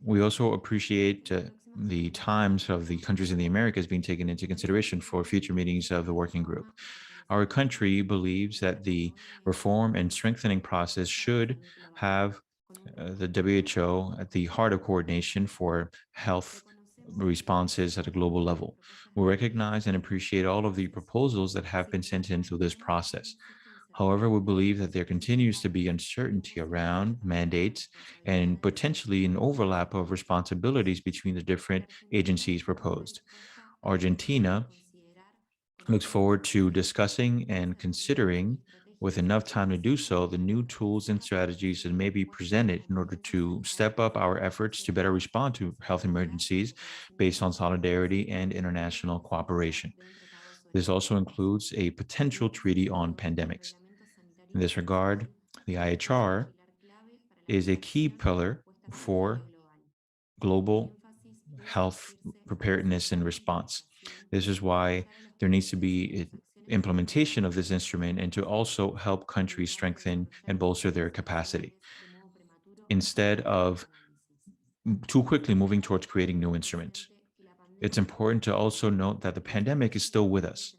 We also appreciate the times of the countries in the Americas being taken into consideration for future meetings of the working group. Our country believes that the reform and strengthening process should have the WHO at the heart of coordination for health responses at a global level. We recognize and appreciate all of the proposals that have been sent in through this process. However, we believe that there continues to be uncertainty around mandates and potentially an overlap of responsibilities between the different agencies proposed. Argentina looks forward to discussing and considering, with enough time to do so, the new tools and strategies that may be presented in order to step up our efforts to better respond to health emergencies based on solidarity and international cooperation. This also includes a potential treaty on pandemics. In this regard, the IHR is a key pillar for global health preparedness and response. This is why there needs to be implementation of this instrument and to also help countries strengthen and bolster their capacity, instead of too quickly moving towards creating new instruments. It's important to also note that the pandemic is still with us,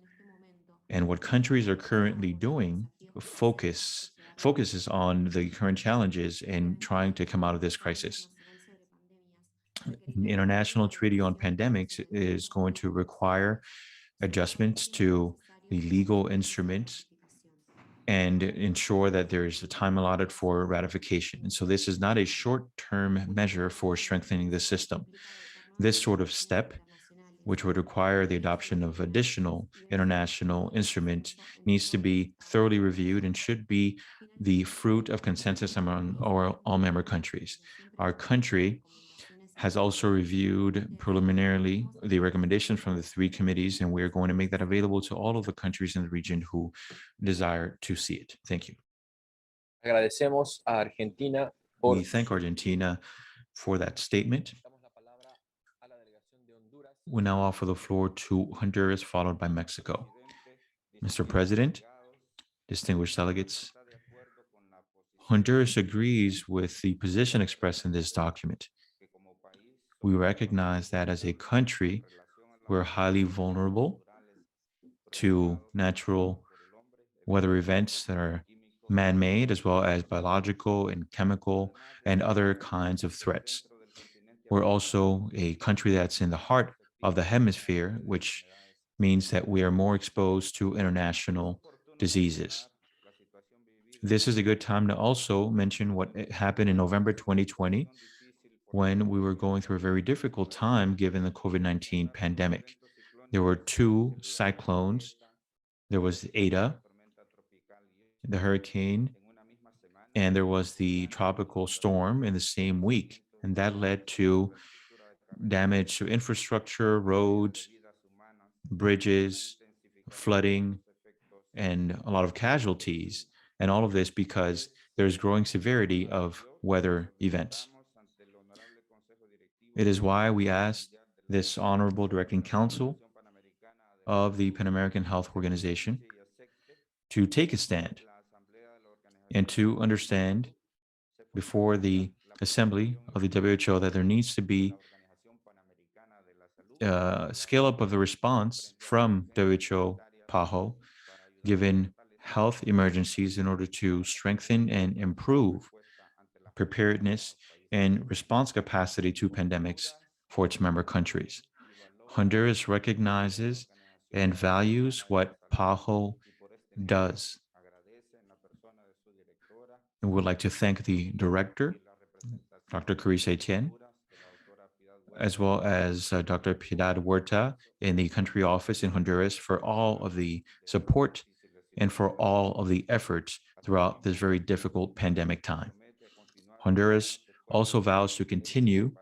and what countries are currently doing focuses on the current challenges and trying to come out of this crisis. An international treaty on pandemics is going to require adjustments to the legal instruments and ensure that there is a time allotted for ratification. And so this is not a short-term measure for strengthening the system. This sort of step, which would require the adoption of additional international instruments, needs to be thoroughly reviewed and should be the fruit of consensus among all member countries. Our country has also reviewed preliminarily the recommendations from the 3 committees, and we are going to make that available to all of the countries in the region who desire to see it. Thank you. Agradecemos a Argentina por We thank Argentina for that statement. We now offer the floor to Honduras, followed by Mexico. Mr. President, distinguished delegates, Honduras agrees with the position expressed in this document. We recognize that as a country, we're highly vulnerable to natural weather events that are man-made, as well as biological and chemical and other kinds of threats. We're also a country that's in the heart of the hemisphere, which means that we are more exposed to international diseases. This is a good time to also mention what happened in November 2020, when we were going through a very difficult time given the COVID-19 pandemic. There were 2 cyclones. There was Eta, the hurricane, and there was the tropical storm in the same week. And that led to damage to infrastructure, roads, bridges, flooding, and a lot of casualties. And all of this because there's growing severity of weather events. It is why we asked this Honorable Directing Council of the Pan American Health Organization to take a stand and to understand before the Assembly of the WHO that there needs to be scale up of the response from WHO PAHO, given health emergencies, in order to strengthen and improve preparedness and response capacity to pandemics for its member countries. Honduras recognizes and values what PAHO does. And would like to thank the director, Dr. Carissa Etienne, as well as Dr. Piedad Huerta in the country office in Honduras, for all of the support and for all of the efforts throughout this very difficult pandemic time. Honduras also vows to continue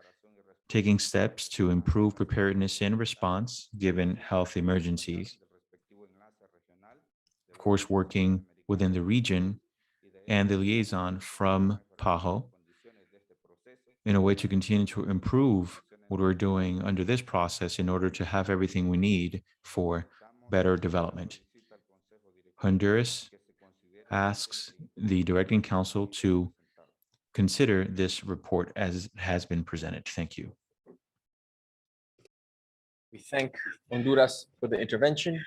taking steps to improve preparedness and response given health emergencies. Of course, working within the region and the liaison from PAHO in a way to continue to improve what we're doing under this process in order to have everything we need for better development. Honduras asks the Directing Council to consider this report as it has been presented. Thank you. We thank Honduras for the intervention,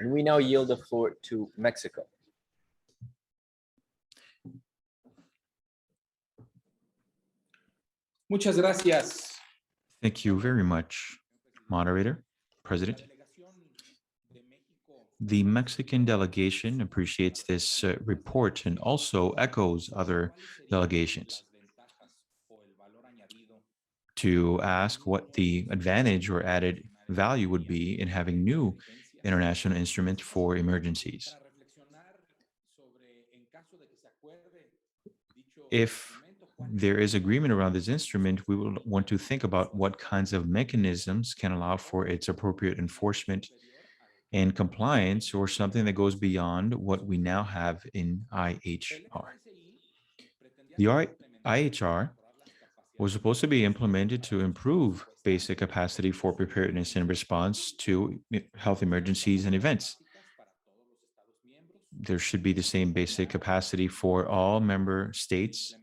and we now yield the floor to Mexico. Muchas gracias. Thank you very much, Moderator, President. The Mexican delegation appreciates this report and also echoes other delegations to ask what the advantage or added value would be in having new international instruments for emergencies. If there is agreement around this instrument, we will want to think about what kinds of mechanisms can allow for its appropriate enforcement and compliance, or something that goes beyond what we now have in IHR. The IHR was supposed to be implemented to improve basic capacity for preparedness and response to health emergencies and events. There should be the same basic capacity for all member states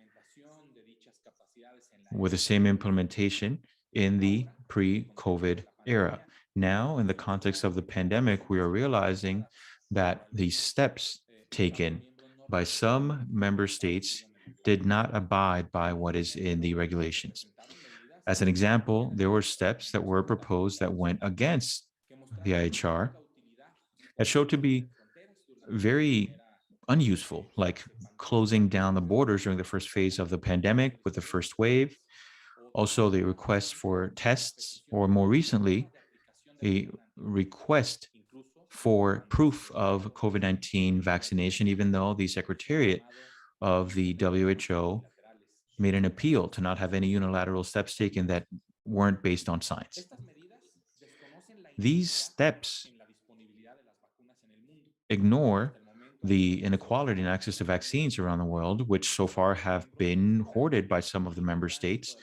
with the same implementation in the pre-COVID era. Now, in the context of the pandemic, we are realizing that the steps taken by some member states did not abide by what is in the regulations. As an example, there were steps that were proposed that went against the IHR that showed to be very unuseful, like closing down the borders during the first phase of the pandemic with the first wave. Also, the request for tests, or more recently, a request for proof of COVID-19 vaccination, even though the Secretariat of the WHO made an appeal to not have any unilateral steps taken that weren't based on science. These steps ignore the inequality in access to vaccines around the world, which so far have been hoarded by some of the member states,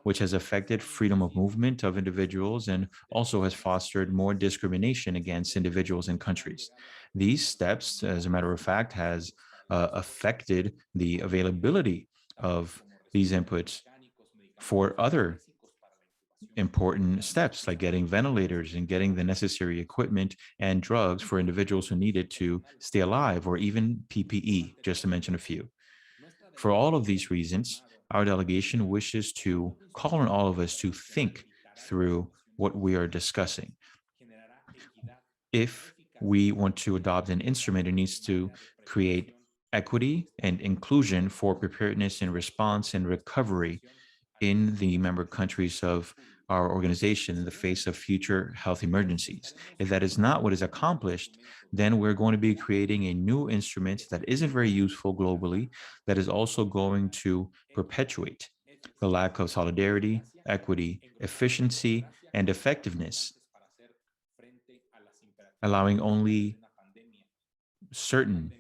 which has affected freedom of movement of individuals and also has fostered more discrimination against individuals and countries. These steps, as a matter of fact, has affected the availability of these inputs for other important steps, like getting ventilators and getting the necessary equipment and drugs for individuals who need it to stay alive, or even PPE, just to mention a few. For all of these reasons, our delegation wishes to call on all of us to think through what we are discussing. If we want to adopt an instrument, it needs to create equity and inclusion for preparedness and response and recovery in the member countries of our organization in the face of future health emergencies. If that is not what is accomplished, then we're going to be creating a new instrument that isn't very useful globally, that is also going to perpetuate the lack of solidarity, equity, efficiency, and effectiveness, allowing only certain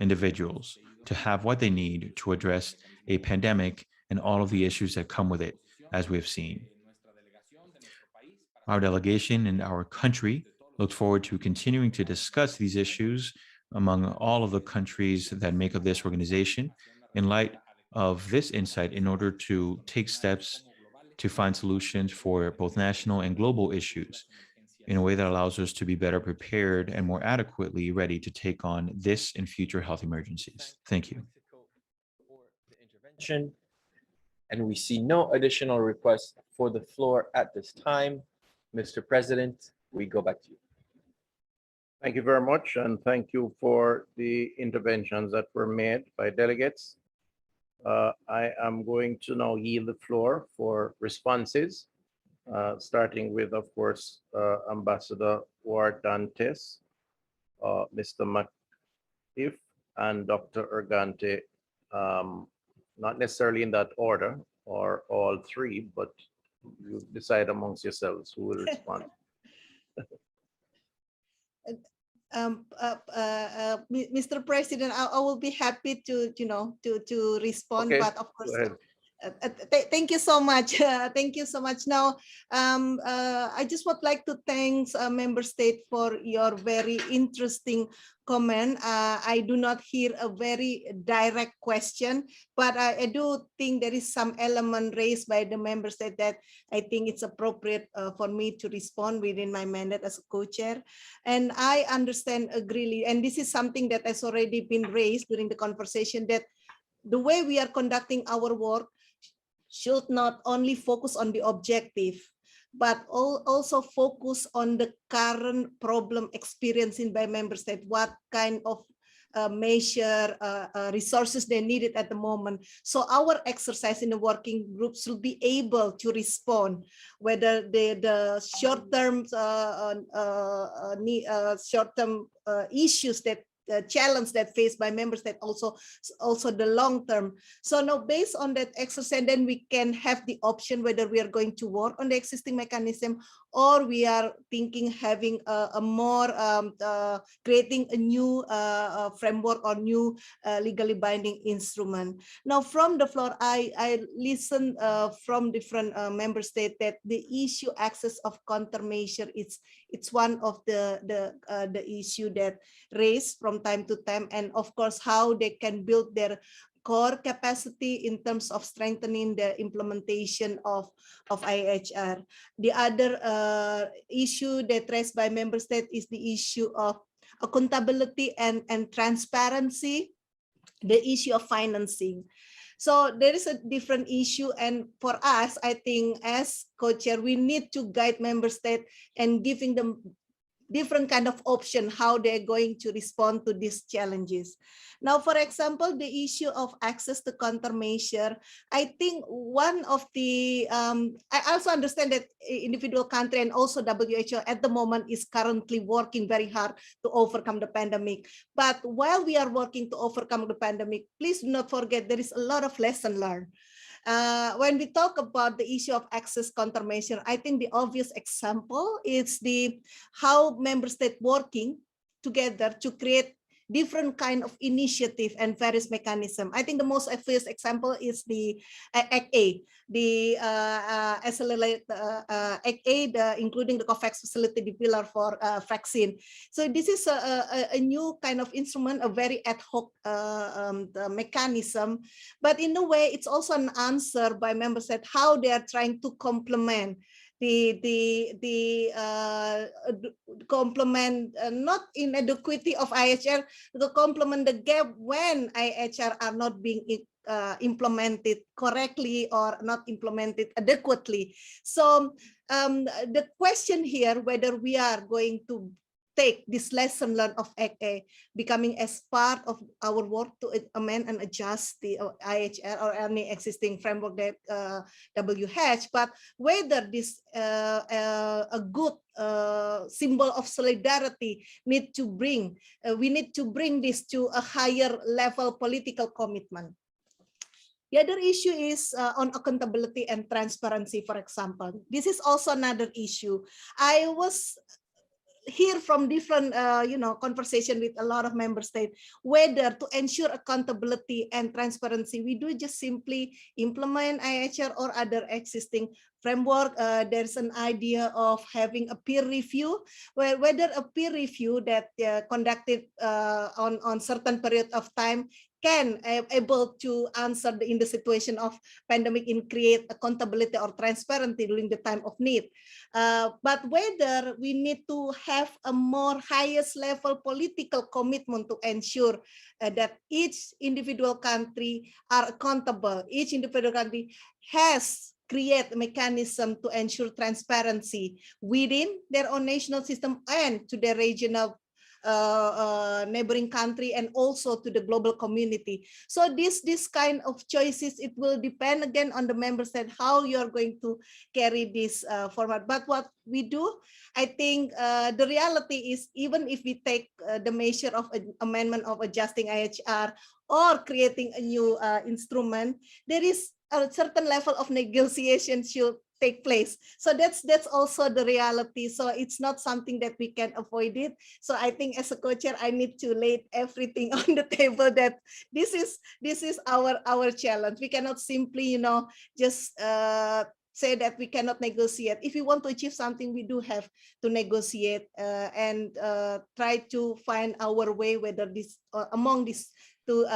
individuals to have what they need to address a pandemic and all of the issues that come with it, as we've seen. Our delegation and our country look forward to continuing to discuss these issues among all of the countries that make up this organization in light of this insight, in order to take steps to find solutions for both national and global issues in a way that allows us to be better prepared and more adequately ready to take on this and future health emergencies. Thank you. And we see no additional requests for the floor at this time. Mr. President, we go back to you. Thank you very much, and thank you for the interventions that were made by delegates. I am going to now yield the floor for responses, starting with, of course, Ambassador Ward Dantes, Mr. Matif, and Dr. Urgante, not necessarily in that order, or all three, but you decide amongst yourselves who will respond. Mr. President, I will be happy to, to respond, Okay, but of course, Thank you so much. Thank you so much. Now, I just would like to thank Member State for your very interesting comment. I do not hear a very direct question, but I do think there is some element raised by the Member State that I think it's appropriate for me to respond within my mandate as a co-chair. And I understand, agree, and this is something that has already been raised during the conversation, that the way we are conducting our work should not only focus on the objective, but also focus on the current problem experiencing by member state, what kind of measure, resources they needed at the moment. So our exercise in the working group should be able to respond, whether the short-term issues that challenge that faced by member state, also the long term. So now based on that exercise, then we can have the option whether we are going to work on the existing mechanism, or we are thinking having a more creating a new framework or new legally binding instrument. Now from the floor, I listen from different member states that the issue access of countermeasure, it's one of the issue that raised from time to time, and of course how they can build their core capacity in terms of strengthening the implementation of IHR. The other issue that raised by member state is the issue of accountability and transparency, the issue of financing. So there is a different issue, and for us, I think as co-chair, we need to guide member state and giving them different kind of option how they're going to respond to these challenges. Now, for example, the issue of access to countermeasure, I think one of the, I also understand that individual country and also WHO at the moment is currently working very hard to overcome the pandemic. But while we are working to overcome the pandemic, please do not forget there is a lot of lesson learned. When we talk about the issue of access countermeasure, I think the obvious example is how member states working together to create different kind of initiative and various mechanism. I think the most obvious example is the Act A, the accelerate Act A, including the COVAX facility, the pillar for vaccine. So this is a new kind of instrument, a very ad hoc mechanism, but in a way, it's also an answer by member states how they are trying to complement complement not inadequacy of IHR, to complement the gap when IHR are not being implemented correctly or not implemented adequately. So the question here, whether we are going to take this lesson learned of Act A becoming as part of our work to amend and adjust the IHR or any existing framework that WH, but whether this a good symbol of solidarity we need to bring this to a higher level political commitment. The other issue is on accountability and transparency, for example. This is also another issue. I was hear from different conversation with a lot of member states whether to ensure accountability and transparency we do just simply implement IHR or other existing framework. There's an idea of having a peer review, whether a peer review that conducted on certain period of time can able to answer in the situation of pandemic and create accountability or transparency during the time of need. But whether we need to have a more highest level political commitment to ensure that each individual country are accountable, each individual country has create a mechanism to ensure transparency within their own national system and to their regional neighboring country and also to the global community. So this kind of choices, it will depend again on the member state how you are going to carry this format. But what we do, I think the reality is even if we take the measure of amendment of adjusting IHR or creating a new instrument, there is a certain level of negotiation should take place. So that's also the reality. So it's not something that we can avoid it. So I think as a co-chair, I need to lay everything on the table that this is our challenge. We cannot simply, just say that we cannot negotiate. If we want to achieve something, we do have to negotiate and try to find our way, whether this among these two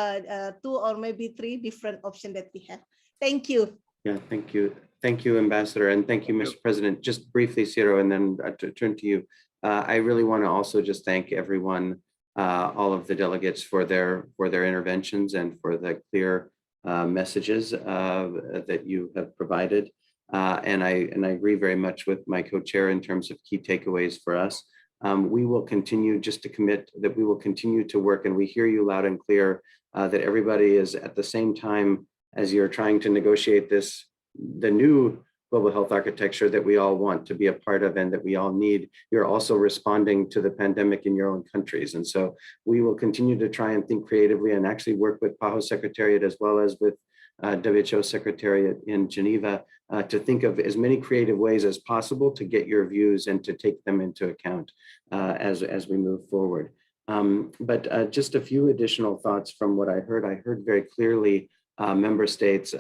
or maybe three different options that we have. Thank you. Yeah, thank you. Thank you, Ambassador, and thank you, Mr. President. Just briefly, Ciro, and then to turn to you. I really want to also just thank everyone, all of the delegates for their interventions and for the clear messages that you have provided. And I agree very much with my co-chair in terms of key takeaways for us. We will continue just to commit that we will continue to work, and we hear you loud and clear that everybody is at the same time as you're trying to negotiate the new global health architecture that we all want to be a part of and that we all need. You're also responding to the pandemic in your own countries. And so we will continue to try and think creatively and actually work with PAHO Secretariat as well as with WHO Secretariat in Geneva to think of as many creative ways as possible to get your views and to take them into account as we move forward. But just a few additional thoughts from what I heard. I heard very clearly member states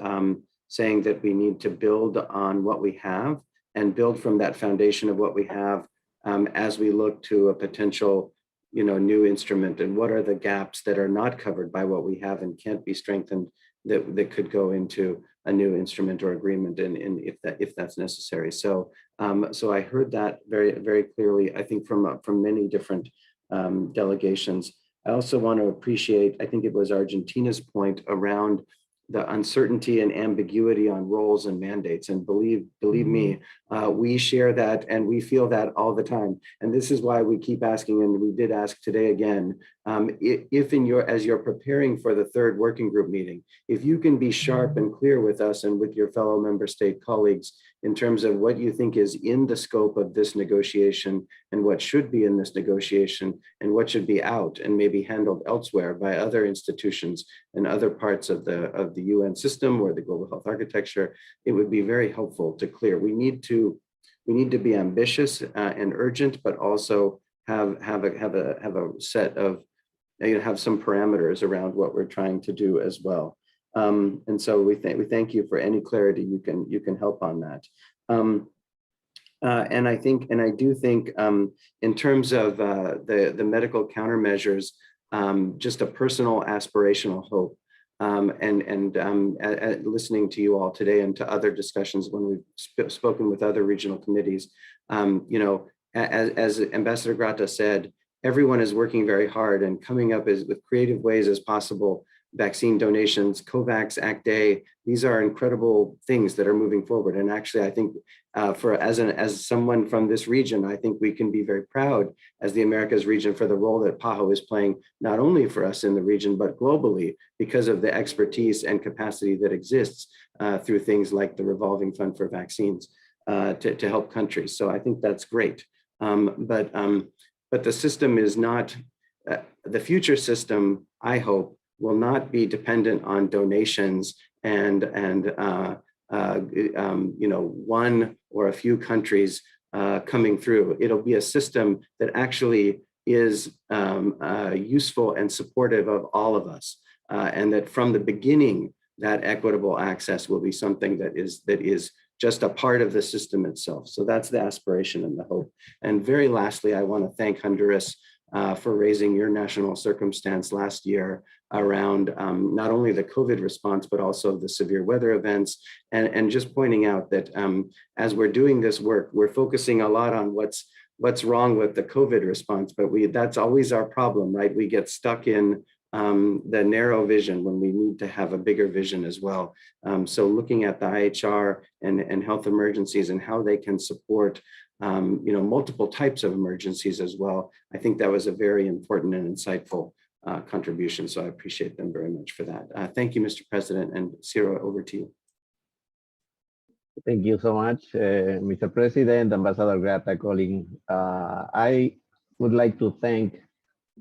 saying that we need to build on what we have and build from that foundation of what we have as we look to a potential new instrument, and what are the gaps that are not covered by what we have and can't be strengthened that could go into a new instrument or agreement, and if that's necessary. So so I heard that very, very clearly, I think from many different delegations. I also want to appreciate, I think it was Argentina's point around the uncertainty and ambiguity on roles and mandates. And believe me, we share that and we feel that all the time. And this is why we keep asking, and we did ask today again, if as you're preparing for the third working group meeting, if you can be sharp and clear with us and with your fellow member state colleagues in terms of what you think is in the scope of this negotiation and what should be in this negotiation and what should be out and maybe handled elsewhere by other institutions and other parts of the UN system or the global health architecture, it would be very helpful to clear. We need to be ambitious and urgent, but also have a set of, have some parameters around what we're trying to do as well. And so we thank you for any clarity you can help on that. And I do think in terms of the medical countermeasures, just a personal aspirational hope. Listening to you all today and to other discussions when we've spoken with other regional committees, as Ambassador Grata said, everyone is working very hard and coming up with creative ways as possible. Vaccine donations, COVAX, ACT-A, these are incredible things that are moving forward. And actually, I think as someone from this region, I think we can be very proud as the Americas region for the role that PAHO is playing, not only for us in the region, but globally, because of the expertise and capacity that exists through things like the revolving fund for vaccines to help countries. So I think that's great. But the system is not, the future system, I hope, will not be dependent on donations and one or a few countries coming through. It'll be a system that actually is useful and supportive of all of us, and that from the beginning, that equitable access will be something that is just a part of the system itself. So that's the aspiration and the hope. And very lastly, I want to thank Honduras for raising your national circumstance last year around not only the COVID response, but also the severe weather events, and just pointing out that as we're doing this work, we're focusing a lot on what's wrong with the COVID response, but that's always our problem, right? We get stuck in the narrow vision when we need to have a bigger vision as well. So looking at the IHR and health emergencies and how they can support multiple types of emergencies as well. I think that was a very important and insightful contribution. So I appreciate them very much for that. Thank you, Mr. President, and Ciro, over to you. Thank you so much, Mr. President, Ambassador Grata calling. I would like to thank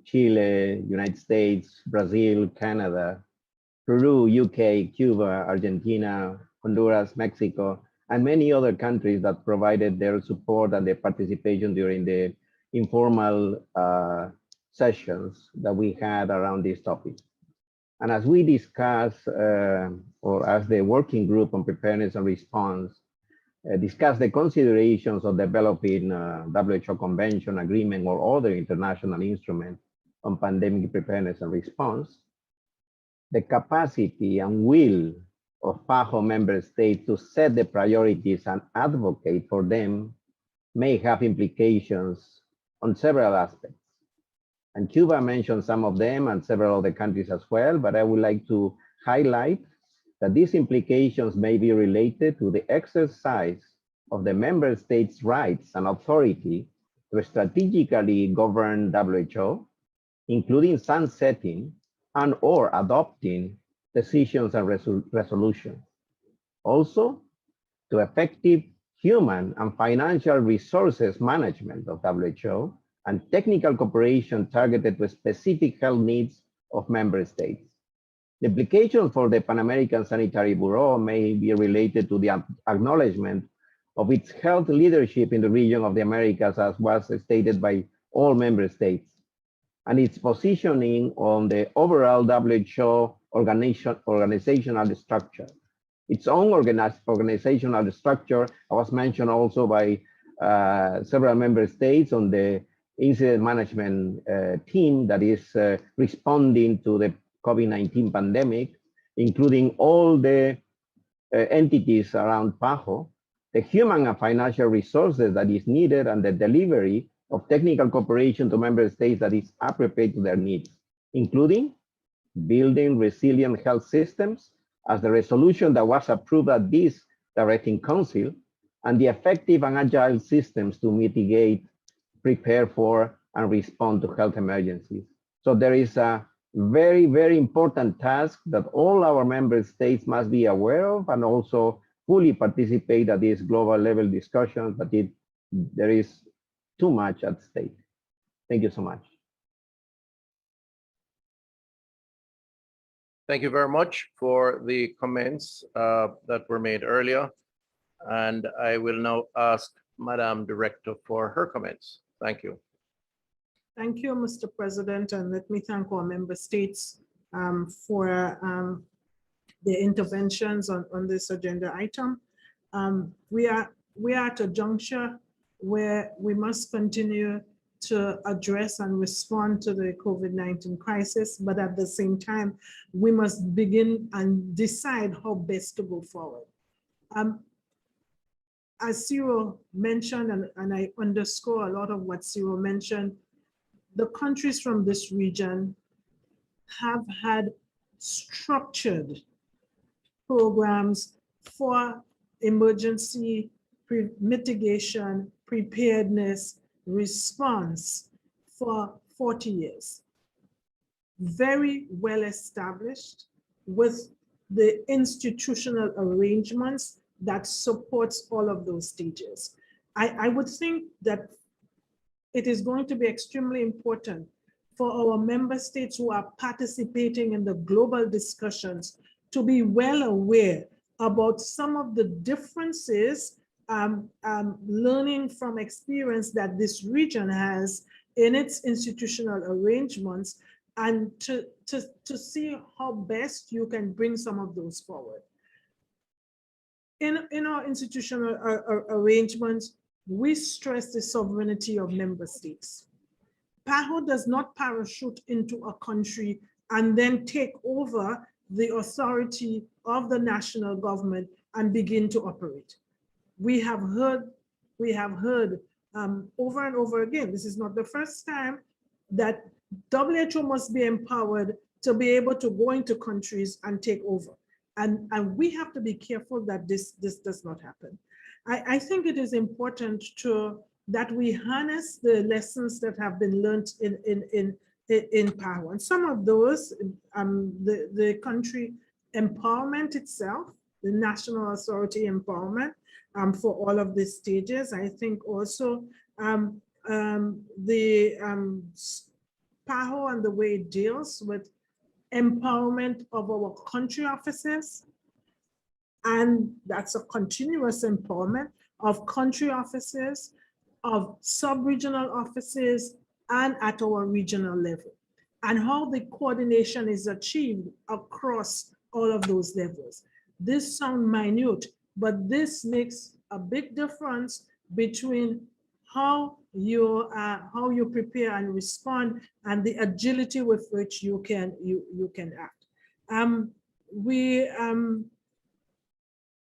Chile, United States, Brazil, Canada, Peru, UK, Cuba, Argentina, Honduras, Mexico, and many other countries that provided their support and their participation during the informal sessions that we had around this topic. And as we discuss, or as the working group on preparedness and response, discuss the considerations of developing WHO convention, agreement, or other international instrument on pandemic preparedness and response, the capacity and will of PAHO member states to set the priorities and advocate for them may have implications on several aspects. And Cuba mentioned some of them and several other countries as well, but I would like to highlight that these implications may be related to the exercise of the member states' rights and authority to strategically govern WHO, including sunsetting and or adopting decisions and resolutions. Also, to effective human and financial resources management of WHO and technical cooperation targeted to specific health needs of member states. The implications for the Pan American Sanitary Bureau may be related to the acknowledgement of its health leadership in the region of the Americas, as was stated by all member states, and its positioning on the overall WHO organizational structure. Its own organizational structure was mentioned also by several member states on the incident management team that is responding to the COVID-19 pandemic, including all the entities around PAHO, the human and financial resources that is needed, and the delivery of technical cooperation to member states that is appropriate to their needs, including building resilient health systems as the resolution that was approved at this directing council, and the effective and agile systems to mitigate, prepare for, and respond to health emergencies. So there is a very, very important task that all our member states must be aware of and also fully participate at these global level discussions, but there is too much at stake. Thank you so much. Thank you very much for the comments that were made earlier. And I will now ask Madam Director for her comments. Thank you. Thank you, Mr. President, and let me thank our member states for the interventions on this agenda item. We are at a juncture where we must continue to address and respond to the COVID-19 crisis, but at the same time, we must begin and decide how best to go forward. As Cyril mentioned, and I underscore a lot of what Cyril mentioned, the countries from this region have had structured programs for emergency mitigation, preparedness, response for 40 years. Very well established with the institutional arrangements that supports all of those stages. I would think that it is going to be extremely important for our member states who are participating in the global discussions to be well aware about some of the differences, learning from experience that this region has in its institutional arrangements, and to see how best you can bring some of those forward. In our institutional arrangements, we stress the sovereignty of member states. PAHO does not parachute into a country and then take over the authority of the national government and begin to operate. We have heard over and over again, this is not the first time, that WHO must be empowered to be able to go into countries and take over. And we have to be careful that this does not happen. I think it is important that we harness the lessons that have been learned in PAHO. And some of those, the country empowerment itself, the national authority empowerment for all of these stages. I think also the PAHO and the way it deals with empowerment of our country officers, And that's a continuous empowerment of country offices, of sub-regional offices, and at our regional level, and how the coordination is achieved across all of those levels. This sounds minute, but this makes a big difference between how you prepare and respond, and the agility with which you can act.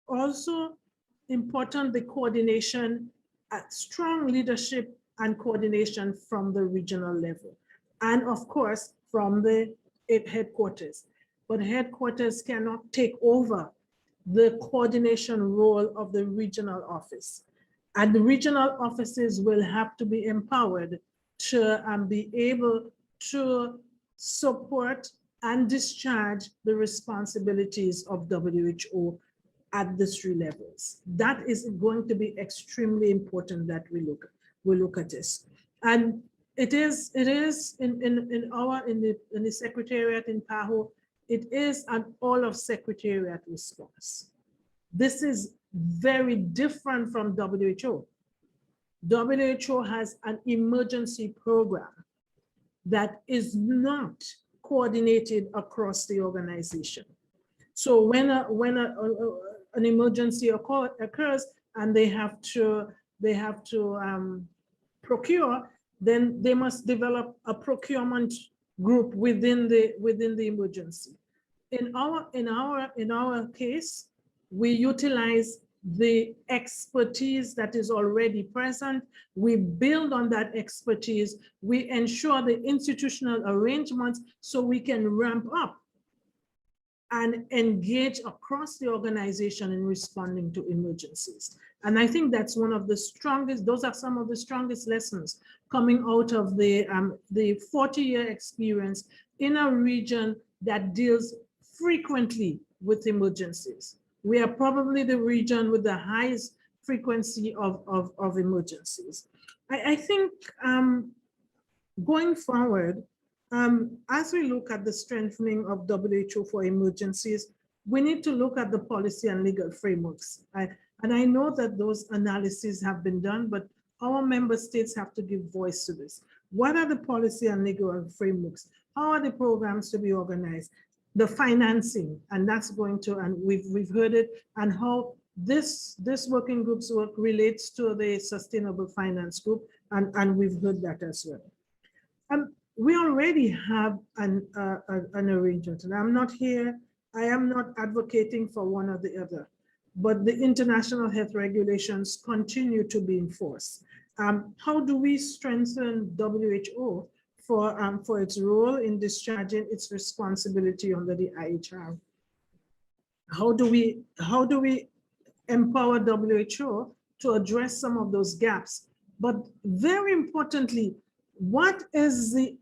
Also important, the coordination, strong leadership and coordination from the regional level, and of course from the headquarters. But headquarters cannot take over the coordination role of the regional office. And the regional offices will have to be empowered to be able to support and discharge the responsibilities of WHO at the 3 levels. That is going to be extremely important that we look at this. And it is in the Secretariat in PAHO, it is an all of Secretariat response. This is very different from WHO. WHO has an emergency program that is not coordinated across the organization. So when an emergency occurs and they have to procure, then they must develop a procurement group within the emergency. In our case, we utilize the expertise that is already present. We build on that expertise. We ensure the institutional arrangements so we can ramp up and engage across the organization in responding to emergencies. And I think that's one of the strongest, those are some of the strongest lessons coming out of the 40-year experience in a region that deals frequently with emergencies. We are probably the region with the highest frequency of emergencies. I think going forward, as we look at the strengthening of WHO for emergencies, we need to look at the policy and legal frameworks. And I know that those analyses have been done, but our member states have to give voice to this. What are the policy and legal frameworks? How are the programs to be organized? The financing, and that's going to, and we've heard it, and how this working group's work relates to the Sustainable Finance Group, and we've heard that as well. We already have an arrangement, and I'm not here, I am not advocating for one or the other, but the international health regulations continue to be enforced. How do we strengthen WHO for its role in discharging its responsibility under the IHR? How do we empower WHO to address some of those gaps? But very importantly, what is the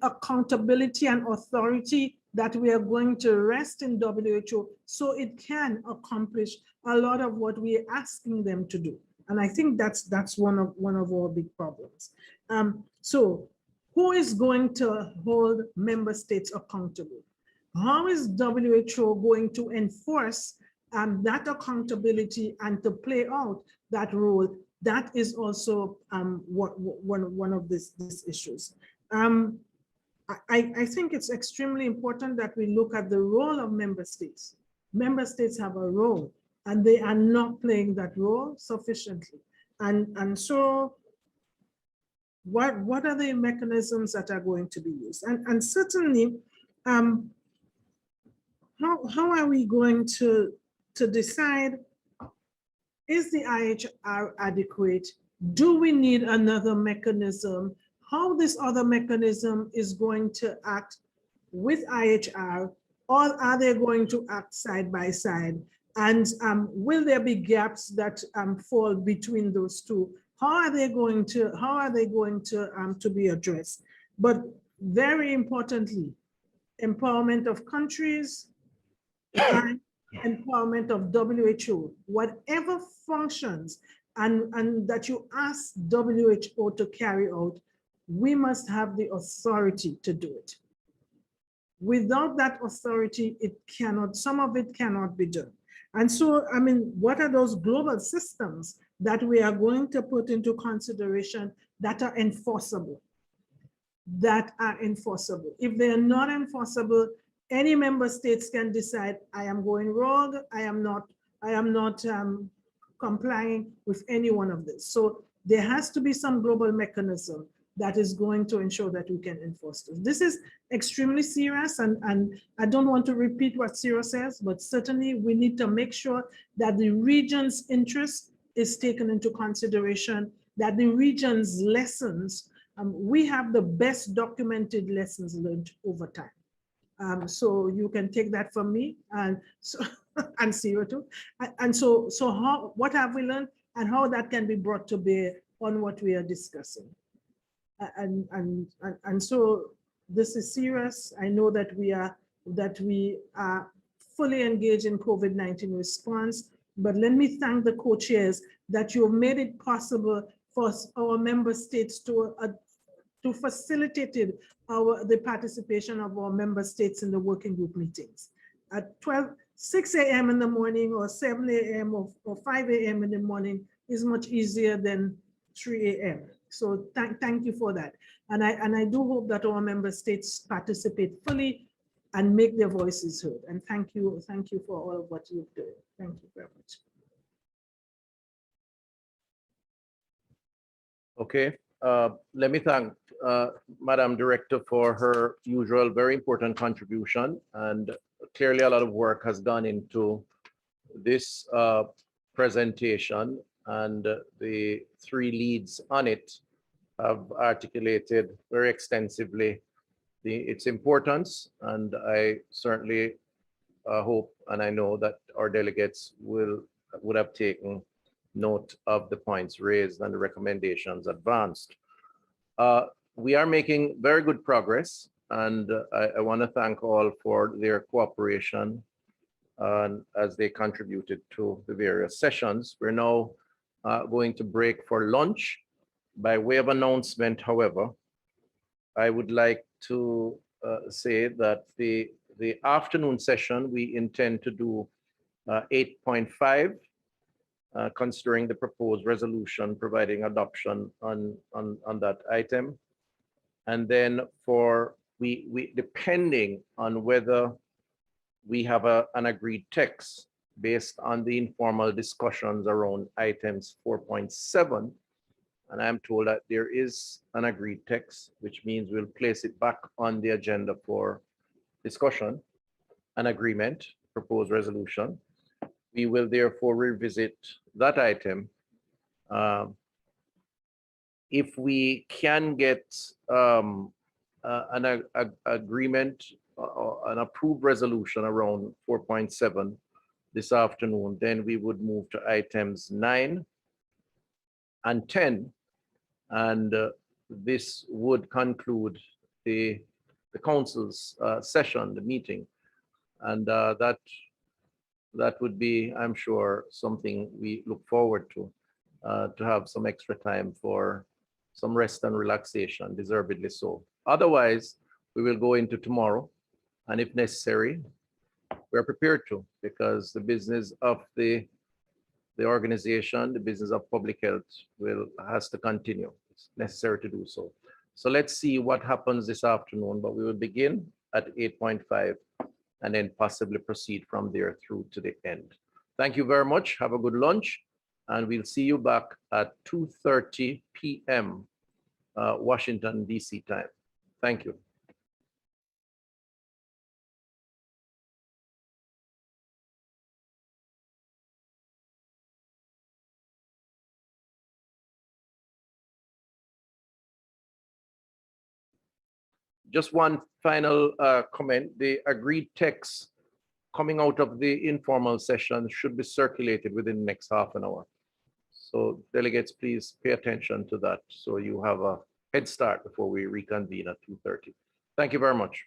accountability and authority that we are going to rest in WHO so it can accomplish a lot of what we are asking them to do? And I think that's one of our big problems. So who is going to hold member states accountable? How is WHO going to enforce that accountability and to play out that role? That is also one of these issues. I think it's extremely important that we look at the role of member states. Member states have a role, and they are not playing that role sufficiently. And so what are the mechanisms that are going to be used? And certainly, how are we going to decide, is the IHR adequate? Do we need another mechanism? How this other mechanism is going to act with IHR, or are they going to act side by side? And will there be gaps that fall between those two? How are they going to be addressed? But very importantly, empowerment of countries and empowerment of WHO, whatever functions and that you ask WHO to carry out, we must have the authority to do it. Without that authority, some of it cannot be done. And so, I mean, what are those global systems that we are going to put into consideration that are enforceable? If they are not enforceable, any member states can decide, I am going wrong, I am not complying with any one of this. So there has to be some global mechanism that is going to ensure that we can enforce this. This is extremely serious, and I don't want to repeat what Cyril says, but certainly we need to make sure that the region's interest is taken into consideration, that the region's lessons, we have the best documented lessons learned over time. So you can take that from me, and so and Cyril too. And so what have we learned, and how that can be brought to bear on what we are discussing. And so this is serious. I know that we are fully engaged in COVID-19 response, but let me thank the co-chairs that you have made it possible for our member states to facilitate the participation of our member states in the working group meetings. At 6 a.m. in the morning, or 7 a.m. or 5 a.m. in the morning is much easier than 3 a.m. So thank you for that. And I do hope that our member states participate fully and make their voices heard. And thank you for all of what you've done. Thank you very much. Okay, let me thank Madam Director for her usual very important contribution, and clearly a lot of work has gone into this presentation, and the three leads on it have articulated very extensively its importance, and I certainly hope and I know that our delegates would have taken note of the points raised and the recommendations advanced. We are making very good progress, and I want to thank all for their cooperation as they contributed to the various sessions. We're now going to break for lunch. By way of announcement, however, I would like to say that the afternoon session, we intend to do 8.5, considering the proposed resolution providing adoption on that item. And then we depending on whether we have an agreed text based on the informal discussions around items 4.7, and I'm told that there is an agreed text, which means we'll place it back on the agenda for discussion, an agreement, proposed resolution. We will therefore revisit that item. If we can get an agreement, an approved resolution around 4.7 this afternoon, then we would move to items 9 and 10. And this would conclude the council's session, the meeting. And that would be, I'm sure, something we look forward to have some extra time for some rest and relaxation, deservedly so. Otherwise, we will go into tomorrow, and if necessary, we're prepared to, because the business of the organization, the business of public health has to continue. It's necessary to do so. So let's see what happens this afternoon, but we will begin at 8.5 and then possibly proceed from there through to the end. Thank you very much. Have a good lunch, and we'll see you back at 2:30 p.m. Washington, D.C. time. Thank you. Just one final comment. The agreed text coming out of the informal session should be circulated within the next half an hour. So delegates, please pay attention to that, so you have a head start before we reconvene at 2:30. Thank you very much.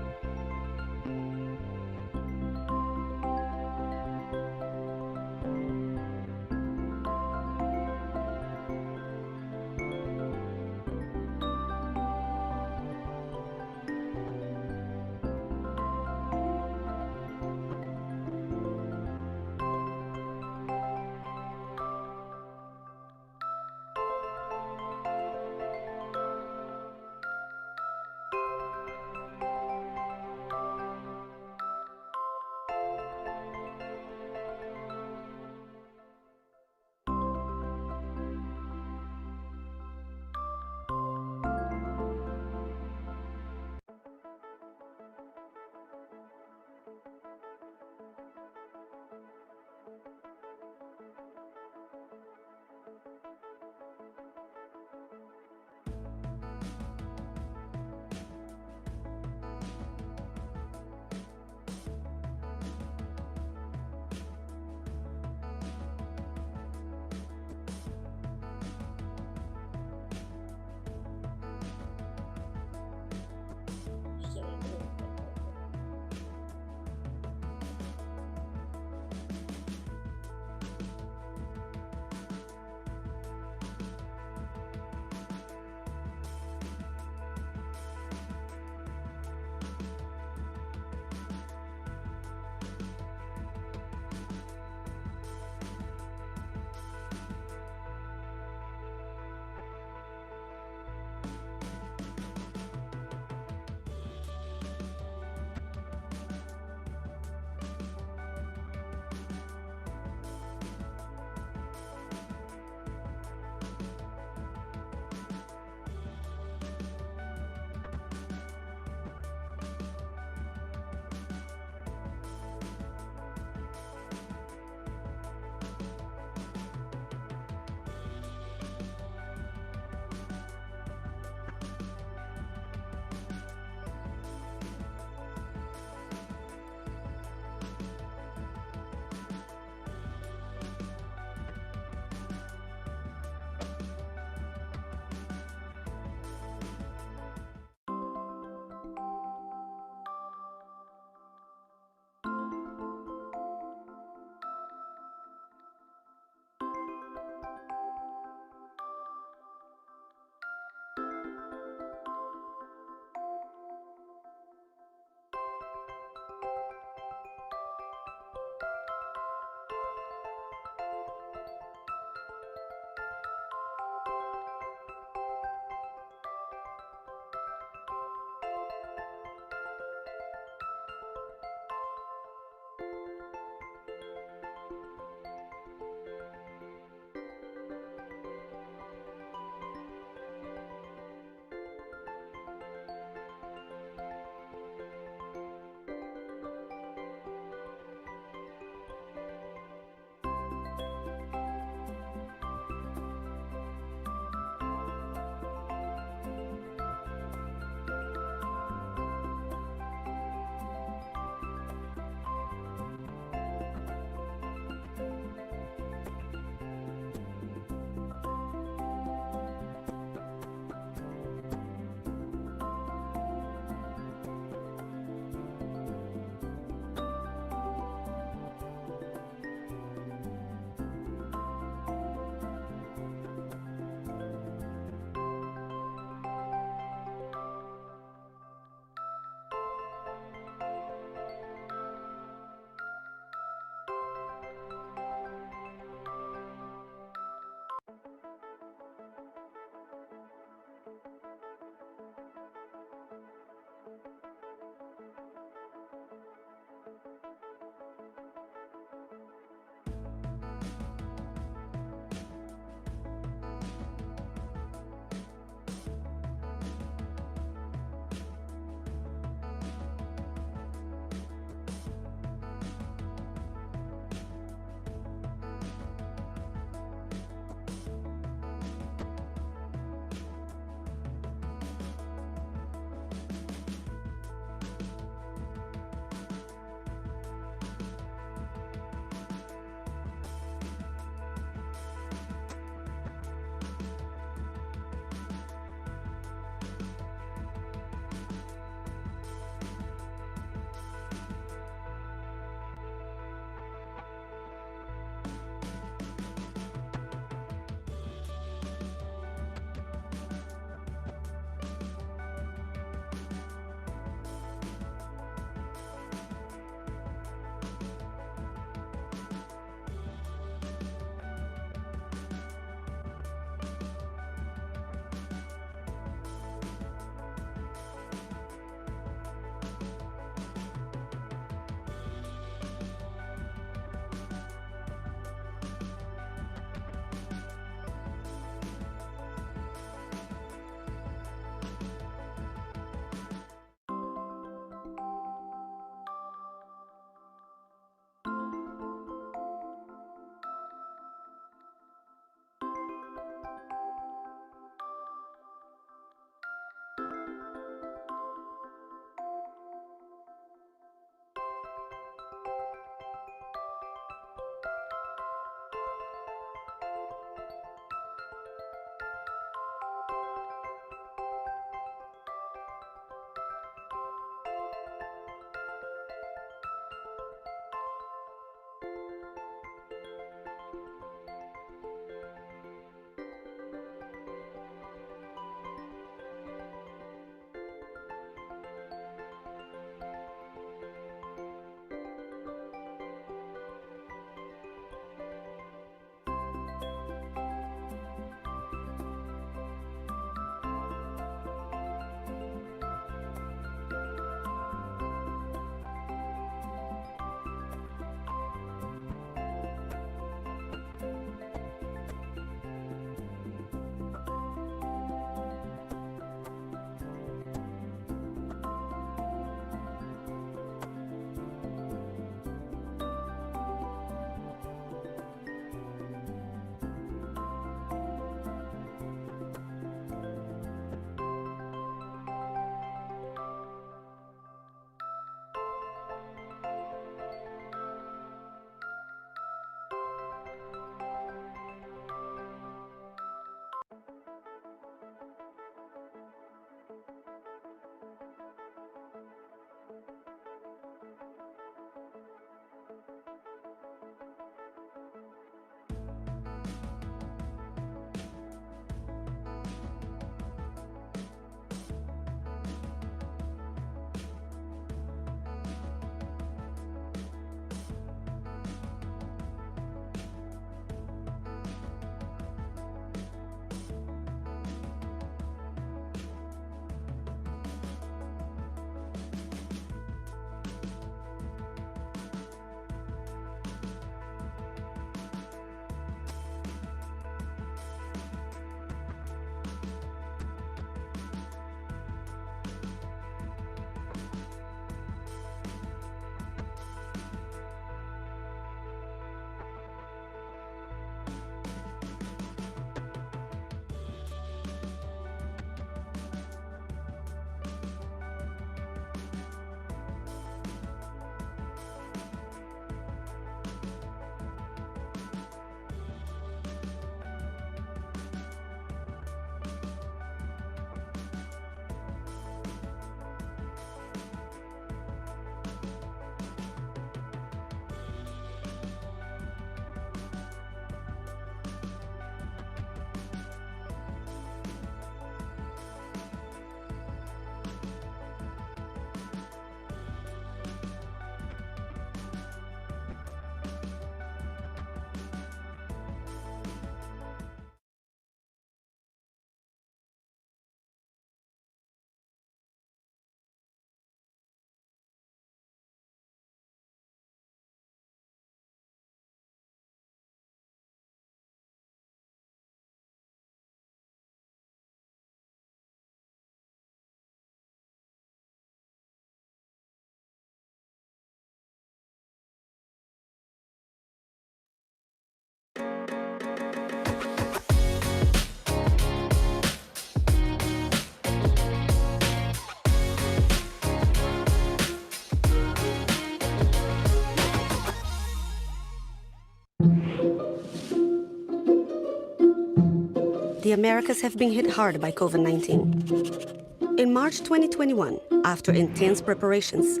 The Americas have been hit hard by COVID-19. In March 2021, after intense preparations,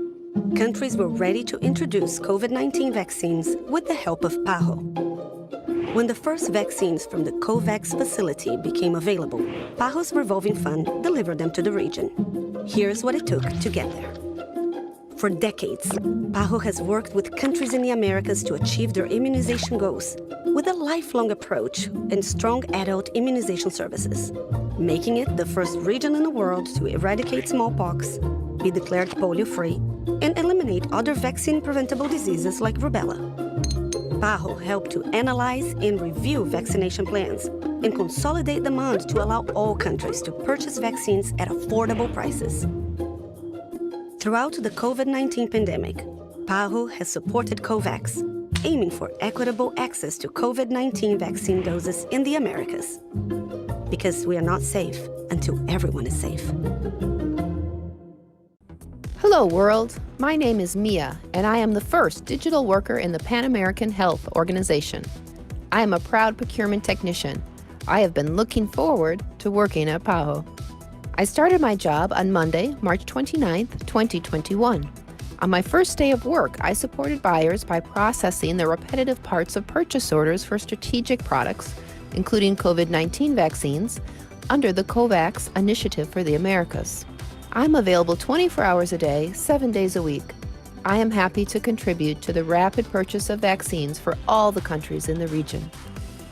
countries were ready to introduce COVID-19 vaccines with the help of PAHO. When the first vaccines from the COVAX facility became available, PAHO's revolving fund delivered them to the region. Here's what it took to get there. For decades, PAHO has worked with countries in the Americas to achieve their immunization goals with a lifelong approach and strong adult immunization services, making it the first region in the world to eradicate smallpox, be declared polio-free, and eliminate other vaccine-preventable diseases like rubella. PAHO helped to analyze and review vaccination plans and consolidate demand to allow all countries to purchase vaccines at affordable prices. Throughout the COVID-19 pandemic, PAHO has supported COVAX, aiming for equitable access to COVID-19 vaccine doses in the Americas. Because we are not safe until everyone is safe. Hello, world. My name is Mia, and I am the first digital worker in the Pan American Health Organization. I am a proud procurement technician. I have been looking forward to working at PAHO. I started my job on Monday, March 29th, 2021. On my first day of work, I supported buyers by processing the repetitive parts of purchase orders for strategic products, including COVID-19 vaccines, under the COVAX Initiative for the Americas. I'm available 24 hours a day, 7 days a week. I am happy to contribute to the rapid purchase of vaccines for all the countries in the region.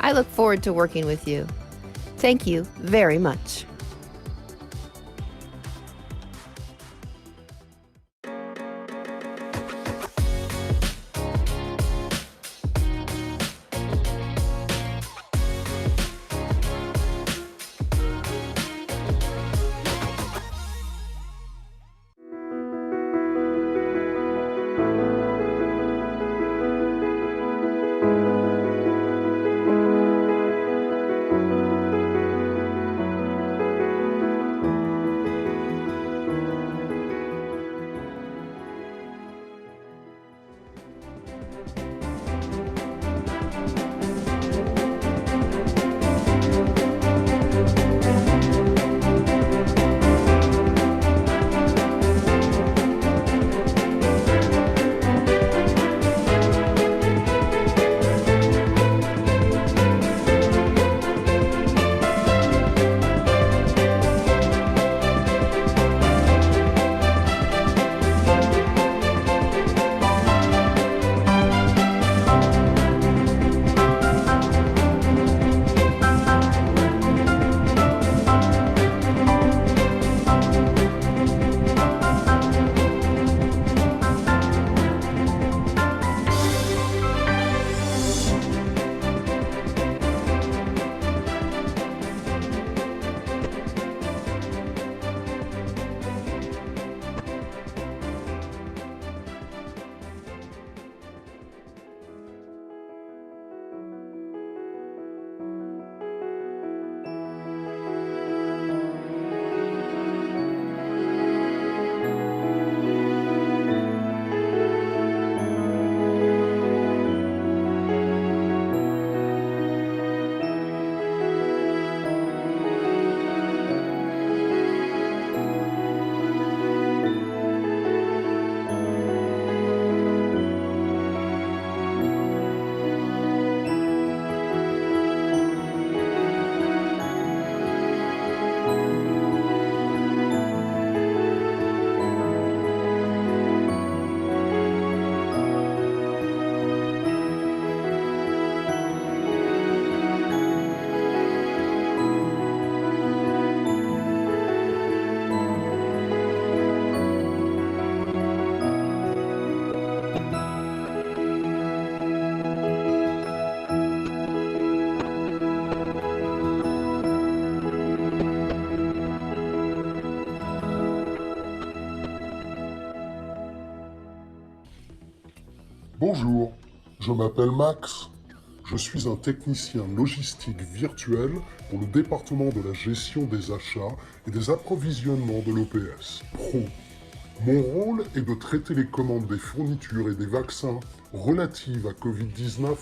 I look forward to working with you. Thank you very much. Bonjour, je m'appelle Max. Je suis un technicien logistique virtuel pour le département de la gestion des achats et des approvisionnements de l'OPS Pro. Mon rôle est de traiter les commandes des fournitures et des vaccins relatives à Covid-19.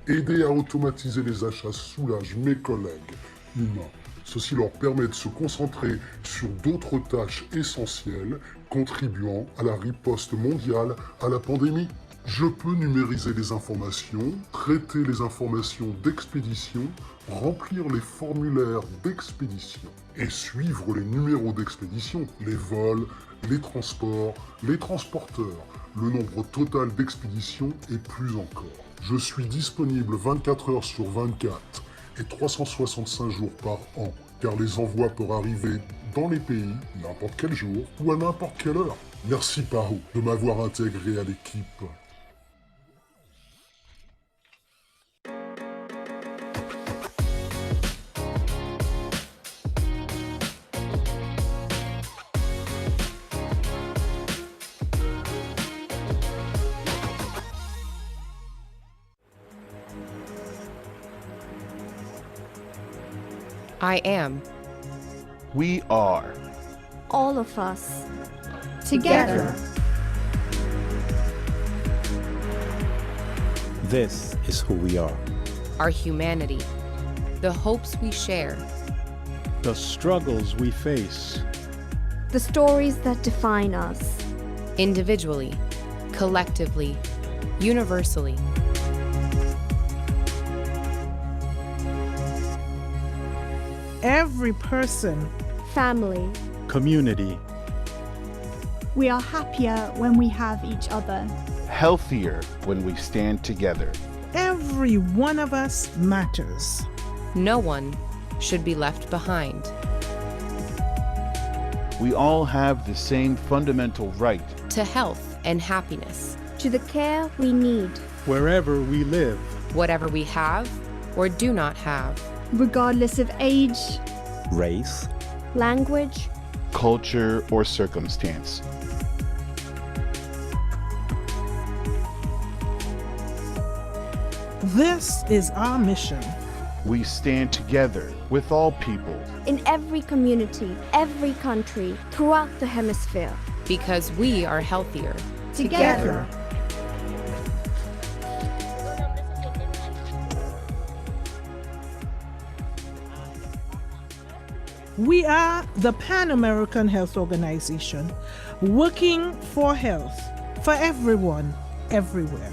Aider à automatiser les achats soulage mes collègues humains. Ceci leur permet de se concentrer sur d'autres tâches essentielles contribuant à la riposte mondiale à la pandémie. Je peux numériser les informations, traiter les informations d'expédition, remplir les formulaires d'expédition et suivre les numéros d'expédition, les vols, les transports, les transporteurs, le nombre total d'expéditions et plus encore. Je suis disponible 24 heures sur 24 et 365 jours par an, car les envois peuvent arriver dans les pays n'importe quel jour ou à n'importe quelle heure. Merci Paro de m'avoir intégré à l'équipe. I am. We are. All of us. Together. This is who we are. Our humanity. The hopes we share. The struggles we face. The stories that define us. Individually, collectively, universally. Every person, family, community. We are happier when we have each other. Healthier when we stand together. Every one of us matters. No one should be left behind. We all have the same fundamental right to health and happiness. To the care we need. Wherever we live. Whatever we have or do not have. Regardless of age, race, language, culture, or circumstance. This is our mission. We stand together with all people. In every community, every country, throughout the hemisphere. Because we are healthier. Together. We are the Pan American Health Organization, working for health for everyone, everywhere.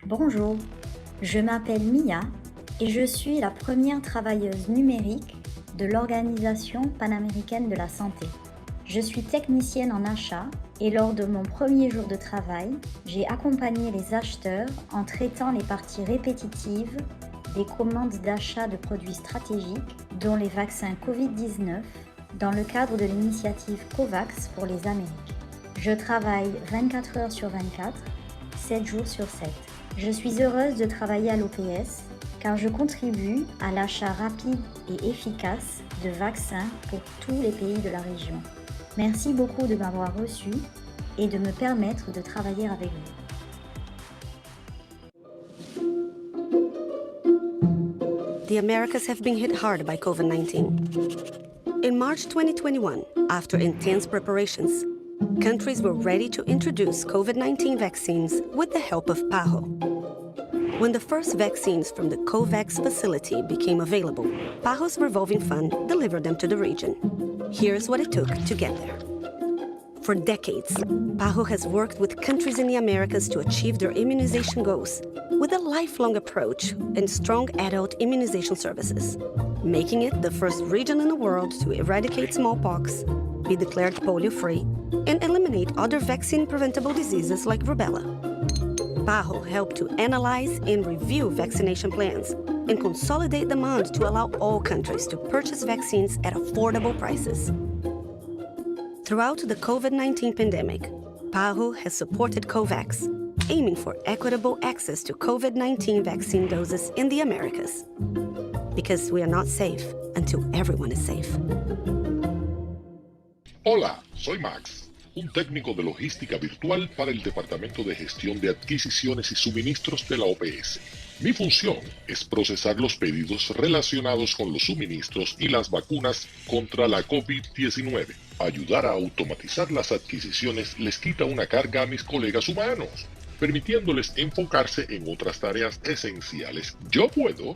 Bonjour, je m'appelle Mia et je suis la première travailleuse numérique de l'Organisation panaméricaine de la santé. Je suis technicienne en achat et lors de mon premier jour de travail, j'ai accompagné les acheteurs en traitant les parties répétitives des commandes d'achat de produits stratégiques, dont les vaccins Covid-19, dans le cadre de l'initiative COVAX pour les Amériques. Je travaille 24 heures sur 24, 7 jours sur 7. Je suis heureuse de travailler à l'OPS car je contribue à l'achat rapide et efficace de vaccins pour tous les pays de la région. Merci beaucoup de m'avoir reçu et de me permettre de travailler avec vous. The Americas have been hit hard by COVID-19. In March 2021, after intense preparations, countries were ready to introduce COVID-19 vaccines with the help of PAHO. When the first vaccines from the COVAX facility became available, PAHO's revolving fund delivered them to the region. Here's what it took to get there. For decades, PAHO has worked with countries in the Americas to achieve their immunization goals with a lifelong approach and strong adult immunization services, making it the first region in the world to eradicate smallpox, be declared polio-free, and eliminate other vaccine-preventable diseases like rubella. PAHO helped to analyze and review vaccination plans and consolidate demand to allow all countries to purchase vaccines at affordable prices. Throughout the COVID-19 pandemic, PAHO has supported COVAX, aiming for equitable access to COVID-19 vaccine doses in the Americas. Because we are not safe until everyone is safe. Hola, soy Max, un técnico de logística virtual para el Departamento de Gestión de Adquisiciones y Suministros de la OPS. Mi función es procesar los pedidos relacionados con los suministros y las vacunas contra la COVID-19. Ayudar a automatizar las adquisiciones les quita una carga a mis colegas humanos, permitiéndoles enfocarse en otras tareas esenciales. Yo puedo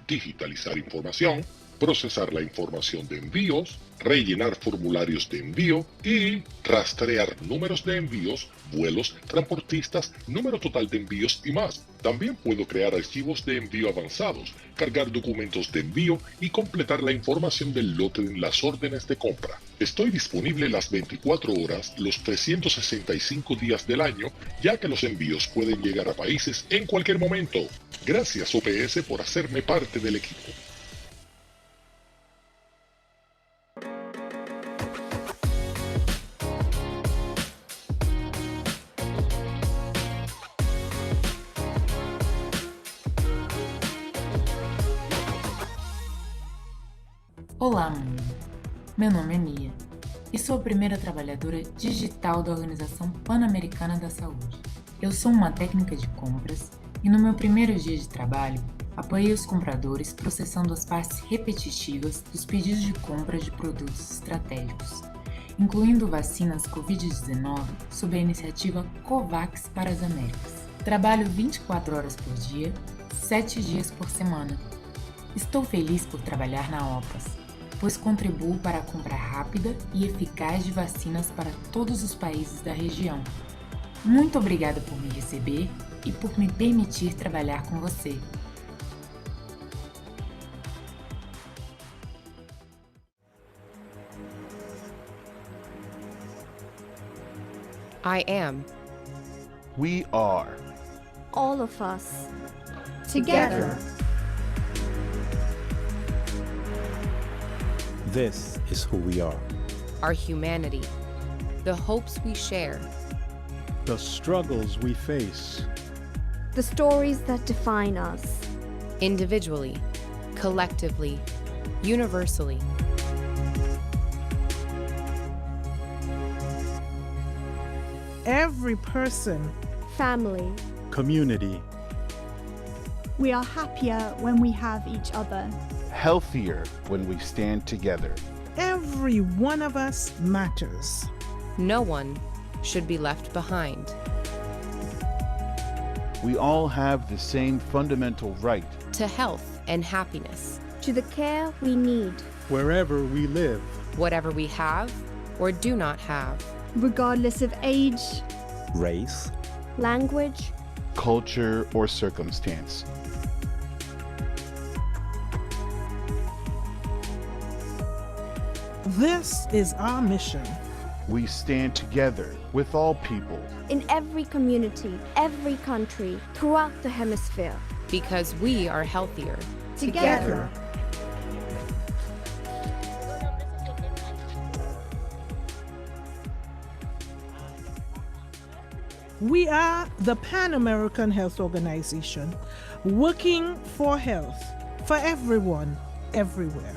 digitalizar información, procesar la información de envíos, rellenar formularios de envío y rastrear números de envíos, vuelos, transportistas, número total de envíos y más. También puedo crear archivos de envío avanzados, cargar documentos de envío y completar la información del lote en las órdenes de compra. Estoy disponible las 24 horas, los 365 días del año, ya que los envíos pueden llegar a países en cualquier momento. Gracias OPS por hacerme parte del equipo. Olá, mundo! Meu nome é Mia e sou a primeira trabalhadora digital da Organização Pan-Americana da Saúde. Eu sou uma técnica de compras e no meu primeiro dia de trabalho apoiei os compradores processando as partes repetitivas dos pedidos de compra de produtos estratégicos, incluindo vacinas Covid-19 sob a iniciativa COVAX para as Américas. Trabalho 24 horas por dia, 7 dias por semana. Estou feliz por trabalhar na OPAS, pois contribuo para a compra rápida e eficaz de vacinas para todos os países da região. Muito obrigada por me receber e por me permitir trabalhar com você. I am. We are. All of us. Together. This is who we are. Our humanity, the hopes we share, The struggles we face. The stories that define us. individually, collectively, universally. Every person. Family. Community. We are happier when we have each other. Healthier when we stand together. Every one of us matters. No one should be left behind. We all have the same fundamental right To health and happiness, To the care we need. wherever we live. whatever we have or do not have. Regardless of age, Race, Language. Culture or circumstance. This is our mission. We stand together with all people In every community, every country, throughout the hemisphere. Because we are healthier. together. We are the Pan American Health Organization, working for health for everyone, everywhere.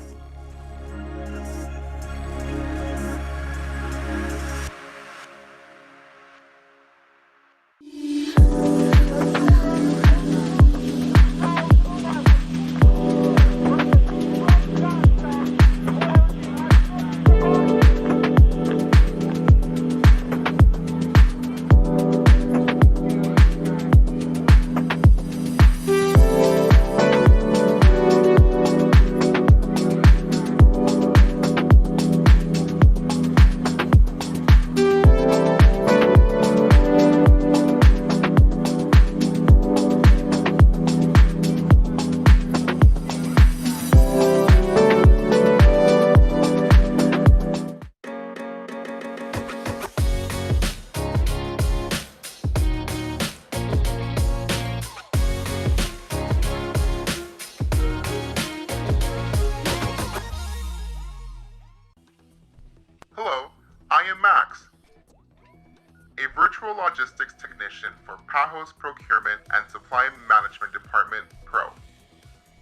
for PAHO's Procurement and Supply Management Department, PRO.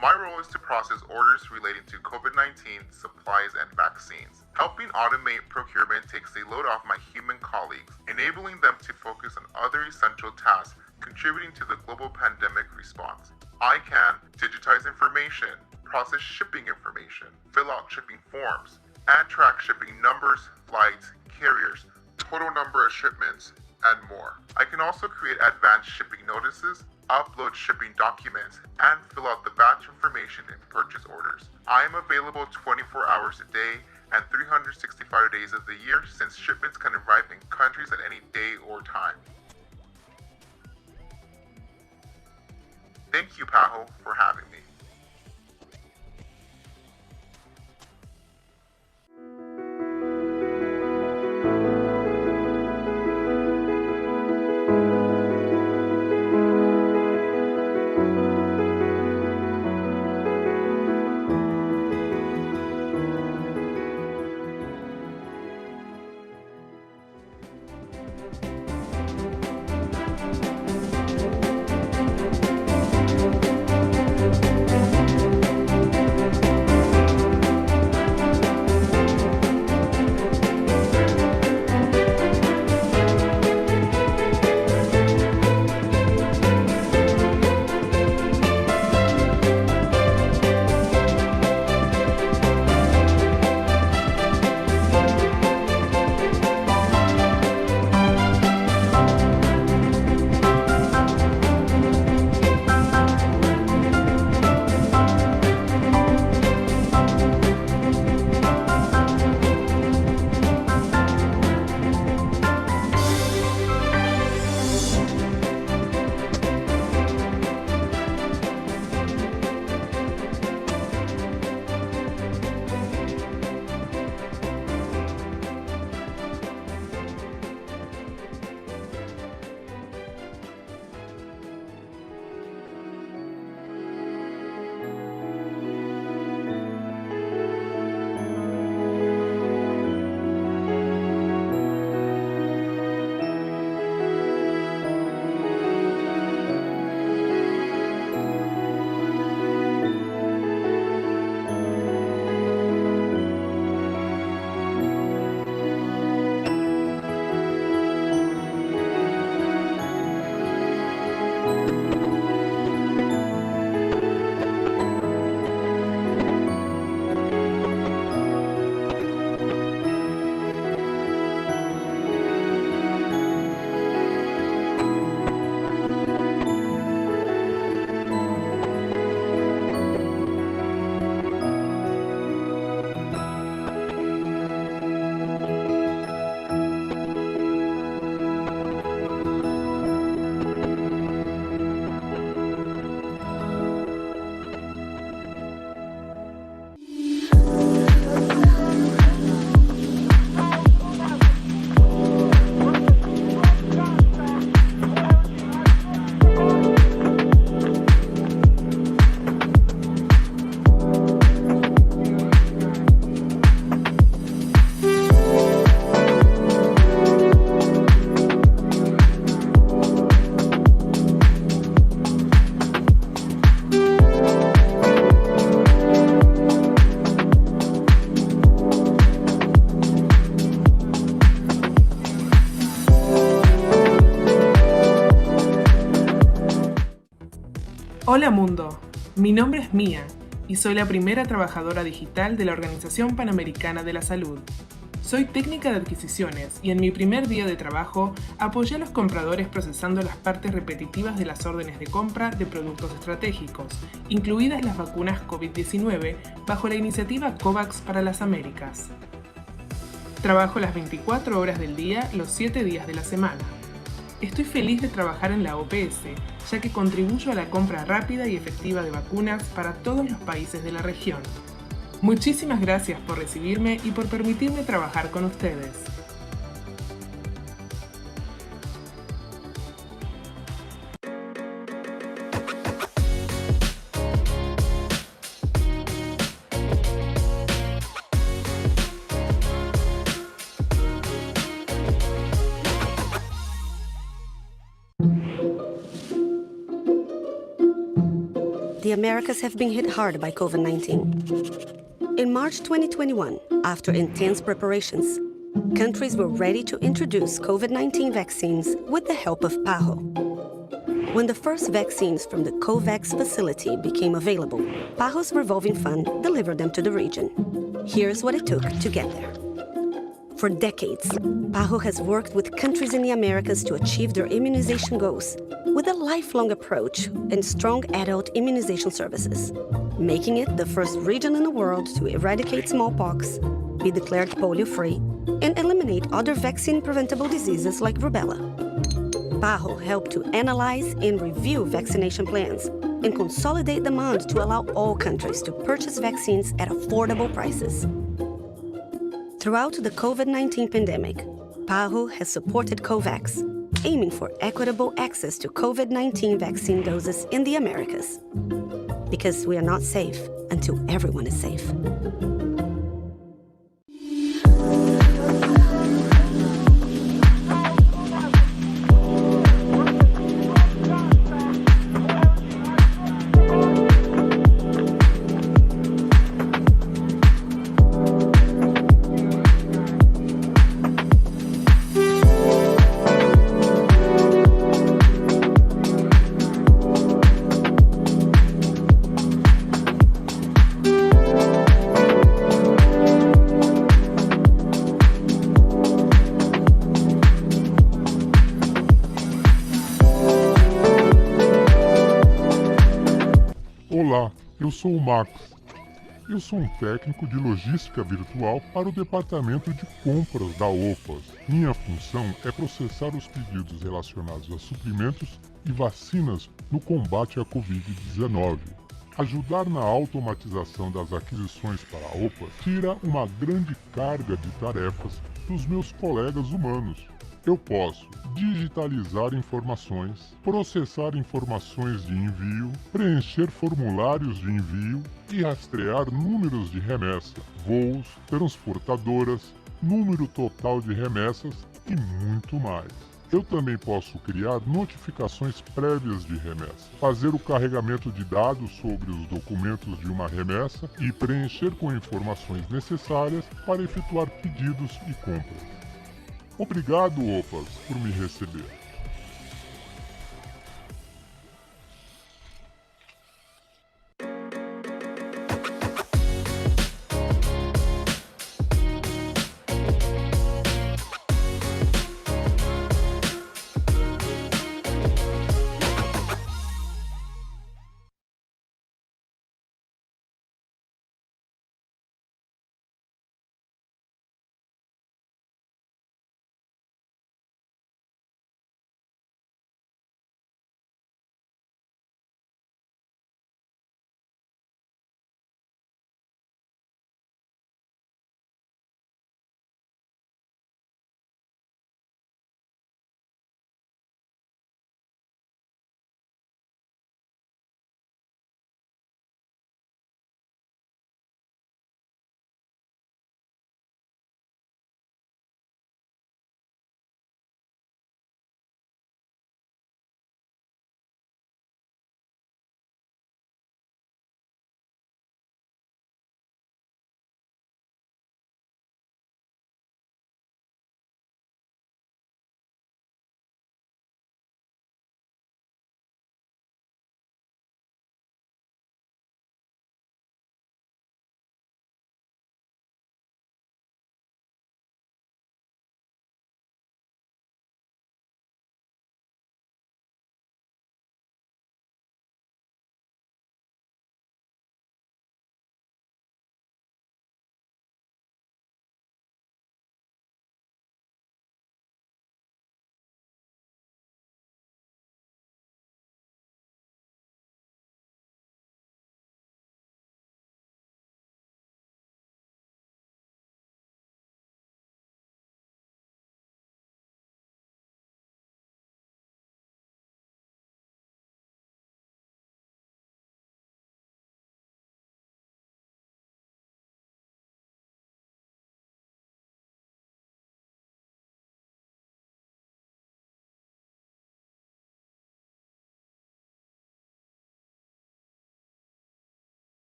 My role is to process orders relating to COVID-19 supplies and vaccines. Helping automate procurement takes a load off my human colleagues, enabling them to focus on other essential tasks contributing to the global pandemic response. I can digitize information, process shipping information, fill out shipping forms, and track shipping numbers, flights, carriers, total number of shipments, and more. I can also create advanced shipping notices, upload shipping documents, and fill out the batch information in purchase orders. I am available 24 hours a day and 365 days of the year, since shipments can arrive in countries at any day or time. Thank you, PAHO, for having me. Hola mundo, mi nombre es Mía y soy la primera trabajadora digital de la Organización Panamericana de la Salud. Soy técnica de adquisiciones y en mi primer día de trabajo apoyé a los compradores procesando las partes repetitivas de las órdenes de compra de productos estratégicos, incluidas las vacunas COVID-19, bajo la iniciativa COVAX para las Américas. Trabajo las 24 horas del día, los 7 días de la semana. Estoy feliz de trabajar en la OPS, ya que contribuyo a la compra rápida y efectiva de vacunas para todos los países de la región. Muchísimas gracias por recibirme y por permitirme trabajar con ustedes. the Americas have been hit hard by COVID-19. In March 2021, after intense preparations, countries were ready to introduce COVID-19 vaccines with the help of PAHO. When the first vaccines from the COVAX facility became available, PAHO's revolving fund delivered them to the region. Here's what it took to get there. For decades, PAHO has worked with countries in the Americas to achieve their immunization goals with a lifelong approach and strong adult immunization services, making it the first region in the world to eradicate smallpox, be declared polio-free, and eliminate other vaccine-preventable diseases like rubella. PAHO helped to analyze and review vaccination plans and consolidate demand to allow all countries to purchase vaccines at affordable prices. Throughout the COVID-19 pandemic, PAHO has supported COVAX, aiming for equitable access to COVID-19 vaccine doses in the Americas. Because we are not safe until everyone is safe. Olá, eu sou o Marcos. Eu sou um técnico de logística virtual para o departamento de compras da OPAS. Minha função é processar os pedidos relacionados a suprimentos e vacinas no combate à Covid-19. Ajudar na automatização das aquisições para a OPAS tira uma grande carga de tarefas dos meus colegas humanos. Eu posso digitalizar informações, processar informações de envio, preencher formulários de envio e rastrear números de remessa, voos, transportadoras, número total de remessas e muito mais. Eu também posso criar notificações prévias de remessa, fazer o carregamento de dados sobre os documentos de uma remessa e preencher com informações necessárias para efetuar pedidos e compras. Obrigado, OPAS, por me receber.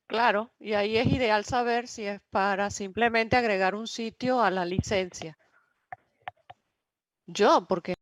Claro, y ahí es ideal saber si es para simplemente agregar un sitio a la licencia. Porque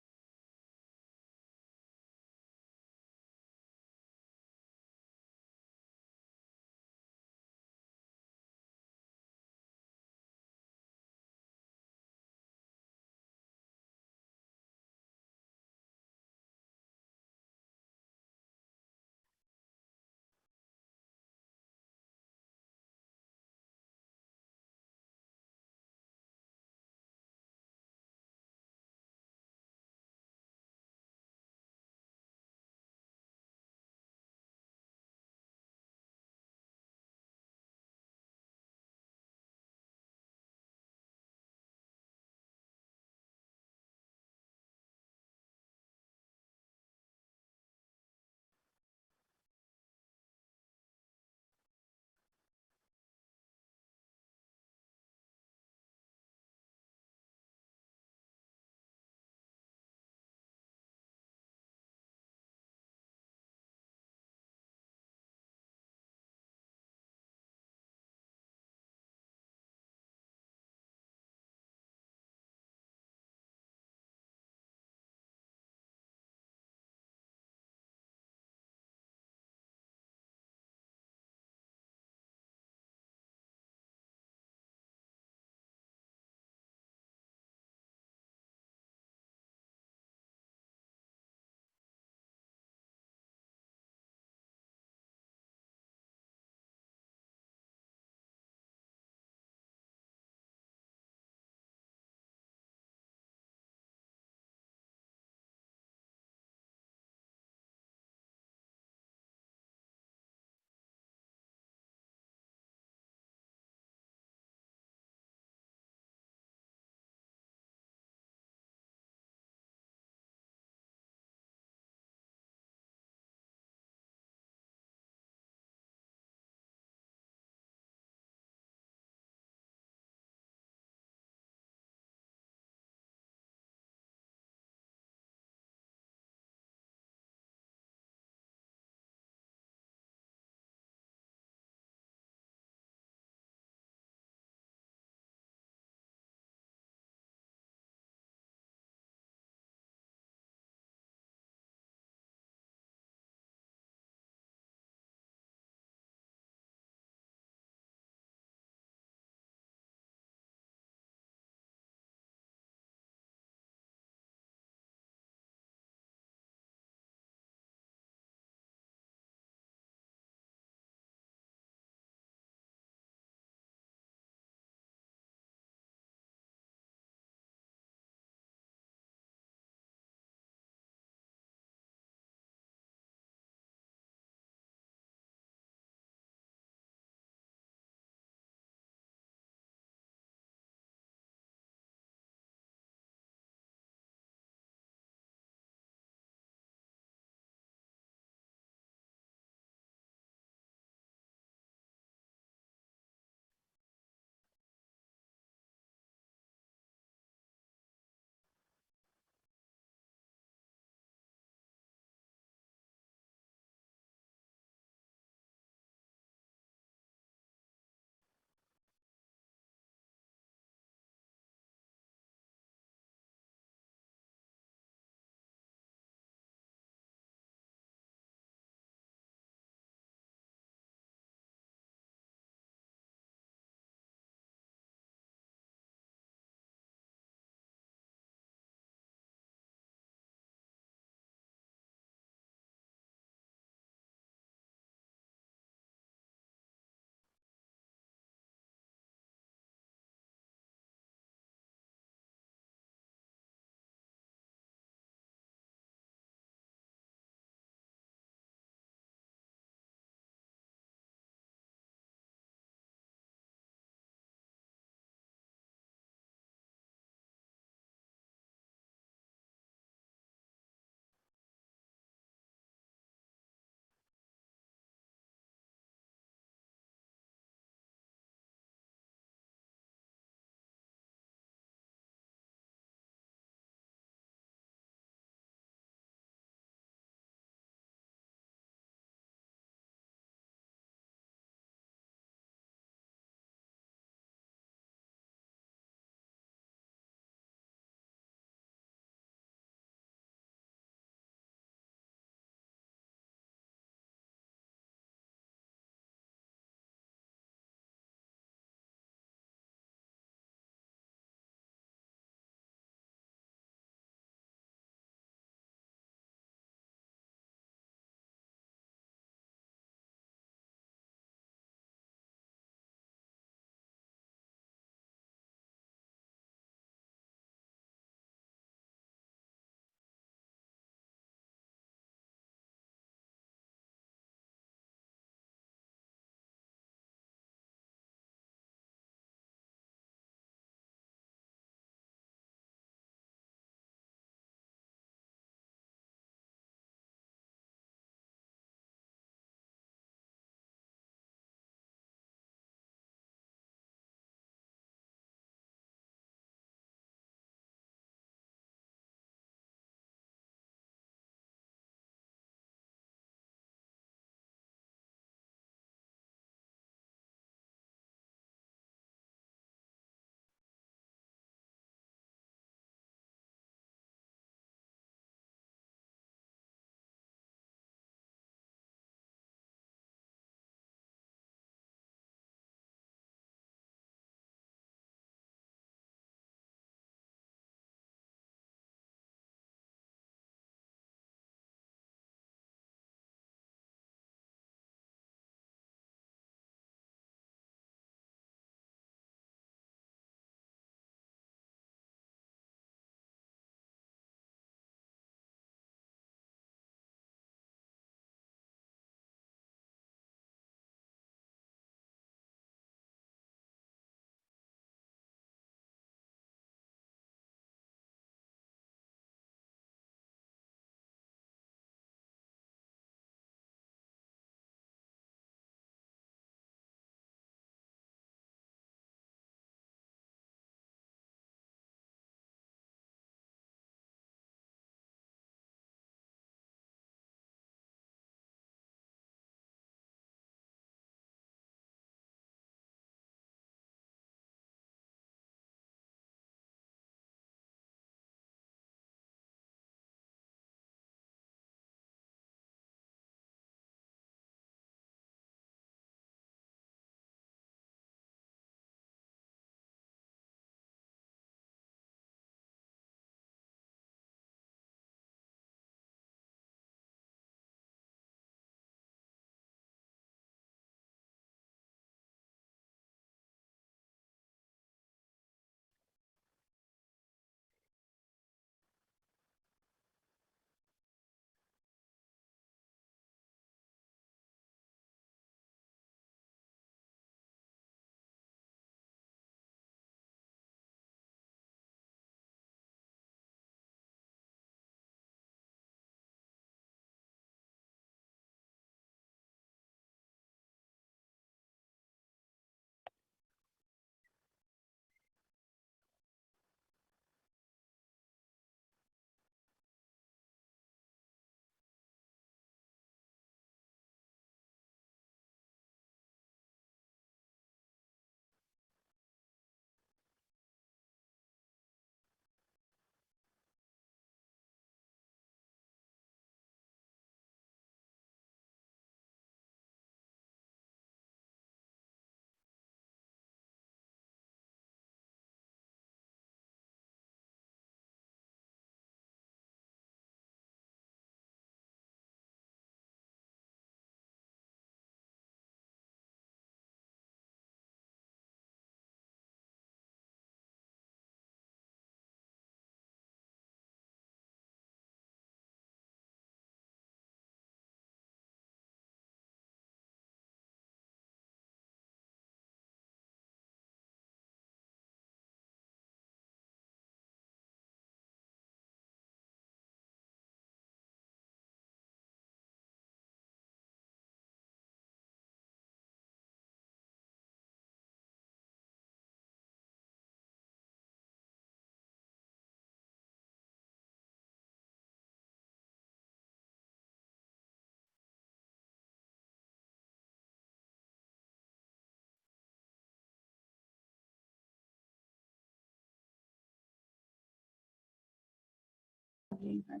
joining her.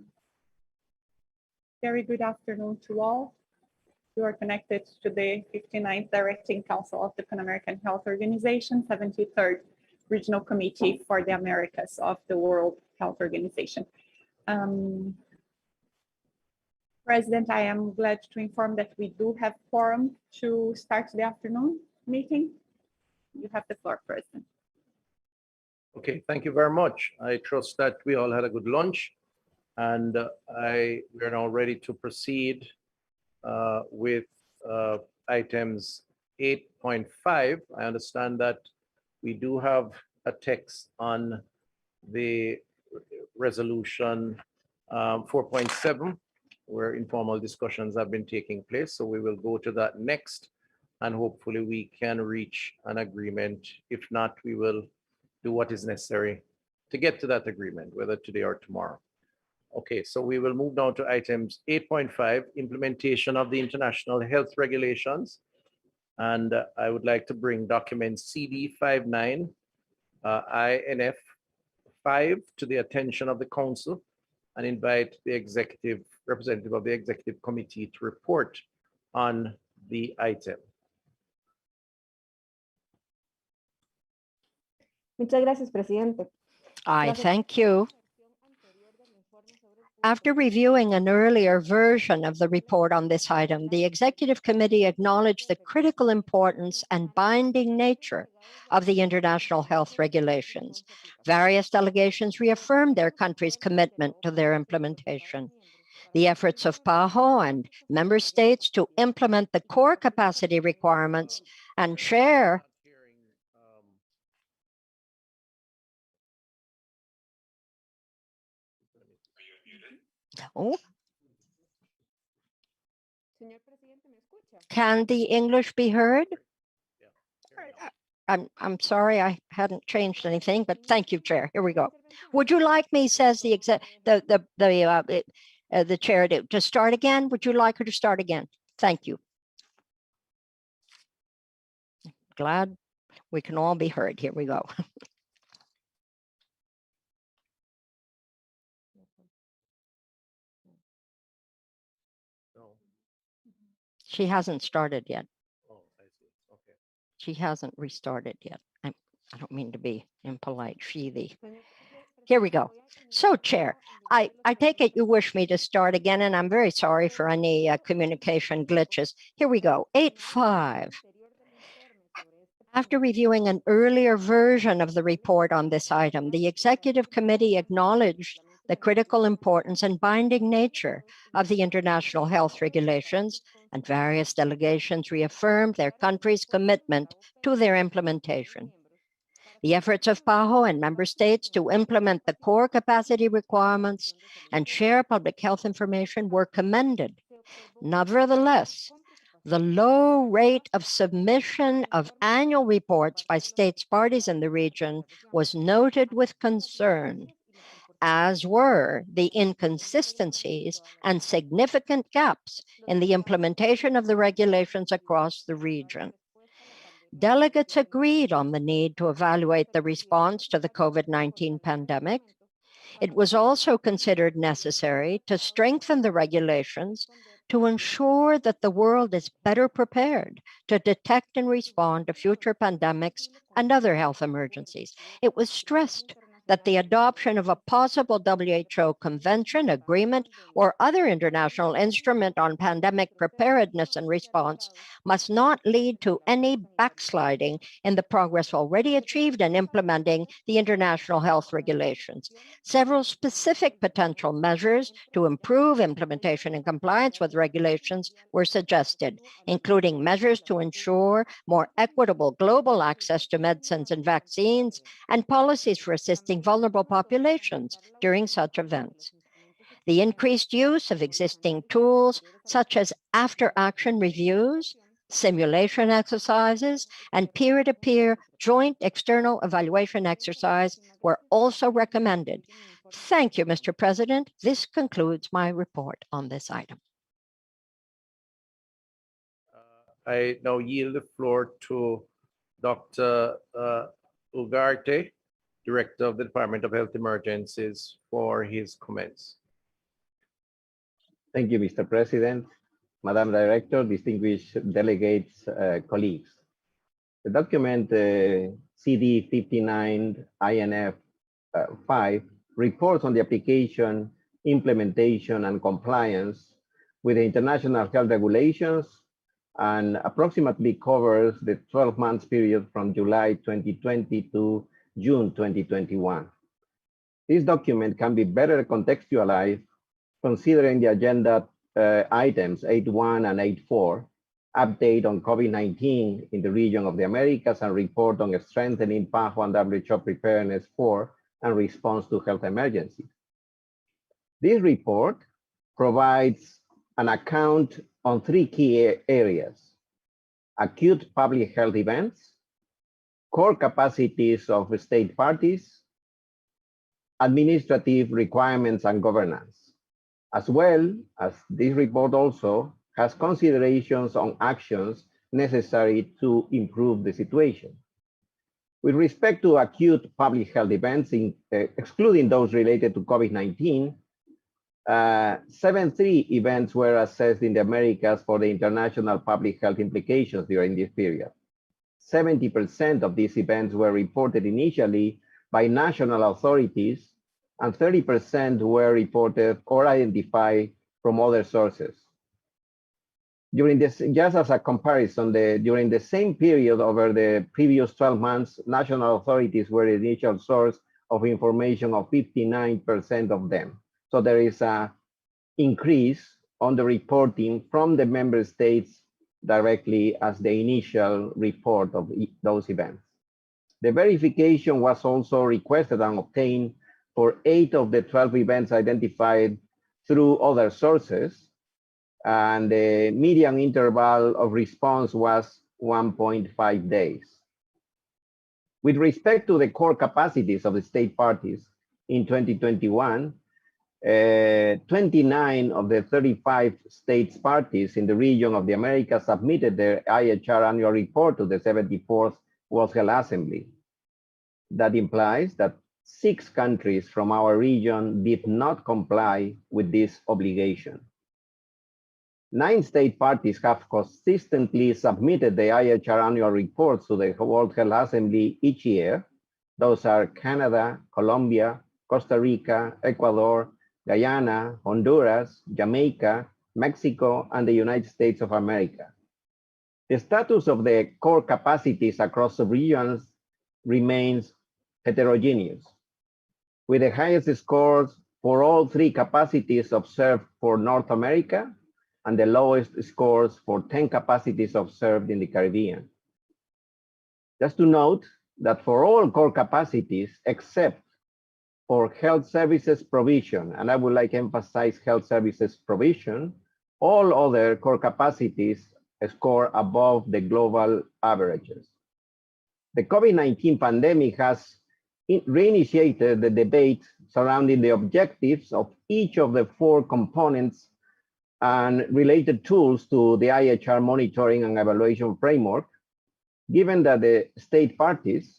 Very good afternoon to all. You are connected to the 59th Directing Council of the Pan American Health Organization, 73rd Regional Committee for the Americas of the World Health Organization. President, I am glad to inform that we do have quorum to start the afternoon meeting. You have the floor, President. Okay, thank you very much. I trust that we all had a good lunch, and we are now ready to proceed with items 8.5. I understand that we do have a text on the resolution 4.7, where informal discussions have been taking place. So we will go to that next, and hopefully we can reach an agreement. If not, we will do what is necessary to get to that agreement, whether today or tomorrow. Okay, so we will move now to items 8.5, implementation of the international health regulations. And I would like to bring document CD 59, INF 5 to the attention of the council and invite the representative of the executive committee to report on the item. Muchas gracias, presidente. I thank you. After reviewing an earlier version of the report on this item, the Executive Committee acknowledged the critical importance and binding nature of the international health regulations. Various delegations reaffirmed their country's commitment to their implementation. The efforts of PAHO and member states to implement the core capacity requirements and share Oh. Can the English be heard? I'm sorry, I hadn't changed anything, but thank you, Chair. Here we go. Would you like me, says the chair, to start again? Would you like her to start again? Thank you. Glad we can all be heard. Here we go. She hasn't started yet. Oh, I see. Okay. She hasn't restarted yet. I don't mean to be impolite. Here we go. So, Chair, I take it you wish me to start again, and I'm very sorry for any communication glitches. Here we go. 8.5. After reviewing an earlier version of the report on this item, the Executive Committee acknowledged the critical importance and binding nature of the international health regulations, and various delegations reaffirmed their country's commitment to their implementation. The efforts of PAHO and member states to implement the core capacity requirements and share public health information were commended. Nevertheless, the low rate of submission of annual reports by states parties in the region was noted with concern, as were the inconsistencies and significant gaps in the implementation of the regulations across the region. Delegates agreed on the need to evaluate the response to the COVID-19 pandemic. It was also considered necessary to strengthen the regulations to ensure that the world is better prepared to detect and respond to future pandemics and other health emergencies. It was stressed that the adoption of a possible WHO convention, agreement, or other international instrument on pandemic preparedness and response must not lead to any backsliding in the progress already achieved in implementing the international health regulations. Several specific potential measures to improve implementation and compliance with regulations were suggested, including measures to ensure more equitable global access to medicines and vaccines, and policies for assisting vulnerable populations during such events. The increased use of existing tools such as after-action reviews, simulation exercises, and peer-to-peer joint external evaluation exercise were also recommended. Thank you, Mr. President. This concludes my report on this item. I now yield the floor to Dr. Ugarte, Director of the Department of Health Emergencies, for his comments. Thank you, Mr. President, Madam Director, distinguished delegates, colleagues. The document CD 59 INF 5 reports on the application, implementation, and compliance with the international health regulations and approximately covers the 12 months period from July 2020 to June 2021. This document can be better contextualized considering the agenda items 8.1 and 8.4, update on COVID-19 in the region of the Americas and report on strengthening PAHO and WHO preparedness for and response to health emergencies. This report provides an account on three key areas: acute public health events, core capacities of state parties, administrative requirements and governance, as well as this report also has considerations on actions necessary to improve the situation. With respect to acute public health events, excluding those related to COVID-19, 73 events were assessed in the Americas for the international public health implications during this period. 70% of these events were reported initially by national authorities, and 30% were reported or identified from other sources. During this, just as a comparison, during the same period over the previous 12 months, national authorities were the initial source of information of 59% of them. So there is an increase on the reporting from the member states directly as the initial report of those events. The verification was also requested and obtained for 8 of the 12 events identified through other sources, and the median interval of response was 1.5 days. With respect to the core capacities of the state parties in 2021, 29 of the 35 states parties in the region of the Americas submitted their IHR annual report to the 74th World Health Assembly. That implies that 6 countries from our region did not comply with this obligation. 9 state parties have consistently submitted the IHR annual reports to the World Health Assembly each year. Those are Canada, Colombia, Costa Rica, Ecuador, Guyana, Honduras, Jamaica, Mexico, and the United States of America. The status of the core capacities across the regions remains heterogeneous, with the highest scores for all 3 capacities observed for North America and the lowest scores for 10 capacities observed in the Caribbean. Just to note that for all core capacities except for health services provision, and I would like to emphasize health services provision, all other core capacities score above the global averages. The COVID-19 pandemic has reinitiated the debate surrounding the objectives of each of the 4 components and related tools to the IHR monitoring and evaluation framework, given that the state parties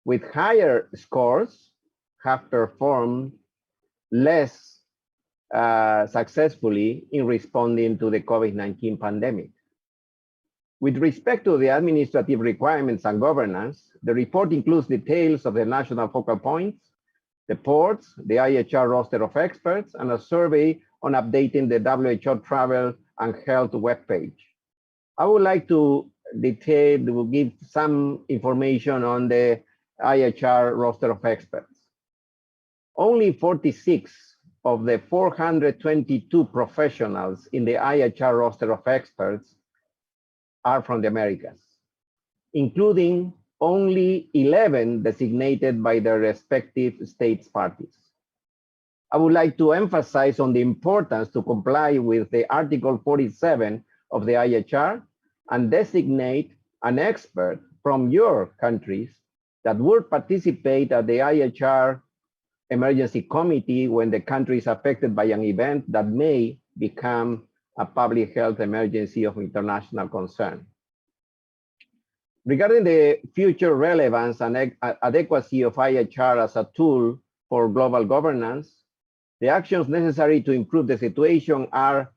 with higher scores have performed less successfully in responding to the COVID-19 pandemic. With respect to the administrative requirements and governance, the report includes details of the national focal points, the ports, the IHR roster of experts, and a survey on updating the WHO travel and health webpage. I would like to give some information on the IHR roster of experts. Only 46 of the 422 professionals in the IHR roster of experts are from the Americas, including only 11 designated by their respective states parties. I would like to emphasize on the importance to comply with the Article 47 of the IHR and designate an expert from your countries that would participate at the IHR emergency committee when the country is affected by an event that may become a public health emergency of international concern. Regarding the future relevance and adequacy of IHR as a tool for global governance, The actions necessary to improve the situation are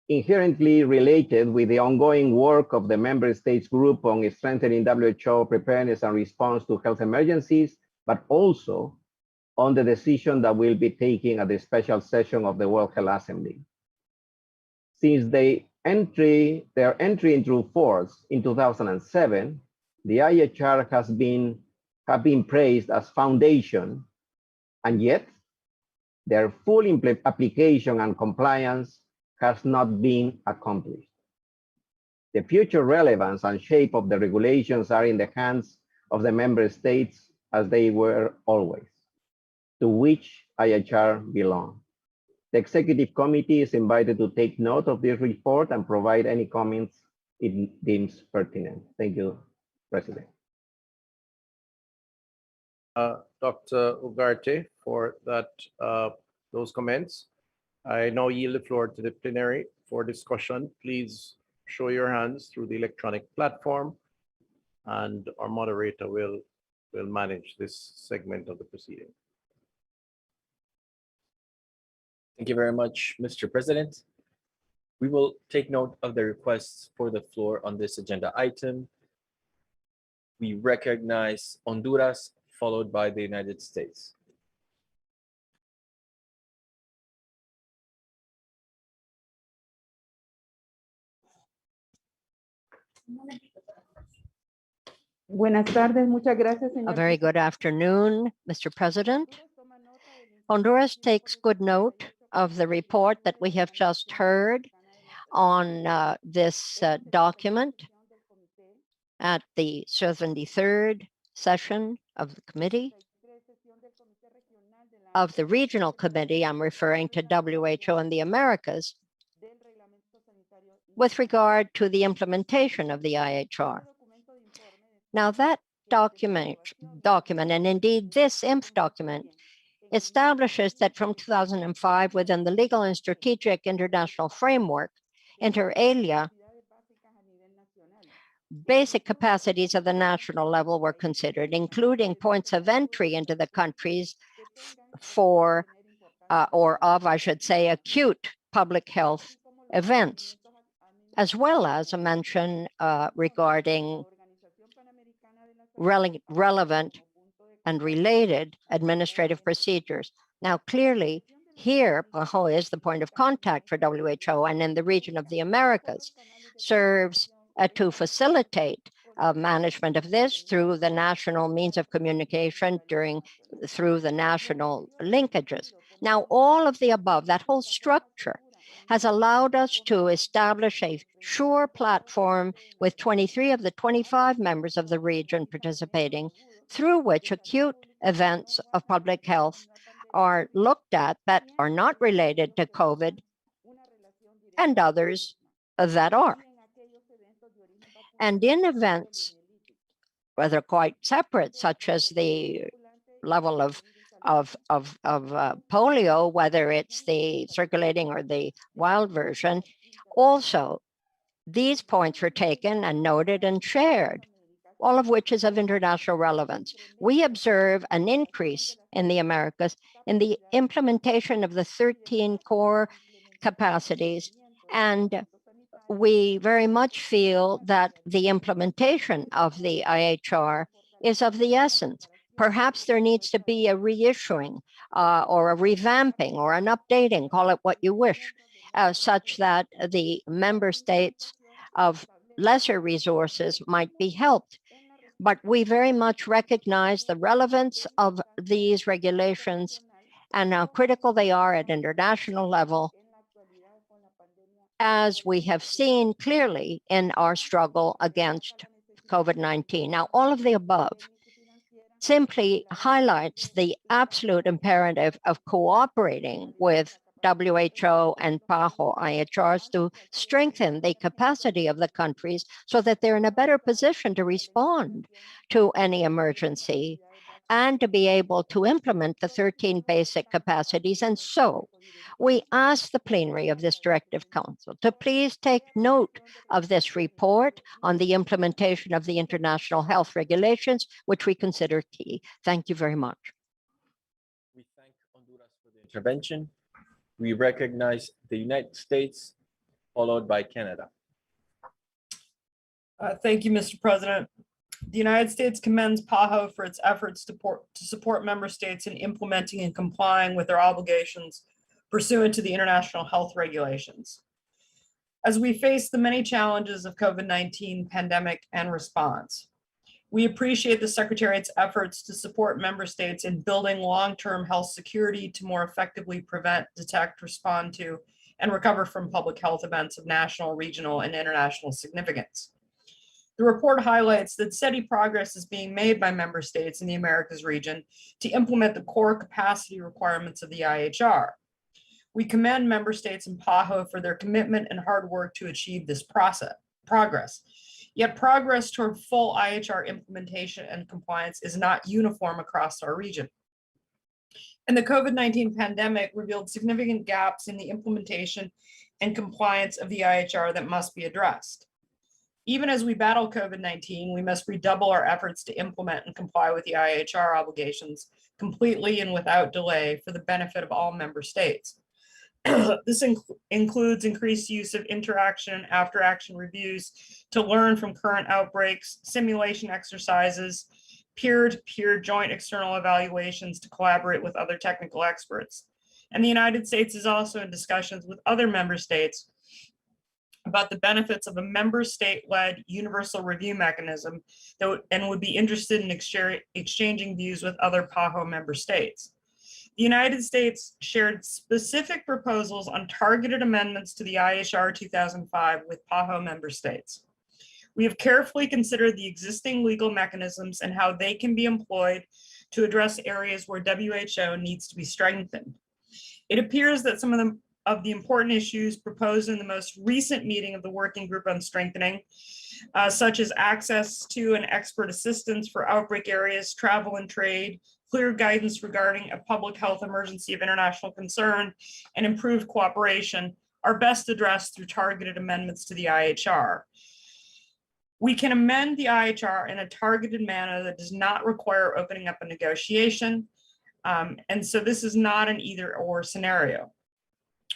inherently related with the ongoing work of the member states group on strengthening WHO preparedness and response to health emergencies, but also on the decision that will be taken at the special session of the World Health Assembly. Since their entry into force in 2007, the IHR have been praised as foundation, and yet their full application and compliance has not been accomplished. The future relevance and shape of the regulations are in the hands of the member states, as they were always, to which IHR belong. The Executive Committee is invited to take note of this report and provide any comments it deems pertinent. Thank you, President. Dr. Ugarte, for that, those comments. I now yield the floor to the plenary for discussion. Please show your hands through the electronic platform, and our moderator will manage this segment of the proceeding. Thank you very much, Mr. President. We will take note of the requests for the floor on this agenda item. We recognize Honduras, followed by the United States. Buenas tardes, muchas gracias, A señor. very good afternoon, Mr. President. Honduras takes good note of the report that we have just heard on this document at the 73rd session of the committee, of the regional committee. I'm referring to WHO and the Americas, with regard to the implementation of the IHR. Now that document, and indeed this INF document, establishes that from 2005, within the legal and strategic international framework, inter alia, basic capacities of the national level were considered, including points of entry into the countries for, I should say, acute public health events, as well as a mention regarding relevant and related administrative procedures. Now, clearly, here, PAHO is the point of contact for WHO, and in the region of the Americas, serves to facilitate management of this through the national means of communication through the national linkages. Now, all of the above, that whole structure, has allowed us to establish a sure platform with 23 of the 25 members of the region participating, through which acute events of public health are looked at that are not related to COVID, and others that are. And in events, whether quite separate, such as the level of polio, whether it's the circulating or the wild version, also these points were taken and noted and shared, all of which is of international relevance. We observe an increase in the Americas in the implementation of the 13 core capacities, and we very much feel that the implementation of the IHR is of the essence. Perhaps there needs to be a reissuing or a revamping or an updating, call it what you wish, such that the member states of lesser resources might be helped. But we very much recognize the relevance of these regulations and how critical they are at international level, as we have seen clearly in our struggle against COVID-19. Now, all of the above simply highlights the absolute imperative of cooperating with WHO and PAHO IHRs to strengthen the capacity of the countries so that they're in a better position to respond to any emergency and to be able to implement the 13 basic capacities. And so we ask the plenary of this Directive Council to please take note of this report on the implementation of the international health regulations, which we consider key. Thank you very much. We thank Honduras for the intervention. We recognize the United States, followed by Canada. Thank you, Mr. President. The United States commends PAHO for its efforts to support member states in implementing and complying with their obligations pursuant to the international health regulations. As we face the many challenges of COVID-19 pandemic and response, we appreciate the Secretariat's efforts to support member states in building long-term health security to more effectively prevent, detect, respond to, and recover from public health events of national, regional, and international significance. The report highlights that steady progress is being made by member states in the Americas region to implement the core capacity requirements of the IHR. We commend member states and PAHO for their commitment and hard work to achieve this progress. Yet progress toward full IHR implementation and compliance is not uniform across our region. And the COVID-19 pandemic revealed significant gaps in the implementation and compliance of the IHR that must be addressed. Even as we battle COVID-19, we must redouble our efforts to implement and comply with the IHR obligations completely and without delay for the benefit of all member states. This includes increased use of interaction and after-action reviews to learn from current outbreaks, simulation exercises, peer-to-peer joint external evaluations to collaborate with other technical experts. And the United States is also in discussions with other member states about the benefits of a member state-led universal review mechanism and would be interested in exchanging views with other PAHO member states. The United States shared specific proposals on targeted amendments to the IHR 2005 with PAHO member states. We have carefully considered the existing legal mechanisms and how they can be employed to address areas where WHO needs to be strengthened. It appears that some of the important issues proposed in the most recent meeting of the Working Group on Strengthening, such as access to and expert assistance for outbreak areas, travel and trade, clear guidance regarding a public health emergency of international concern, and improved cooperation, are best addressed through targeted amendments to the IHR. We can amend the IHR in a targeted manner that does not require opening up a negotiation, and so this is not an either-or scenario.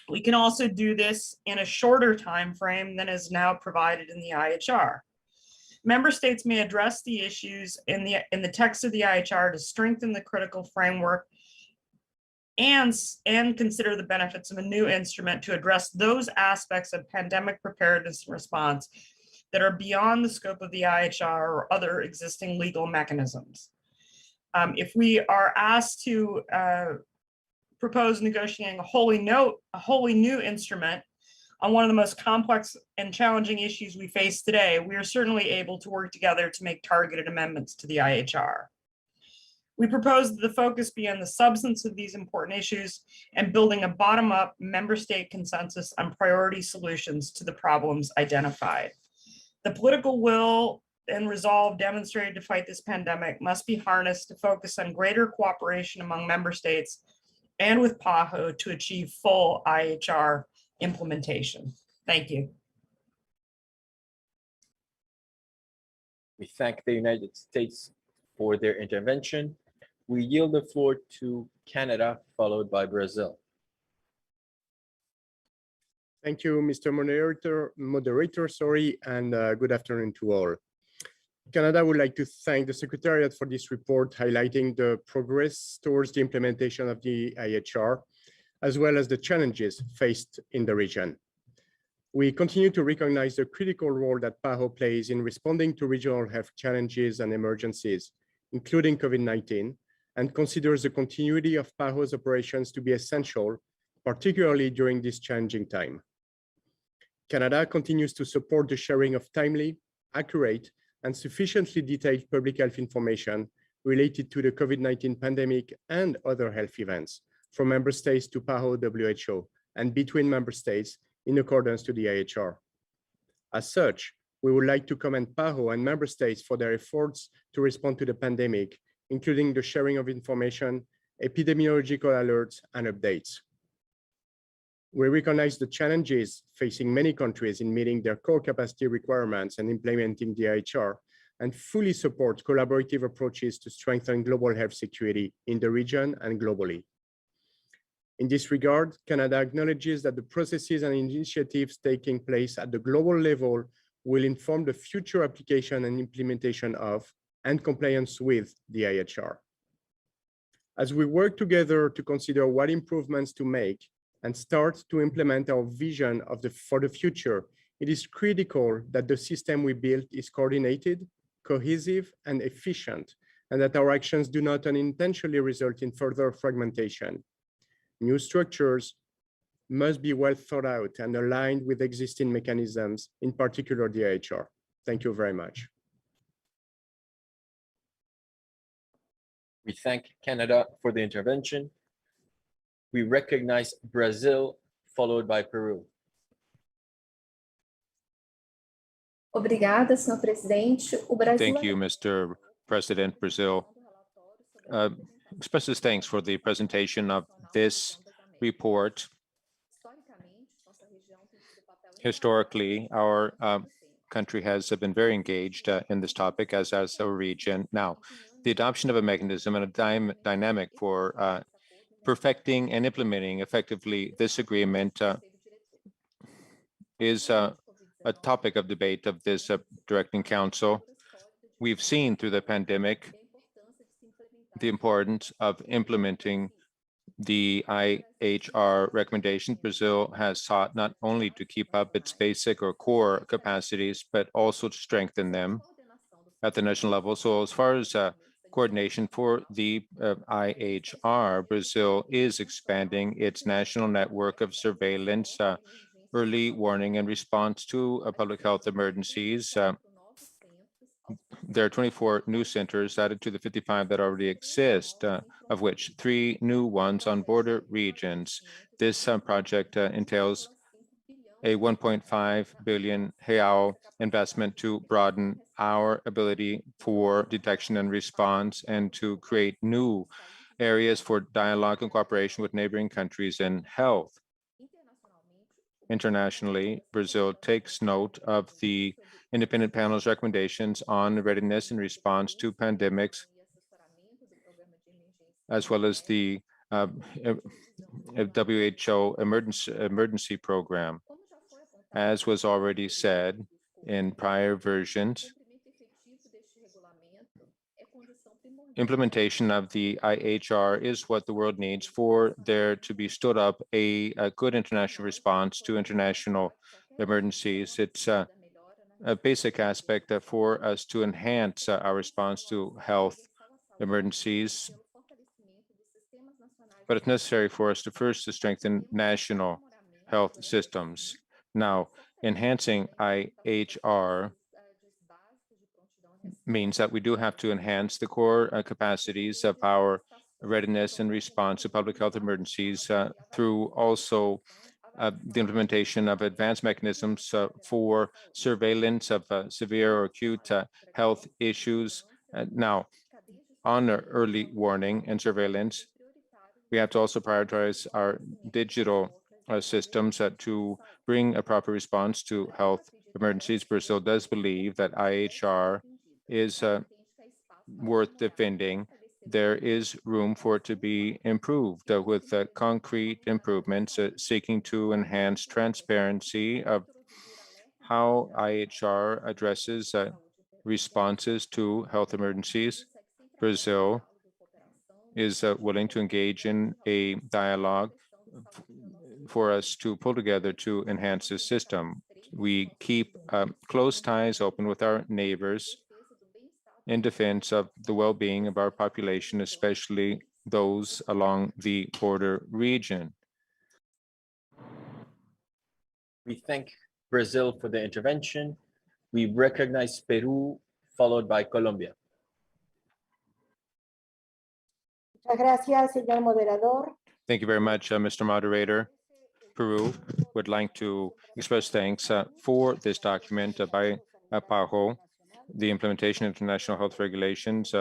We can also do this in a shorter time frame than is now provided in the IHR. Member states may address the issues in the text of the IHR to strengthen the critical framework and consider the benefits of a new instrument to address those aspects of pandemic preparedness and response that are beyond the scope of the IHR or other existing legal mechanisms. If we are asked to propose negotiating a wholly new instrument on one of the most complex and challenging issues we face today, we are certainly able to work together to make targeted amendments to the IHR. We propose that the focus be on the substance of these important issues and building a bottom-up member state consensus on priority solutions to the problems identified. The political will and resolve demonstrated to fight this pandemic must be harnessed to focus on greater cooperation among member states and with PAHO to achieve full IHR implementation. Thank you. We thank the United States for their intervention. We yield the floor to Canada, followed by Brazil. Thank you, Mr. Moderator, and good afternoon to all. Canada would like to thank the Secretariat for this report highlighting the progress towards the implementation of the IHR, as well as the challenges faced in the region. We continue to recognize the critical role that PAHO plays in responding to regional health challenges and emergencies, including COVID-19, and considers the continuity of PAHO's operations to be essential, particularly during this challenging time. Canada continues to support the sharing of timely, accurate, and sufficiently detailed public health information related to the COVID-19 pandemic and other health events from member states to PAHO WHO and between member states in accordance to the IHR. As such, we would like to commend PAHO and member states for their efforts to respond to the pandemic, including the sharing of information, epidemiological alerts, and updates. We recognize the challenges facing many countries in meeting their core capacity requirements and implementing the IHR, and fully support collaborative approaches to strengthen global health security in the region and globally. In this regard, Canada acknowledges that the processes and initiatives taking place at the global level will inform the future application and implementation of and compliance with the IHR. As we work together to consider what improvements to make and start to implement our vision for the future, it is critical that the system we built is coordinated, cohesive, and efficient, and that our actions do not unintentionally result in further fragmentation. New structures must be well thought out and aligned with existing mechanisms, in particular the IHR. Thank you very much. We thank Canada for the intervention. We recognize Brazil, followed by Peru. Obrigada, senhor presidente. O Brasil... Thank you, Mr. President. Brazil expresses thanks for the presentation of this report. Historically, our country has been very engaged in this topic, as has our region. Now, the adoption of a mechanism and a dynamic for perfecting and implementing effectively this agreement is a topic of debate of this directing council. We've seen through the pandemic the importance of implementing the IHR recommendations. Brazil has sought not only to keep up its basic or core capacities, but also to strengthen them at the national level. So as far as coordination for the IHR, Brazil is expanding its national network of surveillance, early warning and response to public health emergencies. There are 24 new centers added to the 55 that already exist, of which 3 new ones on border regions. This project entails a 1.5 billion real investment to broaden our ability for detection and response and to create new areas for dialogue and cooperation with neighboring countries in health. Internationally, Brazil takes note of the independent panel's recommendations on readiness and response to pandemics, as well as the WHO emergency program. As was already said in prior versions, implementation of the IHR is what the world needs for there to be stood up a good international response to international emergencies. It's a basic aspect for us to enhance our response to health emergencies, but it's necessary for us to first strengthen national health systems. Now, enhancing IHR means that we do have to enhance the core capacities of our readiness and response to public health emergencies through also the implementation of advanced mechanisms for surveillance of severe or acute health issues. Now, on early warning and surveillance, we have to also prioritize our digital systems to bring a proper response to health emergencies. Brazil does believe that IHR is worth defending. There is room for it to be improved with concrete improvements seeking to enhance transparency of how IHR addresses responses to health emergencies. Brazil is willing to engage in a dialogue for us to pull together to enhance this system. We keep close ties open with our neighbors in defense of the well-being of our population, especially those along the border region. We thank Brazil for the intervention. We recognize Peru, followed by Colombia. Thank you very much, Mr. Moderator. Peru would like to express thanks for this document by PAHO, the implementation of international health regulations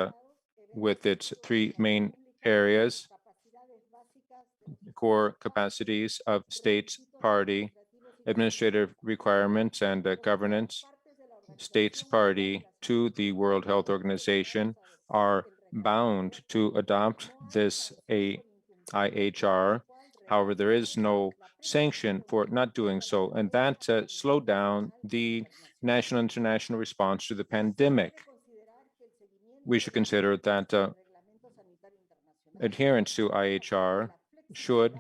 with its 3 main areas: core capacities of states party, administrative requirements and governance. States party to the World Health Organization are bound to adopt this IHR. However, there is no sanction for not doing so, and that slowed down the national and international response to the pandemic. We should consider that adherence to IHR should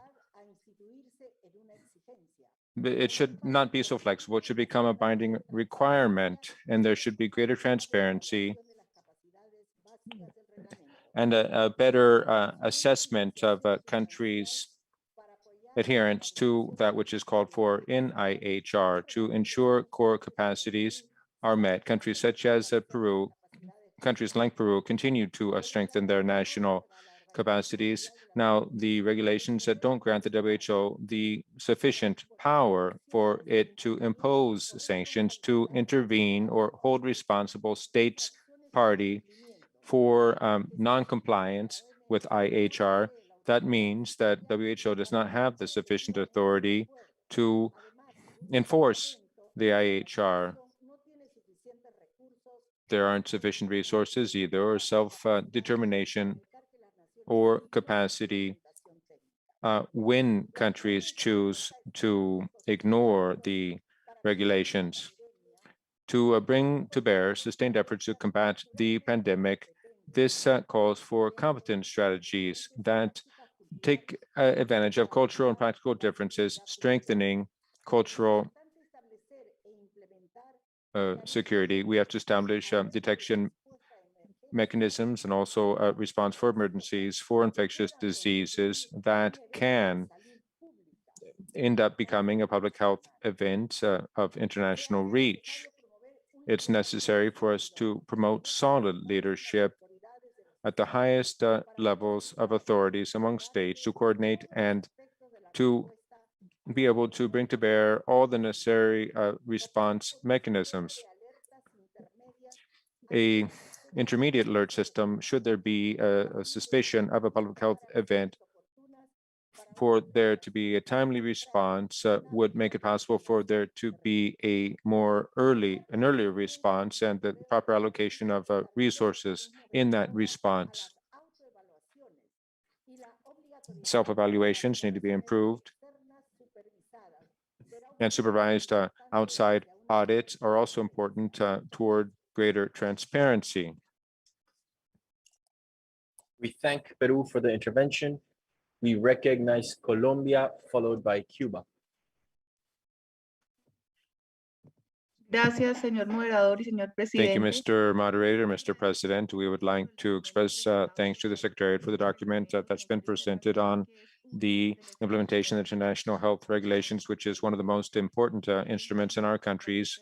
not be so flexible. It should become a binding requirement, and there should be greater transparency and a better assessment of countries' adherence to that which is called for in IHR to ensure core capacities are met. Countries such as Peru, countries like Peru, continue to strengthen their national capacities. Now, the regulations that don't grant the WHO the sufficient power for it to impose sanctions, to intervene or hold responsible states party for non-compliance with IHR. That means that WHO does not have the sufficient authority to enforce the IHR. There aren't sufficient resources either, or self-determination or capacity when countries choose to ignore the regulations. To bring to bear sustained efforts to combat the pandemic, this calls for competent strategies that take advantage of cultural and practical differences, strengthening cultural security. We have to establish detection mechanisms and also a response for emergencies for infectious diseases that can end up becoming a public health event of international reach. It's necessary for us to promote solid leadership at the highest levels of authorities among states to coordinate and to be able to bring to bear all the necessary response mechanisms. A intermediate alert system, should there be a suspicion of a public health event, for there to be a timely response would make it possible for there to be an earlier response and the proper allocation of resources in that response. Self-evaluations need to be improved, and supervised outside audits are also important toward greater transparency. We thank Peru for the intervention. We recognize Colombia, followed by Cuba. Gracias, señor moderador y señor presidente. Thank you, Mr. Moderator, Mr. President. We would like to express thanks to the Secretariat for the document that's been presented on the implementation of international health regulations, which is one of the most important instruments in our countries.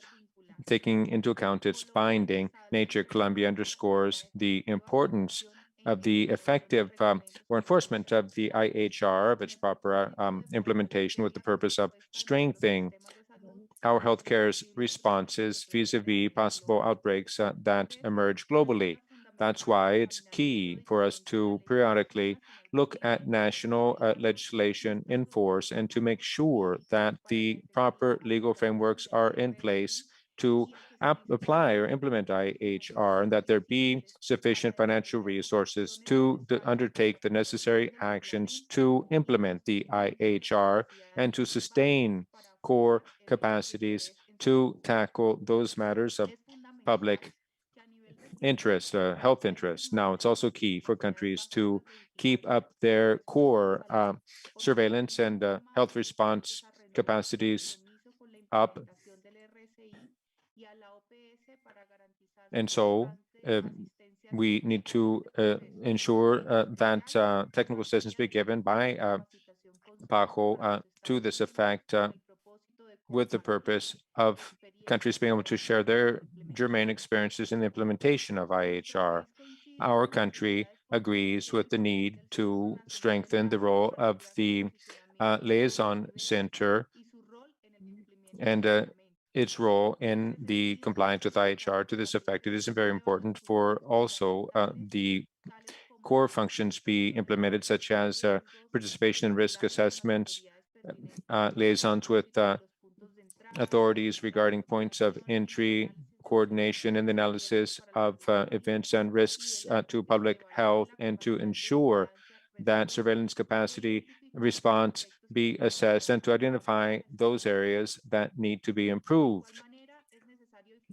Taking into account its binding nature, Colombia underscores the importance of the effective or enforcement of the IHR, of its proper implementation, with the purpose of strengthening our healthcare's responses vis-a-vis possible outbreaks that emerge globally. That's why it's key for us to periodically look at national legislation in force and to make sure that the proper legal frameworks are in place to apply or implement IHR, and that there be sufficient financial resources to undertake the necessary actions to implement the IHR and to sustain core capacities to tackle those matters of public interest, health interest. Now, it's also key for countries to keep up their core surveillance and health response capacities up. And so we need to ensure that technical assistance be given by PAHO to this effect, with the purpose of countries being able to share their germane experiences in the implementation of IHR. Our country agrees with the need to strengthen the role of the liaison center and its role in the compliance with IHR. To this effect, it is very important for also the core functions be implemented, such as participation in risk assessments, liaisons with authorities regarding points of entry, coordination and analysis of events and risks to public health, and to ensure that surveillance capacity response be assessed and to identify those areas that need to be improved.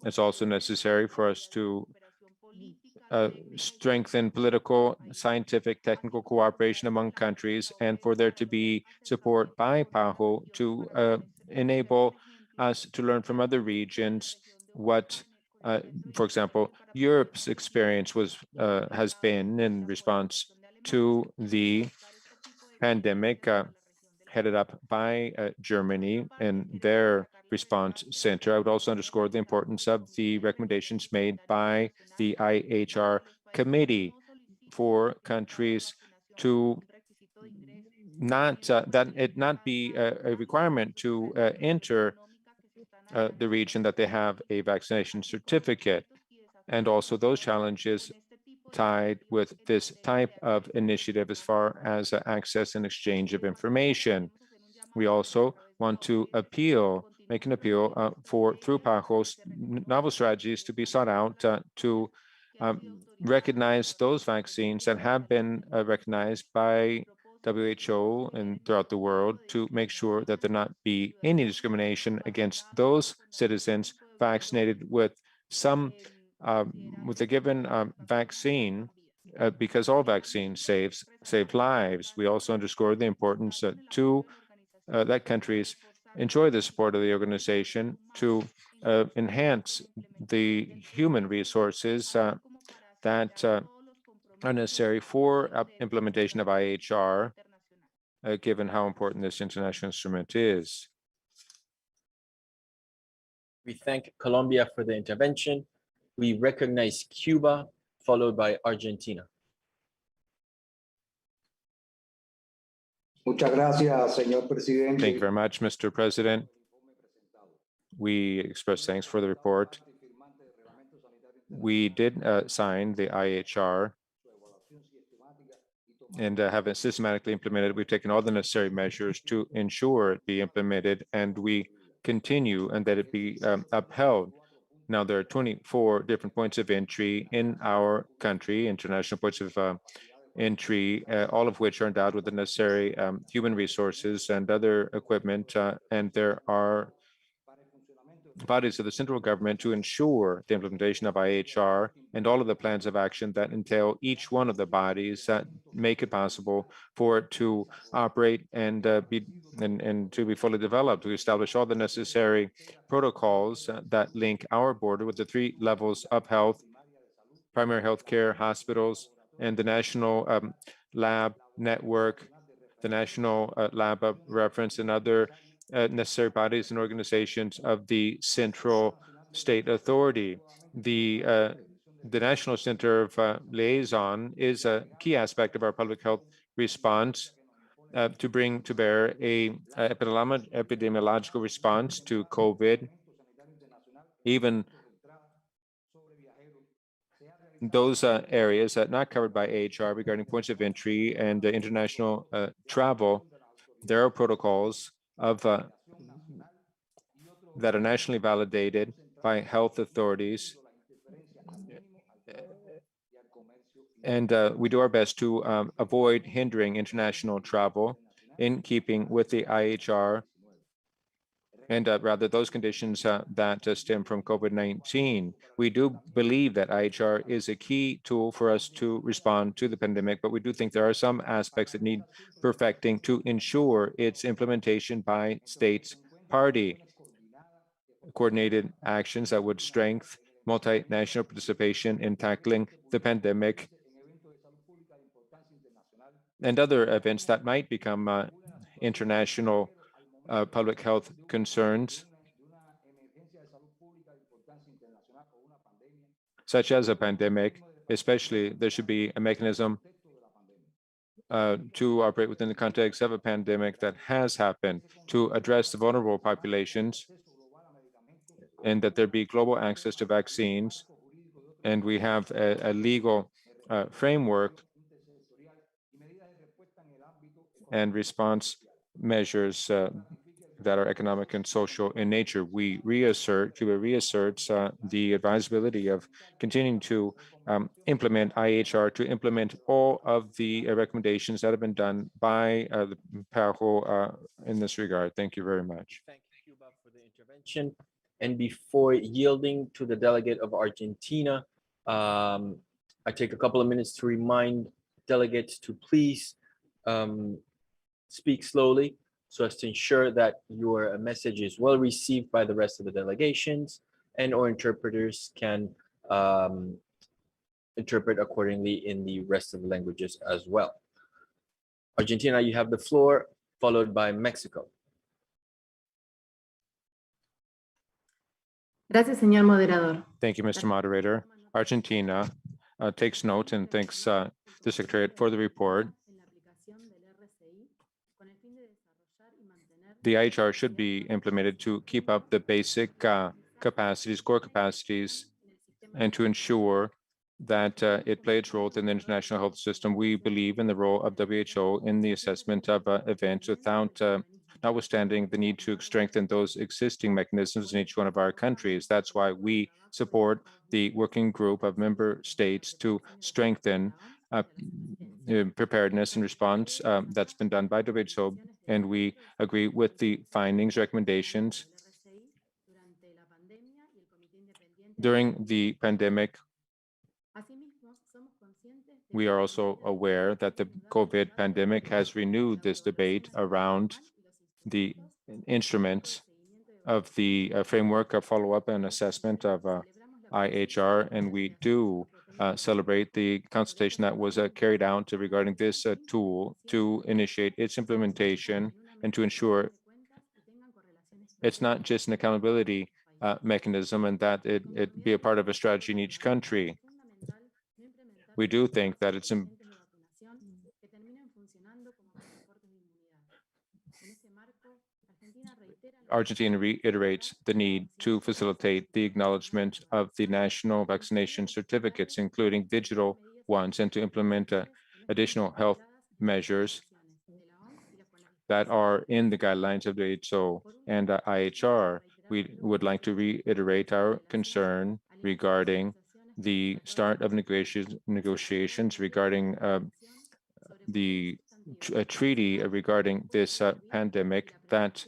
It's also necessary for us to strengthen political, scientific, technical cooperation among countries, and for there to be support by PAHO to enable us to learn from other regions what, for example, Europe's experience has been in response to the pandemic, headed up by Germany and their response center. I would also underscore the importance of the recommendations made by the IHR committee for countries to not that it not be a requirement to enter the region that they have a vaccination certificate, and also those challenges tied with this type of initiative as far as access and exchange of information. We also want to make an appeal through PAHO's novel strategies to be sought out to recognize those vaccines that have been recognized by WHO and throughout the world, to make sure that there not be any discrimination against those citizens vaccinated with with a given vaccine, because all vaccines save lives. We also underscore the importance that countries enjoy the support of the organization to enhance the human resources that are necessary for implementation of IHR, given how important this international instrument is. We thank Colombia for the intervention. We recognize Cuba, followed by Argentina. Muchas gracias, señor presidente. Thank you very much, Mr. President. We express thanks for the report. We did sign the IHR and have it systematically implemented. We've taken all the necessary measures to ensure it be implemented, and we continue and that it be upheld. Now, there are 24 different points of entry in our country, international points of entry, all of which are endowed with the necessary human resources and other equipment, and there are bodies of the central government to ensure the implementation of IHR and all of the plans of action that entail each one of the bodies that make it possible for it to operate and to be fully developed. We establish all the necessary protocols that link our border with the 3 levels of health: primary health care, hospitals, and the national lab network, the national lab of reference, and other necessary bodies and organizations of the central state authority. The National Center of Liaison is a key aspect of our public health response to bring to bear a epidemiological response to COVID. Even those areas that are not covered by IHR regarding points of entry and international travel, there are protocols that are nationally validated by health authorities, and we do our best to avoid hindering international travel in keeping with the IHR and rather those conditions that stem from COVID-19. We do believe that IHR is a key tool for us to respond to the pandemic, but we do think there are some aspects that need perfecting to ensure its implementation by states party. Coordinated actions that would strengthen multinational participation in tackling the pandemic and other events that might become international public health concerns, such as a pandemic. Especially, there should be a mechanism to operate within the context of a pandemic that has happened to address the vulnerable populations, and that there be global access to vaccines. And we have a legal framework and response measures that are economic and social in nature. Cuba reasserts the advisability of continuing to implement IHR, to implement all of the recommendations that have been done by the PAHO in this regard. Thank you very much. Thank Cuba for the intervention. And before yielding to the delegate of Argentina, I take a couple of minutes to remind delegates to please speak slowly so as to ensure that your message is well received by the rest of the delegations, and or interpreters can interpret accordingly in the rest of the languages as well. Argentina, you have the floor, followed by Mexico. Gracias, señor moderador. Thank you, Mr. Moderator. Argentina takes note and thanks the Secretariat for the report. The IHR should be implemented to keep up the basic capacities, core capacities, and to ensure that it plays its role within the international health system. We believe in the role of WHO in the assessment of events without notwithstanding the need to strengthen those existing mechanisms in each one of our countries. That's why we support the working group of member states to strengthen preparedness and response that's been done by WHO, and we agree with the findings, recommendations. During the pandemic, we are also aware that the COVID pandemic has renewed this debate around the instruments of the framework of follow-up and assessment of IHR, and we do celebrate the consultation that was carried out regarding this tool to initiate its implementation and to ensure it's not just an accountability mechanism and that it be a part of a strategy in each country. We do think that it's Argentina reiterates the need to facilitate the acknowledgement of the national vaccination certificates, including digital ones, and to implement additional health measures that are in the guidelines of the WHO and IHR. We would like to reiterate our concern regarding the start of negotiations regarding the treaty regarding this pandemic, that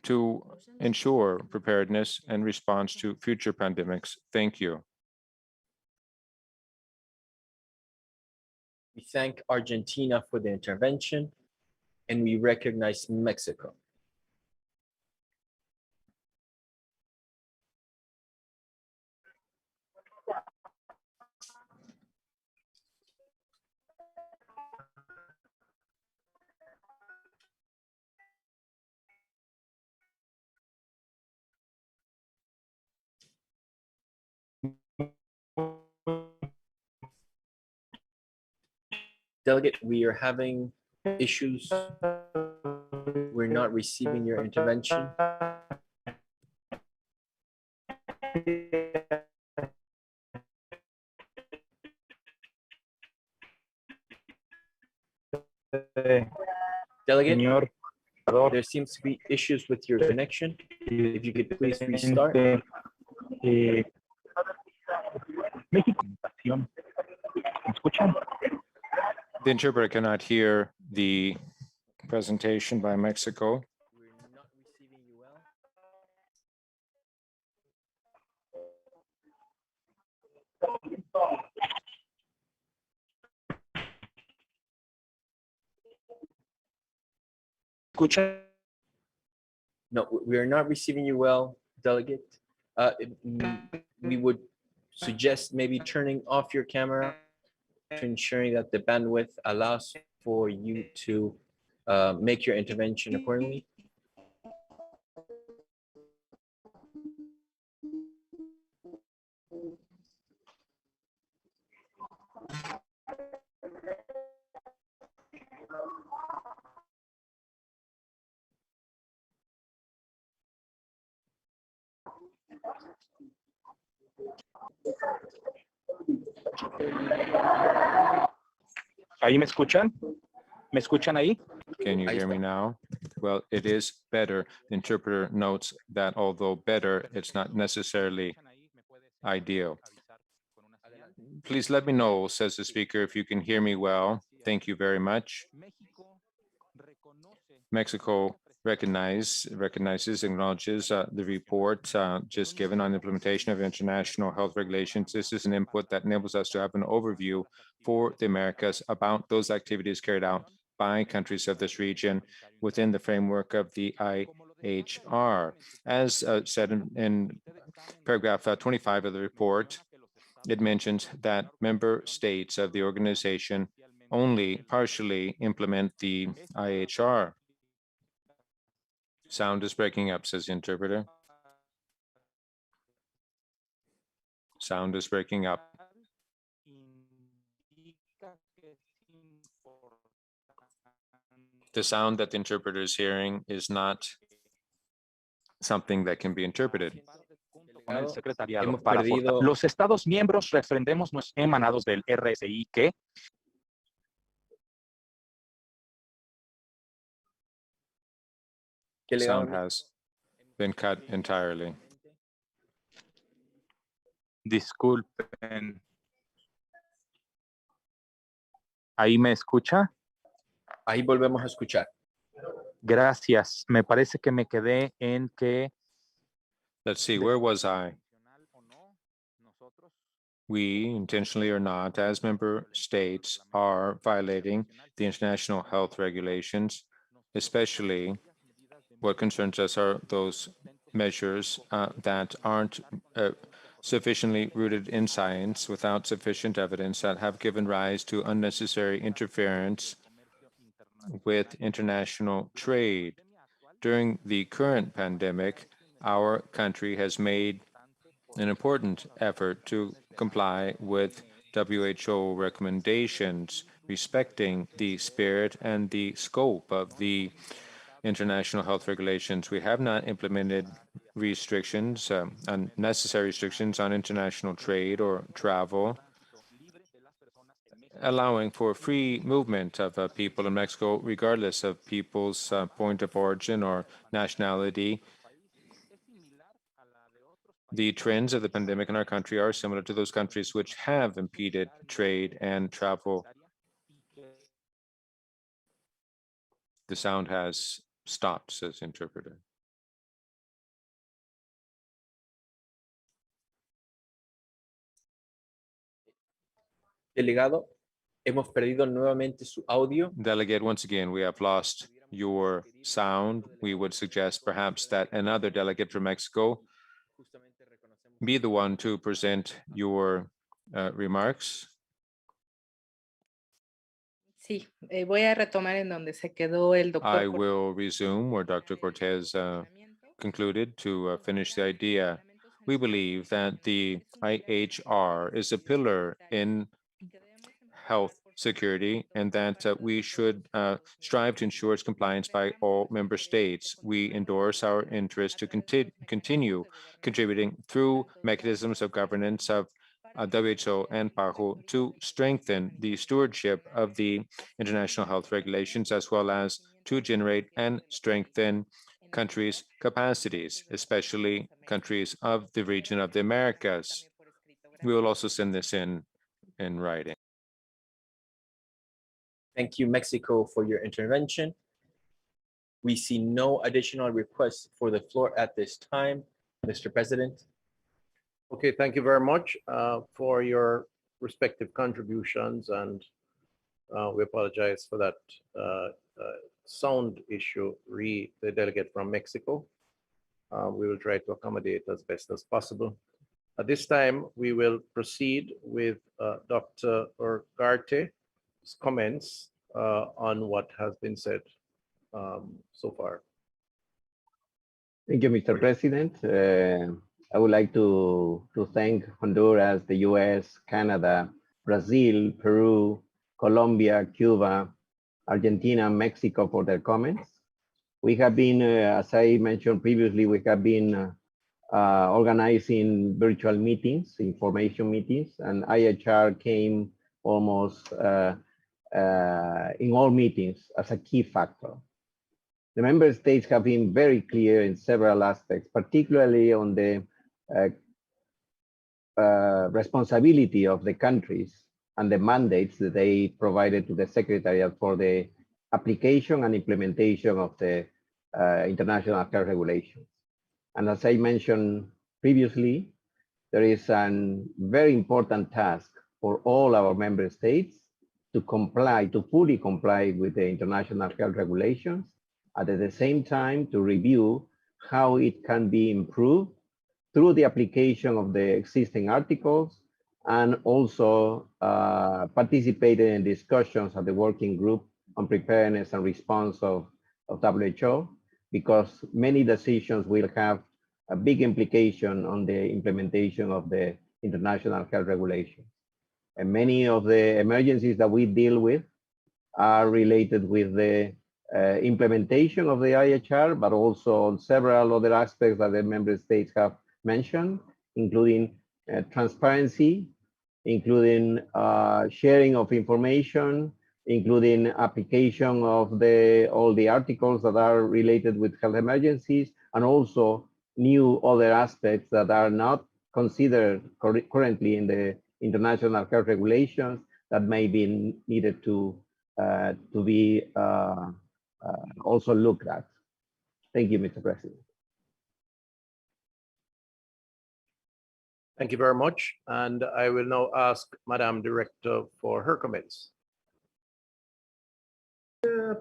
to ensure preparedness and response to future pandemics. Thank you. We thank Argentina for the intervention, and we recognize Mexico. Delegate, we are having issues. We're not receiving your intervention. Delegate, there seems to be issues with your connection. If you could please restart. The interpreter cannot hear the presentation by Mexico. We're not receiving you well. No, we are not receiving you well, delegate. We would suggest maybe turning off your camera to ensuring that the bandwidth allows for you to make your intervention accordingly. ¿Ahí me escuchan? ¿Me escuchan ahí? Can you hear me now? Well, it is better. The interpreter notes that although better, it's not necessarily ideal. Please let me know, says the speaker, if you can hear me well. Thank you very much. Mexico recognizes, acknowledges the report just given on the implementation of international health regulations. This is an input that enables us to have an overview for the Americas about those activities carried out by countries of this region within the framework of the IHR. As said in paragraph 25 of the report, it mentions that member states of the organization only partially implement the IHR. Sound is breaking up, says the interpreter. Sound is breaking up. The sound that the interpreter is hearing is not something that can be interpreted. Con el secretariado para los Estados miembros referendemos emanados del RSI que Sound has been cut entirely. Disculpen. ¿Ahí me escucha? Ahí volvemos a escuchar. Gracias. Me parece que me quedé en que... Let's see, where was I? We, intentionally or not, as member states, are violating the international health regulations, especially what concerns us are those measures that aren't sufficiently rooted in science, without sufficient evidence, that have given rise to unnecessary interference with international trade. During the current pandemic, our country has made an important effort to comply with WHO recommendations, respecting the spirit and the scope of the international health regulations. We have not implemented restrictions, unnecessary restrictions on international trade or travel, allowing for free movement of people in Mexico, regardless of people's point of origin or nationality. The trends of the pandemic in our country are similar to those countries which have impeded trade and travel. The sound has stopped, says the interpreter. Delegado, hemos perdido nuevamente su audio. Delegate, once again, we have lost your sound. We would suggest perhaps that another delegate from Mexico be the one to present your remarks. Sí, voy a retomar en donde se quedó el doctor. I will resume where Dr. Cortez concluded to finish the idea. We believe that the IHR is a pillar in health security and that we should strive to ensure its compliance by all member states. We endorse our interest to continue contributing through mechanisms of governance of WHO and PAHO to strengthen the stewardship of the international health regulations, as well as to generate and strengthen countries' capacities, especially countries of the region of the Americas. We will also send this in writing. Thank you, Mexico, for your intervention. We see no additional requests for the floor at this time. Mr. President. Okay, thank you very much for your respective contributions, and we apologize for that sound issue, the delegate from Mexico. We will try to accommodate as best as possible. At this time, we will proceed with Dr. Urgarte's comments on what has been said so far. Thank you, Mr. President. I would like to thank Honduras, the US, Canada, Brazil, Peru, Colombia, Cuba, Argentina, Mexico for their comments. We have been, as I mentioned previously, we have been organizing virtual meetings, information meetings, and IHR came almost in all meetings as a key factor. The member states have been very clear in several aspects, particularly on the responsibility of the countries and the mandates that they provided to the Secretariat for the application and implementation of the international health regulations. And as I mentioned previously, there is a very important task for all our member states to fully comply with the international health regulations, and at the same time to review how it can be improved through the application of the existing articles, and also participated in discussions at the working group on preparedness and response of WHO, because many decisions will have a big implication on the implementation of the international health regulations. And many of the emergencies that we deal with are related with the implementation of the IHR, but also on several other aspects that the member states have mentioned, including transparency, including sharing of information, including application of all the articles that are related with health emergencies, and also new other aspects that are not considered currently in the international health regulations that may be needed to be also looked at. Thank you, Mr. President. Thank you very much. And I will now ask Madam Director for her comments.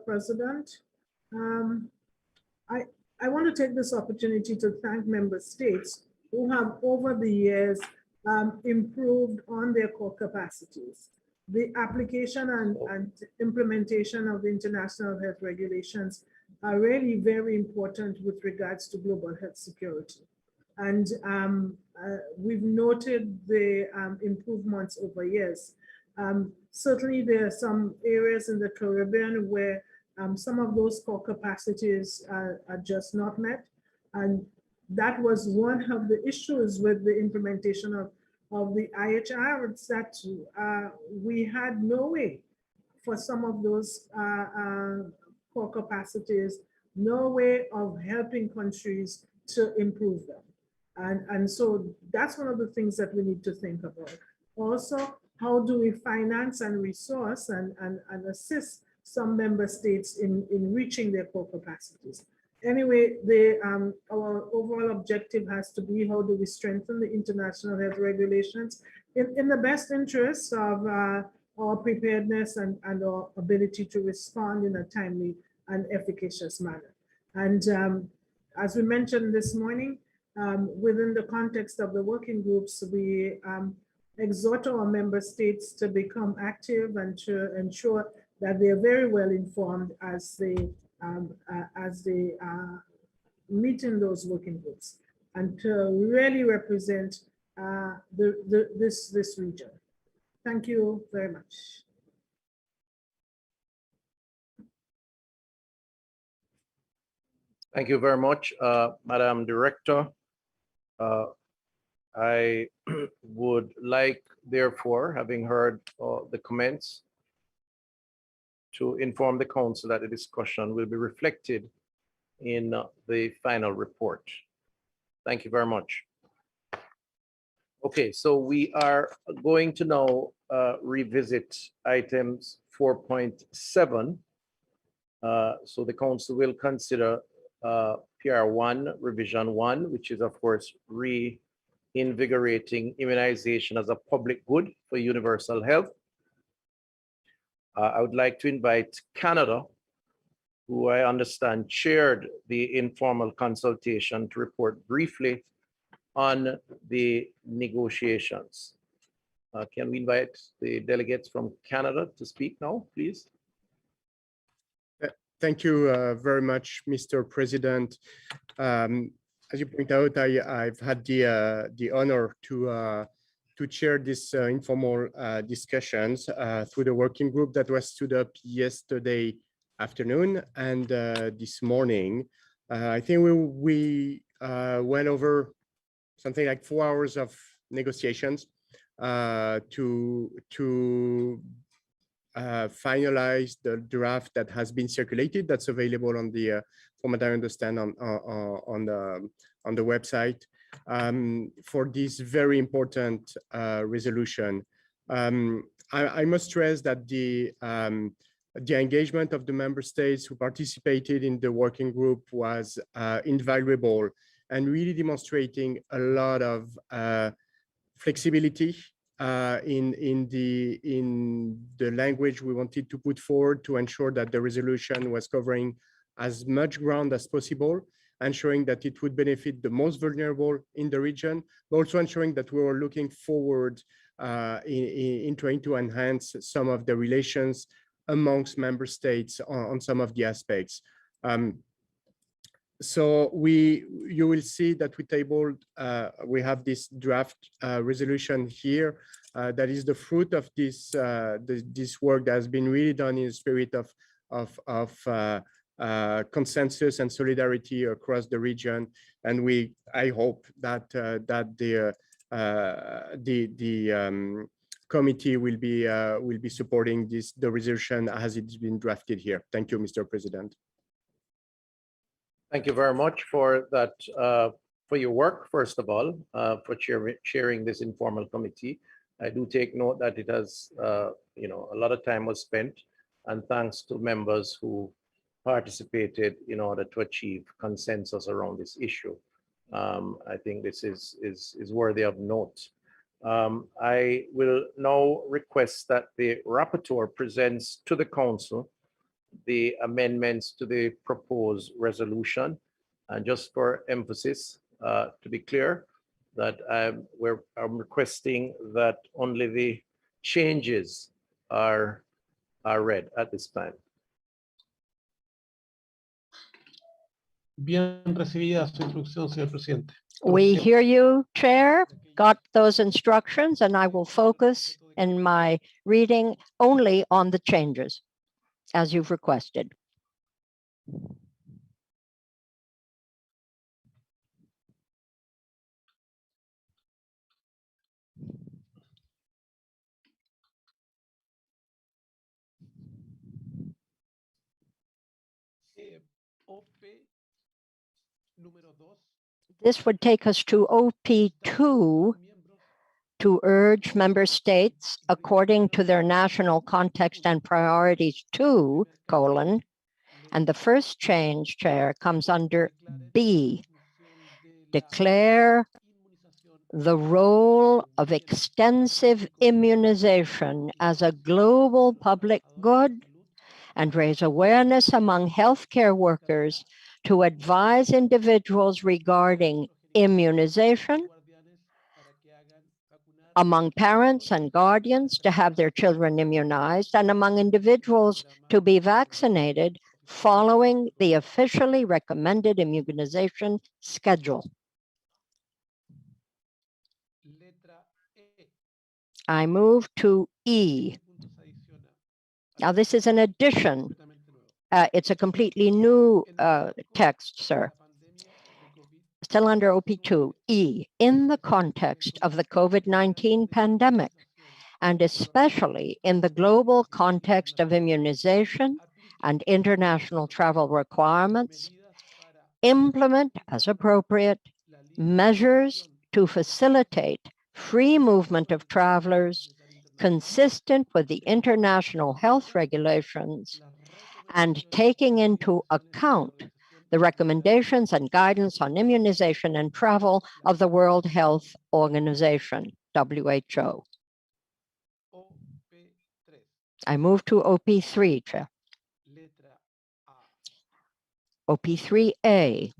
President, I want to take this opportunity to thank member states who have over the years improved on their core capacities. The application and implementation of the international health regulations are really very important with regards to global health security. And we've noted the improvements over years. Certainly there are some areas in the Caribbean where some of those core capacities are just not met. And that was one of the issues with the implementation of the IHR. It's that we had no way for some of those core capacities, no way of helping countries to improve them. And so that's one of the things that we need to think about. Also, how do we finance and resource and assist some member states in reaching their core capacities? Anyway, our overall objective has to be how do we strengthen the international health regulations in the best interests of our preparedness and our ability to respond in a timely and efficacious manner. And as we mentioned this morning, within the context of the working groups, we exhort our member states to become active and to ensure that they are very well informed as they meet in those working groups, and to really represent this region. Thank you very much. Thank you very much, Madam Director. I would like, therefore, having heard the comments, to inform the Council that the discussion will be reflected in the final report. Thank you very much. Okay, so we are going to now revisit items 4.7. So the Council will consider PR1 revision 1, which is of course reinvigorating immunization as a public good for universal health. I would like to invite Canada, who I understand chaired the informal consultation, to report briefly on the negotiations. Can we invite the delegates from Canada to speak now, please? Thank you very much, Mr. President. As you point out, I've had the honor to chair this informal discussions through the working group that was stood up yesterday afternoon and this morning. I think we went over something like 4 hours of negotiations to finalize the draft that has been circulated. That's available on the, from what I understand, on the website for this very important resolution. I must stress that the engagement of the member states who participated in the working group was invaluable and really demonstrating a lot of flexibility in the language we wanted to put forward to ensure that the resolution was covering as much ground as possible, ensuring that it would benefit the most vulnerable in the region, but also ensuring that we were looking forward in trying to enhance some of the relations amongst member states on some of the aspects. So you will see that we tabled, we have this draft resolution here that is the fruit of this this work that has been really done in the spirit of consensus and solidarity across the region. And I hope that the committee will be supporting the resolution as it's been drafted here. Thank you, Mr. President. Thank you very much for that, for your work, first of all, for chairing this informal committee. I do take note that it has, you know, a lot of time was spent, and thanks to members who participated in order to achieve consensus around this issue. I think this is worthy of note. I will now request that the rapporteur presents to the council the amendments to the proposed resolution. And just for emphasis, to be clear, that I'm requesting that only the changes are read at this time. Bien recibida su instrucción, señor presidente. We hear you, Chair. Got those instructions, and I will focus in my reading only on the changes, as you've requested. This would take us to OP2 to urge member states, according to their national context and priorities to, and the first change, Chair, comes under B, declare the role of extensive immunization as a global public good and raise awareness among healthcare workers to advise individuals regarding immunization, among parents and guardians to have their children immunized, and among individuals to be vaccinated following the officially recommended immunization schedule. I move to E. Now, this is an addition. It's a completely new text, sir. Still under OP2, E, in the context of the COVID-19 pandemic, and especially in the global context of immunization and international travel requirements, implement as appropriate measures to facilitate free movement of travelers consistent with the international health regulations and taking into account the recommendations and guidance on immunization and travel of the World Health Organization, WHO. I move to OP3, Chair. OP3A.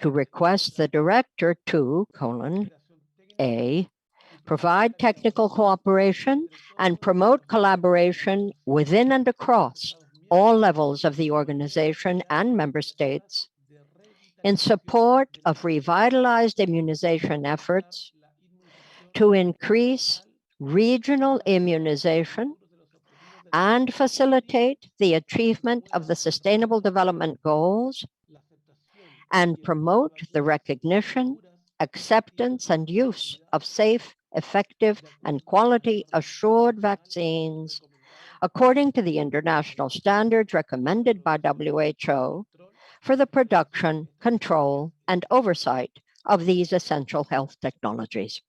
To request the director to, A, provide technical cooperation and promote collaboration within and across all levels of the organization and member states in support of revitalized immunization efforts to increase regional immunization and facilitate the achievement of the Sustainable Development Goals and promote the recognition, acceptance, and use of safe, effective, and quality assured vaccines according to the international standards recommended by WHO for the production, control, and oversight of these essential health technologies.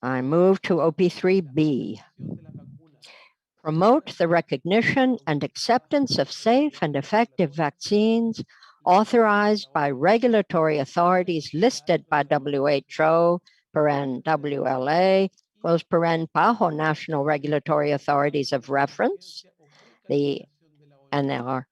I move to OP3B. Promote the recognition and acceptance of safe and effective vaccines authorized by regulatory authorities listed by WHO, WLA, PAHO National Regulatory Authorities of Reference, the NRAR,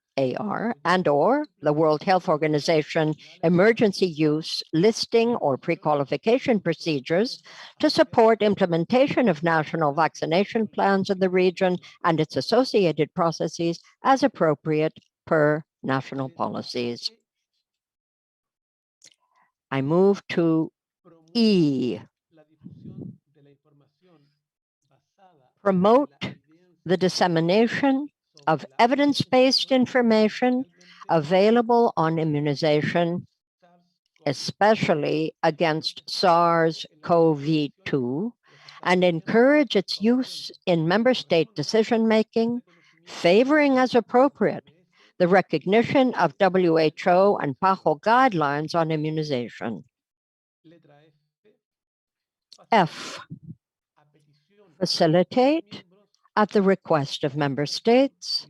and/or the World Health Organization emergency use listing or pre-qualification procedures to support implementation of national vaccination plans in the region and its associated processes as appropriate per national policies. I move to E. Promote the dissemination of evidence-based information available on immunization, especially against SARS-CoV-2, and encourage its use in member state decision-making, favoring as appropriate the recognition of WHO and PAHO guidelines on immunization. F. Facilitate, at the request of member states,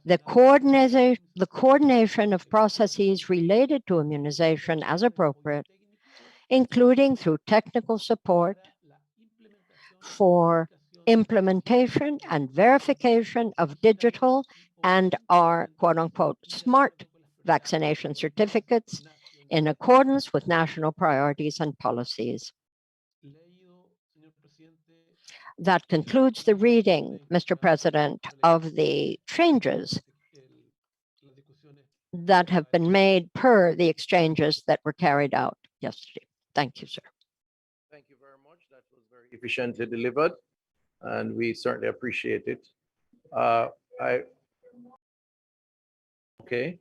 the coordination of processes related to immunization as appropriate, including through technical support for implementation and verification of digital and our quote-unquote smart vaccination certificates in accordance with national priorities and policies. That concludes the reading, Mr. President, of the changes that have been made per the exchanges that were carried out yesterday. Thank you, sir. Thank you very much. That was very efficiently delivered, and we certainly appreciate it. Okay.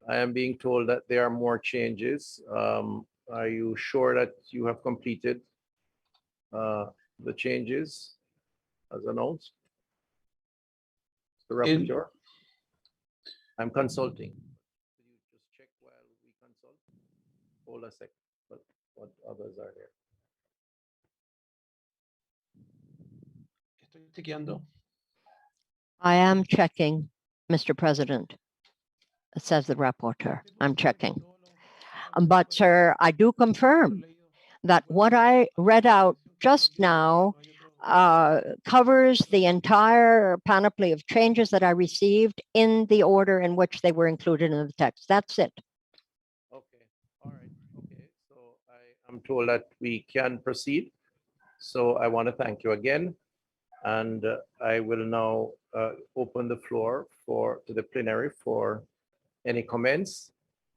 I am being told that there are more changes. Are you sure that you have completed the changes as announced? The rapporteur? I'm consulting. Could you just check while we consult? Hold a second. What others are there? Estoy chequeando. I am checking, Mr. President, says the rapporteur. I'm checking. But, sir, I do confirm that what I read out just now covers the entire panoply of changes that I received in the order in which they were included in the text. That's it. Okay, all right, okay. So I'm told that we can proceed. So I want to thank you again. And I will now open the floor to the plenary for any comments,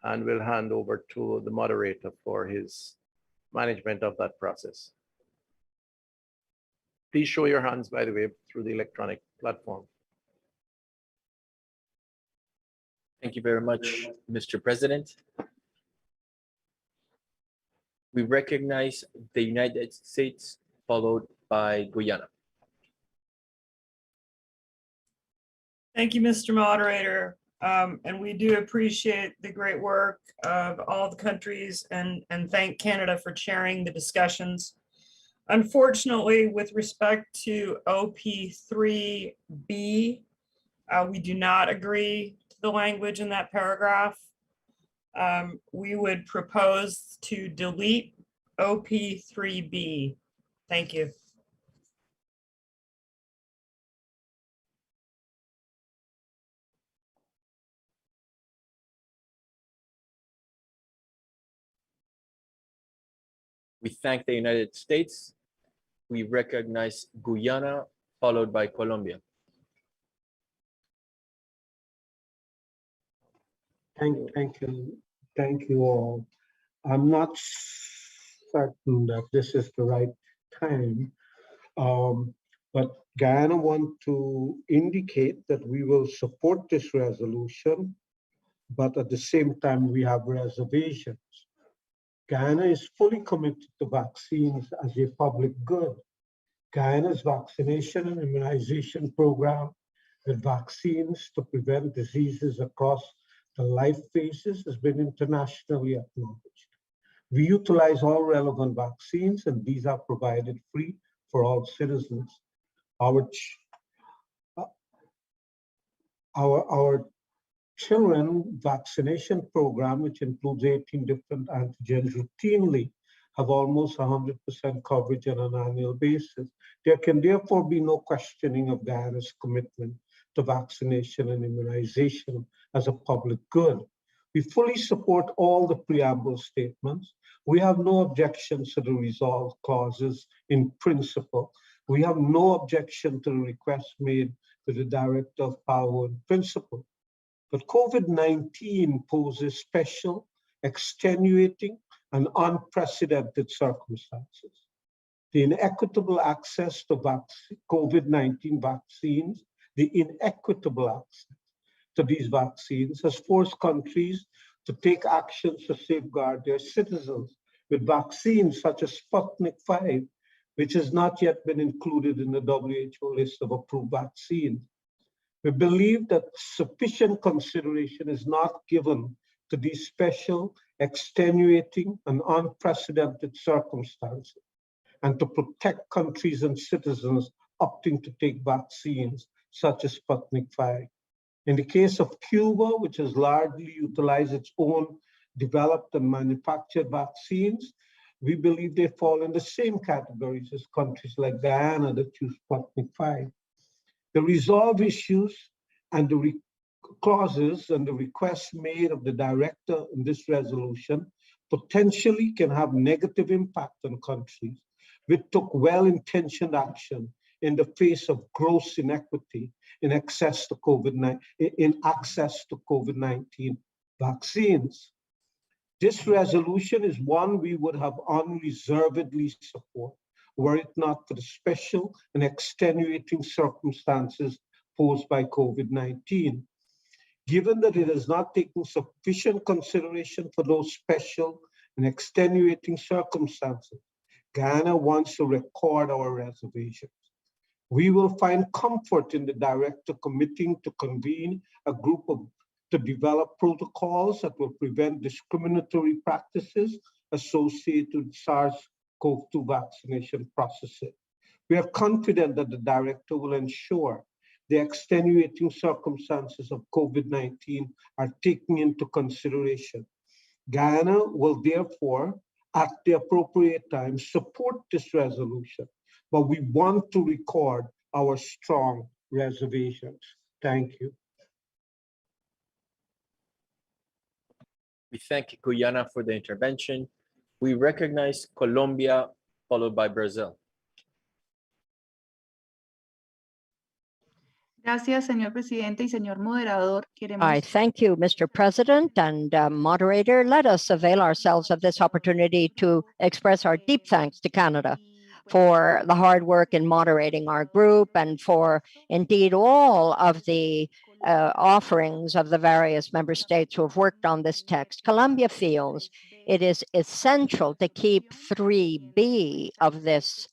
and we'll hand over to the moderator for his management of that process. Please show your hands, by the way, through the electronic platform. Thank you very much, Mr. President. We recognize the United States, followed by Guyana. Thank you, Mr. Moderator. And we do appreciate the great work of all the countries and thank Canada for chairing the discussions. Unfortunately, with respect to OP3B, we do not agree to the language in that paragraph. We would propose to delete OP3B. Thank you. We thank the United States. We recognize Guyana, followed by Colombia. Thank you all. I'm not certain that this is the right time, but Guyana want to indicate that we will support this resolution, but at the same time we have reservations. Guyana is fully committed to vaccines as a public good. Guyana's vaccination and immunization program with vaccines to prevent diseases across the life phases has been internationally acknowledged. We utilize all relevant vaccines, and these are provided free for all citizens. Our children vaccination program, which includes 18 different antigens routinely, have almost 100% coverage on an annual basis. There can therefore be no questioning of Guyana's commitment to vaccination and immunization as a public good. We fully support all the preamble statements. We have no objections to the resolve clauses in principle. We have no objection to the request made to the Director of Power in principle. But COVID-19 poses special, extenuating, and unprecedented circumstances. The inequitable access to COVID-19 vaccines, the inequitable access to these vaccines has forced countries to take actions to safeguard their citizens with vaccines such as Sputnik V, which has not yet been included in the WHO list of approved vaccines. We believe that sufficient consideration is not given to these special, extenuating, and unprecedented circumstances, and to protect countries and citizens opting to take vaccines such as Sputnik V. In the case of Cuba, which has largely utilized its own developed and manufactured vaccines, we believe they fall in the same categories as countries like Guyana that use Sputnik V. The resolve issues and the clauses and the requests made of the director in this resolution potentially can have negative impact on countries which took well-intentioned action in the face of gross inequity in access to COVID-19 vaccines. This resolution is one we would have unreservedly support were it not for the special and extenuating circumstances posed by COVID-19. Given that it has not taken sufficient consideration for those special and extenuating circumstances, Guyana wants to record our reservations. We will find comfort in the director committing to convene a group to develop protocols that will prevent discriminatory practices associated with SARS-CoV-2 vaccination processes. We are confident that the director will ensure the extenuating circumstances of COVID-19 are taken into consideration. Guyana will therefore, at the appropriate time, support this resolution, but we want to record our strong reservations. Thank you. We thank Guyana for the intervention. We recognize Colombia, followed by Brazil. Gracias, señor presidente y señor moderador. I thank you, Mr. President and moderator. Let us avail ourselves of this opportunity to express our deep thanks to Canada for the hard work in moderating our group and for indeed all of the offerings of the various member states who have worked on this text. Colombia feels it is essential to keep 3B of this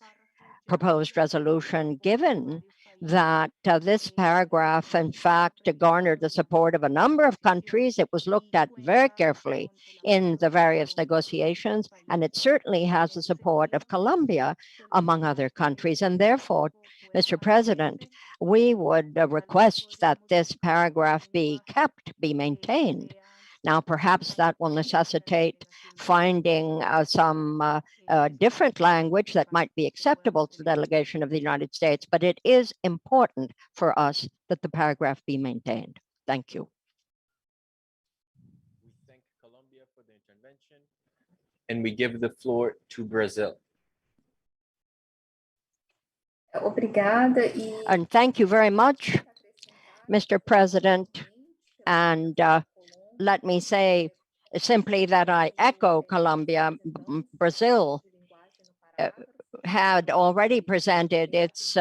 proposed resolution, given that this paragraph, in fact, garnered the support of a number of countries. It was looked at very carefully in the various negotiations, and it certainly has the support of Colombia, among other countries. And therefore, Mr. President, we would request that this paragraph be kept, be maintained. Now, perhaps that will necessitate finding some different language that might be acceptable to the delegation of the United States, but it is important for us that the paragraph be maintained. Thank you. We thank Colombia for the intervention, and we give the floor to Brazil. And thank you very much, Mr. President. And let me say simply that I echo Colombia. Brazil had already presented its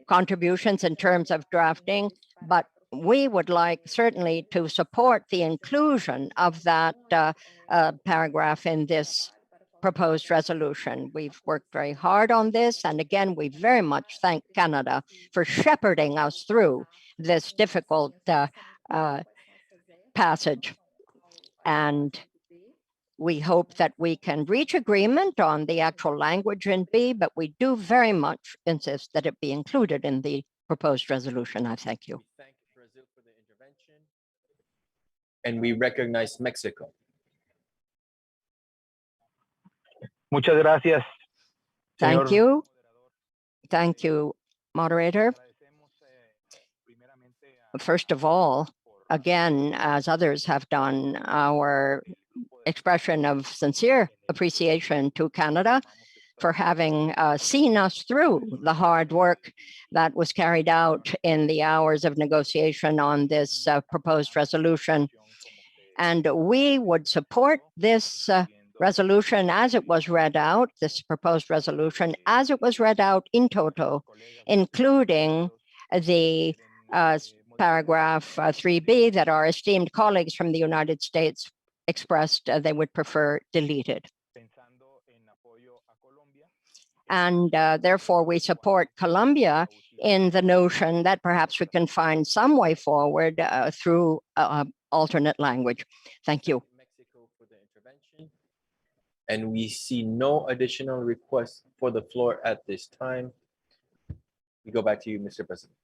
contributions in terms of drafting, but we would like certainly to support the inclusion of that paragraph in this proposed resolution. We've worked very hard on this, and again, we very much thank Canada for shepherding us through this difficult passage. And we hope that we can reach agreement on the actual language in B, but we do very much insist that it be included in the proposed resolution. I thank you. Thank Brazil for the intervention. And we recognize Mexico. Muchas gracias. Thank you. Thank you, moderator. First of all, again, as others have done, our expression of sincere appreciation to Canada for having seen us through the hard work that was carried out in the hours of negotiation on this proposed resolution. And we would support this resolution as it was read out, this proposed resolution as it was read out in toto, including the paragraph 3B that our esteemed colleagues from the United States expressed they would prefer deleted. And therefore, we support Colombia in the notion that perhaps we can find some way forward through alternate language. Thank you. Mexico for the intervention. And we see no additional requests for the floor at this time. We go back to you, Mr. President.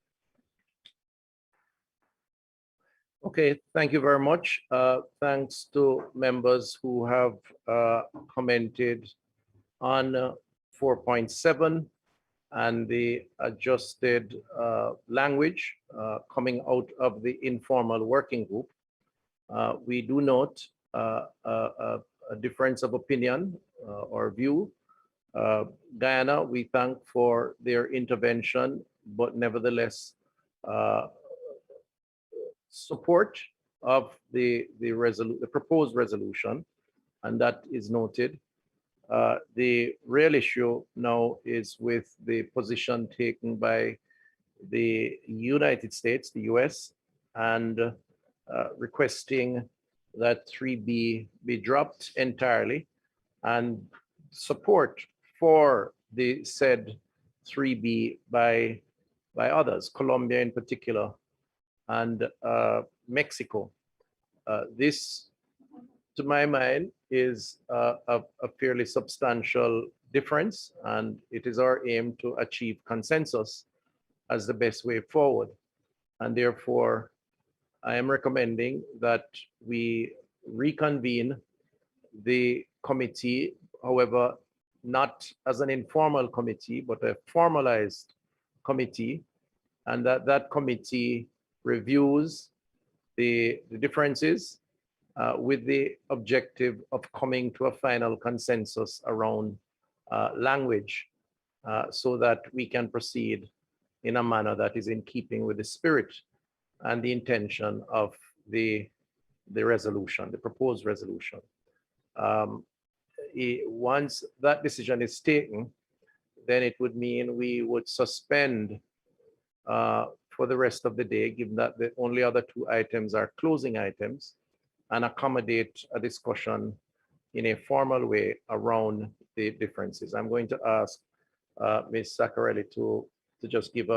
Okay, thank you very much. Thanks to members who have commented on 4.7 and the adjusted language coming out of the informal working group. We do note a difference of opinion or view. Guyana, we thank for their intervention, but nevertheless, support of the proposed resolution, and that is noted. The real issue now is with the position taken by the United States, the US, and requesting that 3B be dropped entirely, and support for the said 3B by others, Colombia in particular, and Mexico. This, to my mind, is a fairly substantial difference, and it is our aim to achieve consensus as the best way forward. And therefore, I am recommending that we reconvene the committee, however, not as an informal committee, but a formalized committee, and that committee reviews the differences with the objective of coming to a final consensus around language so that we can proceed in a manner that is in keeping with the spirit and the intention of the resolution, the proposed resolution. Once that decision is taken, then it would mean we would suspend for the rest of the day, given that the only other two items are closing items, and accommodate a discussion in a formal way around the differences. I'm going to ask Ms. Saccarelli to just give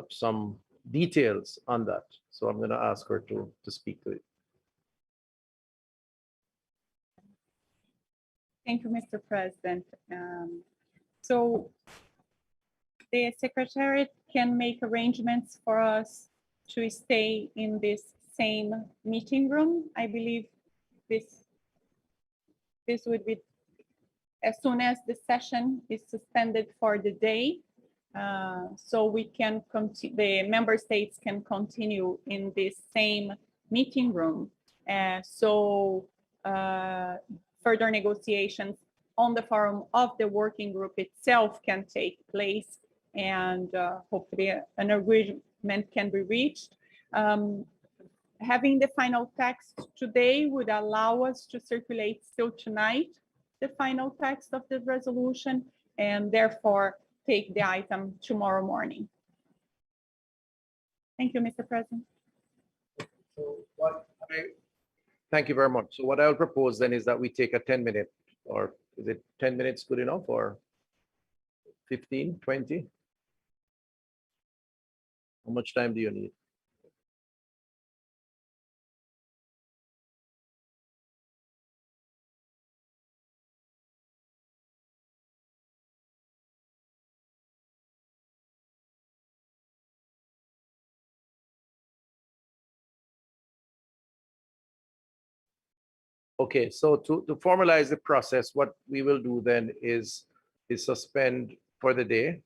some details on that. So I'm going to ask her to speak to it. Thank you, Mr. President. So the Secretariat can make arrangements for us to stay in this same meeting room. I believe this would be as soon as the session is suspended for the day. So we can the member states can continue in this same meeting room. So further negotiations on the forum of the working group itself can take place, and hopefully an agreement can be reached. Having the final text today would allow us to circulate still tonight the final text of the resolution, and therefore take the item tomorrow morning. Thank you, Mr. President. Thank you very much. So what I'll propose then is that we take a 10-minute, or is it 10 minutes good enough, or 15, 20? How much time do you need? Okay, so to formalize the process, what we will do then is suspend for the day,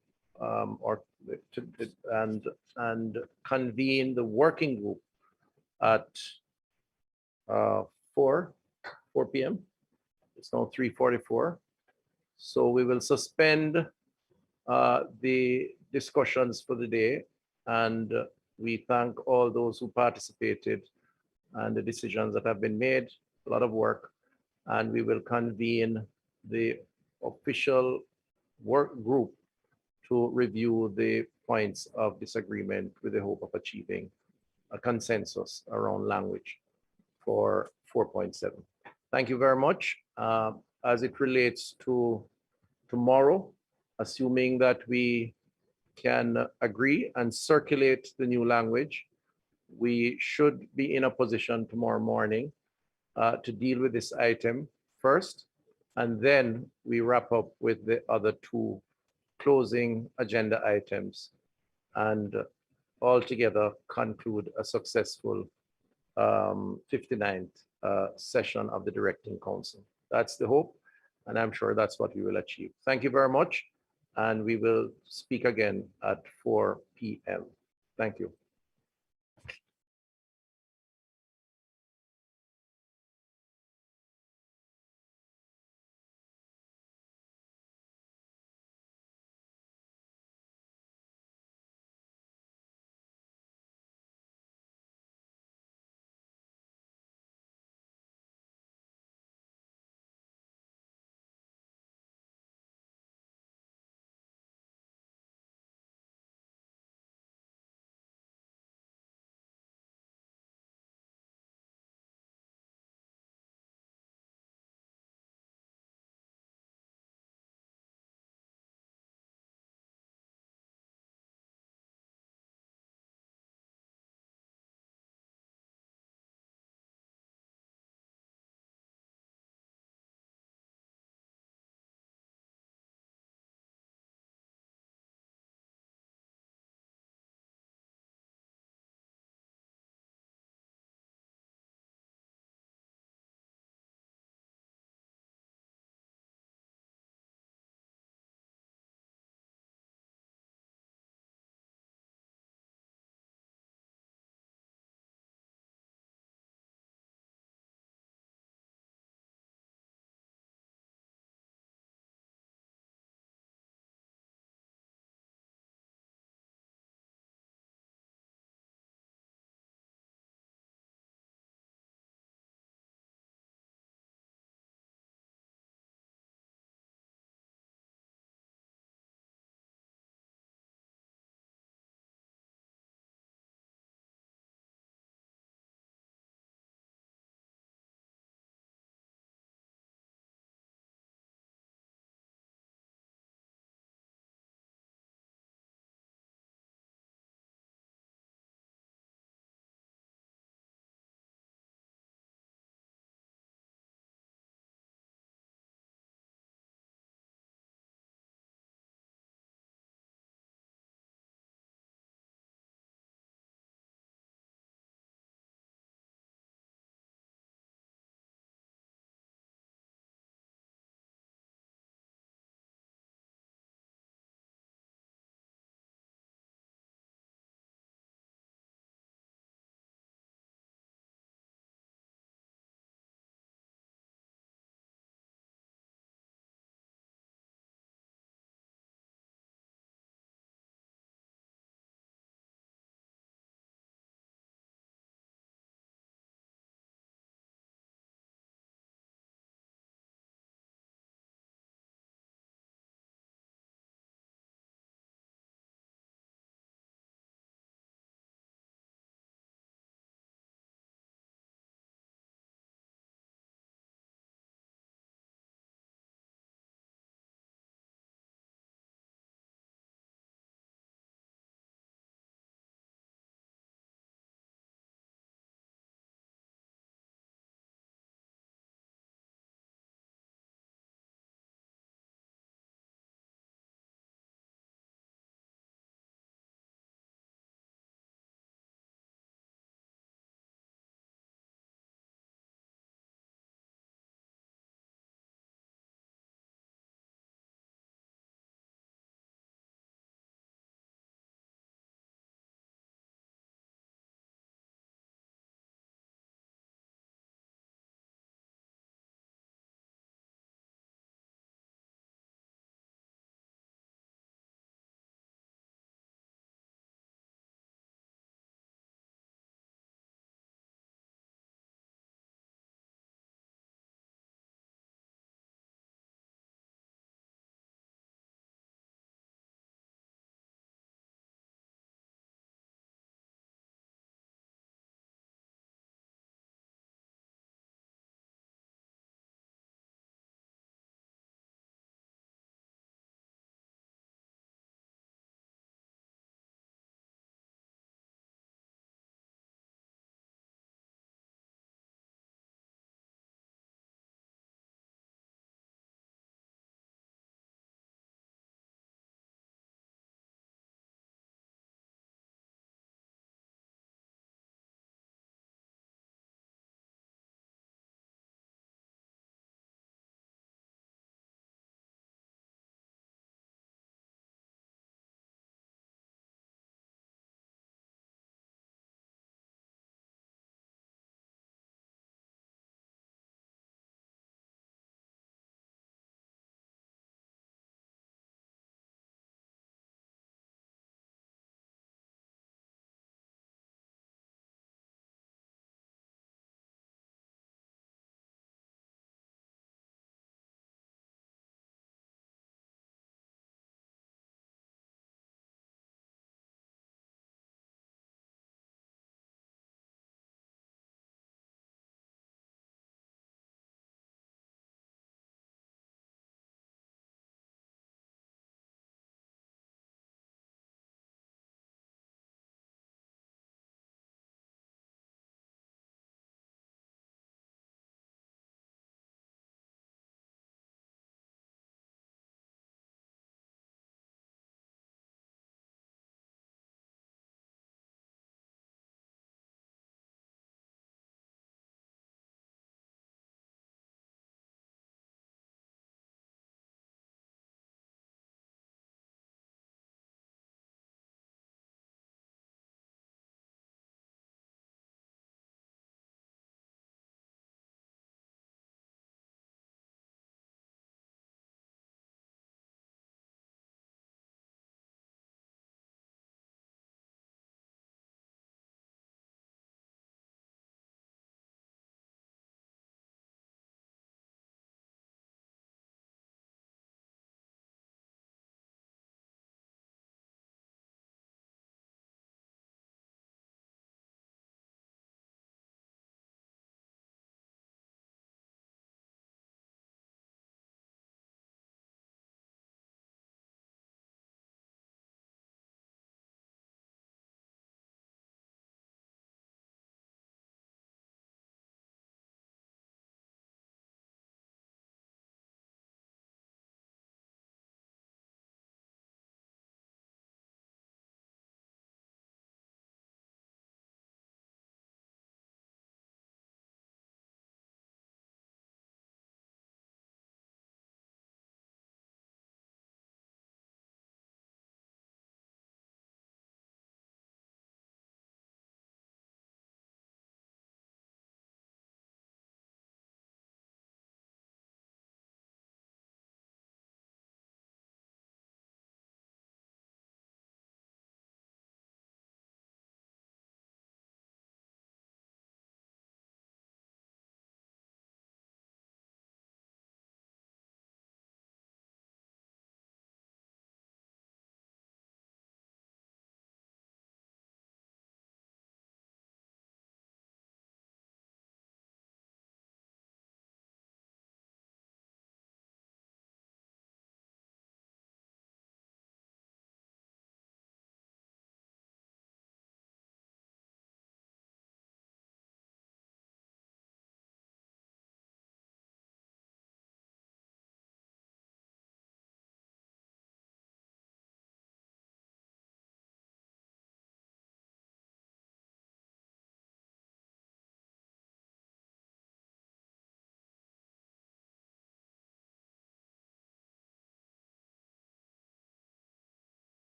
and convene the working group at 4 p.m. It's now 3:44. So we will suspend the discussions for the day, and we thank all those who participated and the decisions that have been made. A lot of work, and we will convene the official work group to review the points of disagreement with the hope of achieving a consensus around language for 4.7. Thank you very much. As it relates to tomorrow, assuming that we can agree and circulate the new language, we should be in a position tomorrow morning to deal with this item first, and then we wrap up with the other two closing agenda items, and altogether conclude a successful 59th session of the Directing Council. That's the hope, and I'm sure that's what we will achieve. Thank you very much, and we will speak again at 4 p.m. Thank you.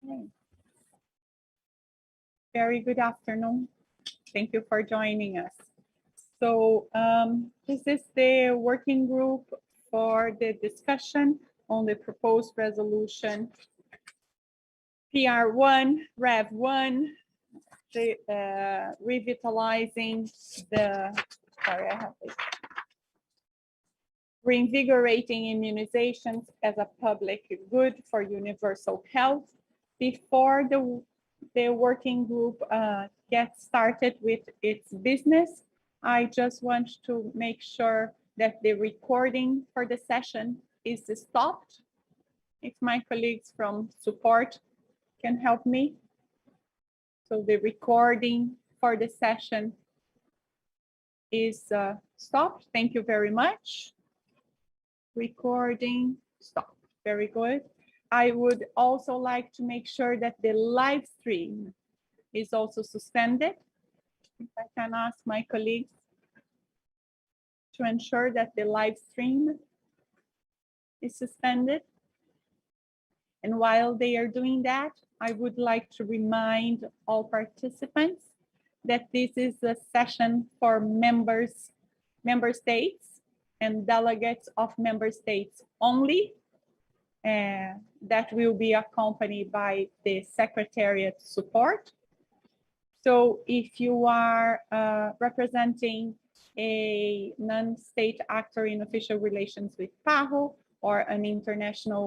Okay. Very good afternoon. Thank you for joining us. So this is the working group for the discussion on the proposed resolution PR1, Rev1, the revitalizing the, sorry, I have this. Reinvigorating immunizations as a public good for universal health. Before the working group gets started with its business, I just want to make sure that the recording for the session is stopped. If my colleagues from support can help me. So the recording for the session is stopped. Thank you very much. Recording stop. Very good. I would also like to make sure that the live stream is also suspended. If I can ask my colleagues to ensure that the live stream is suspended. And while they are doing that, I would like to remind all participants that this is a session for member states and delegates of member states only. That will be accompanied by the Secretariat support. So if you are representing a non-state actor in official relations with PAHO or an international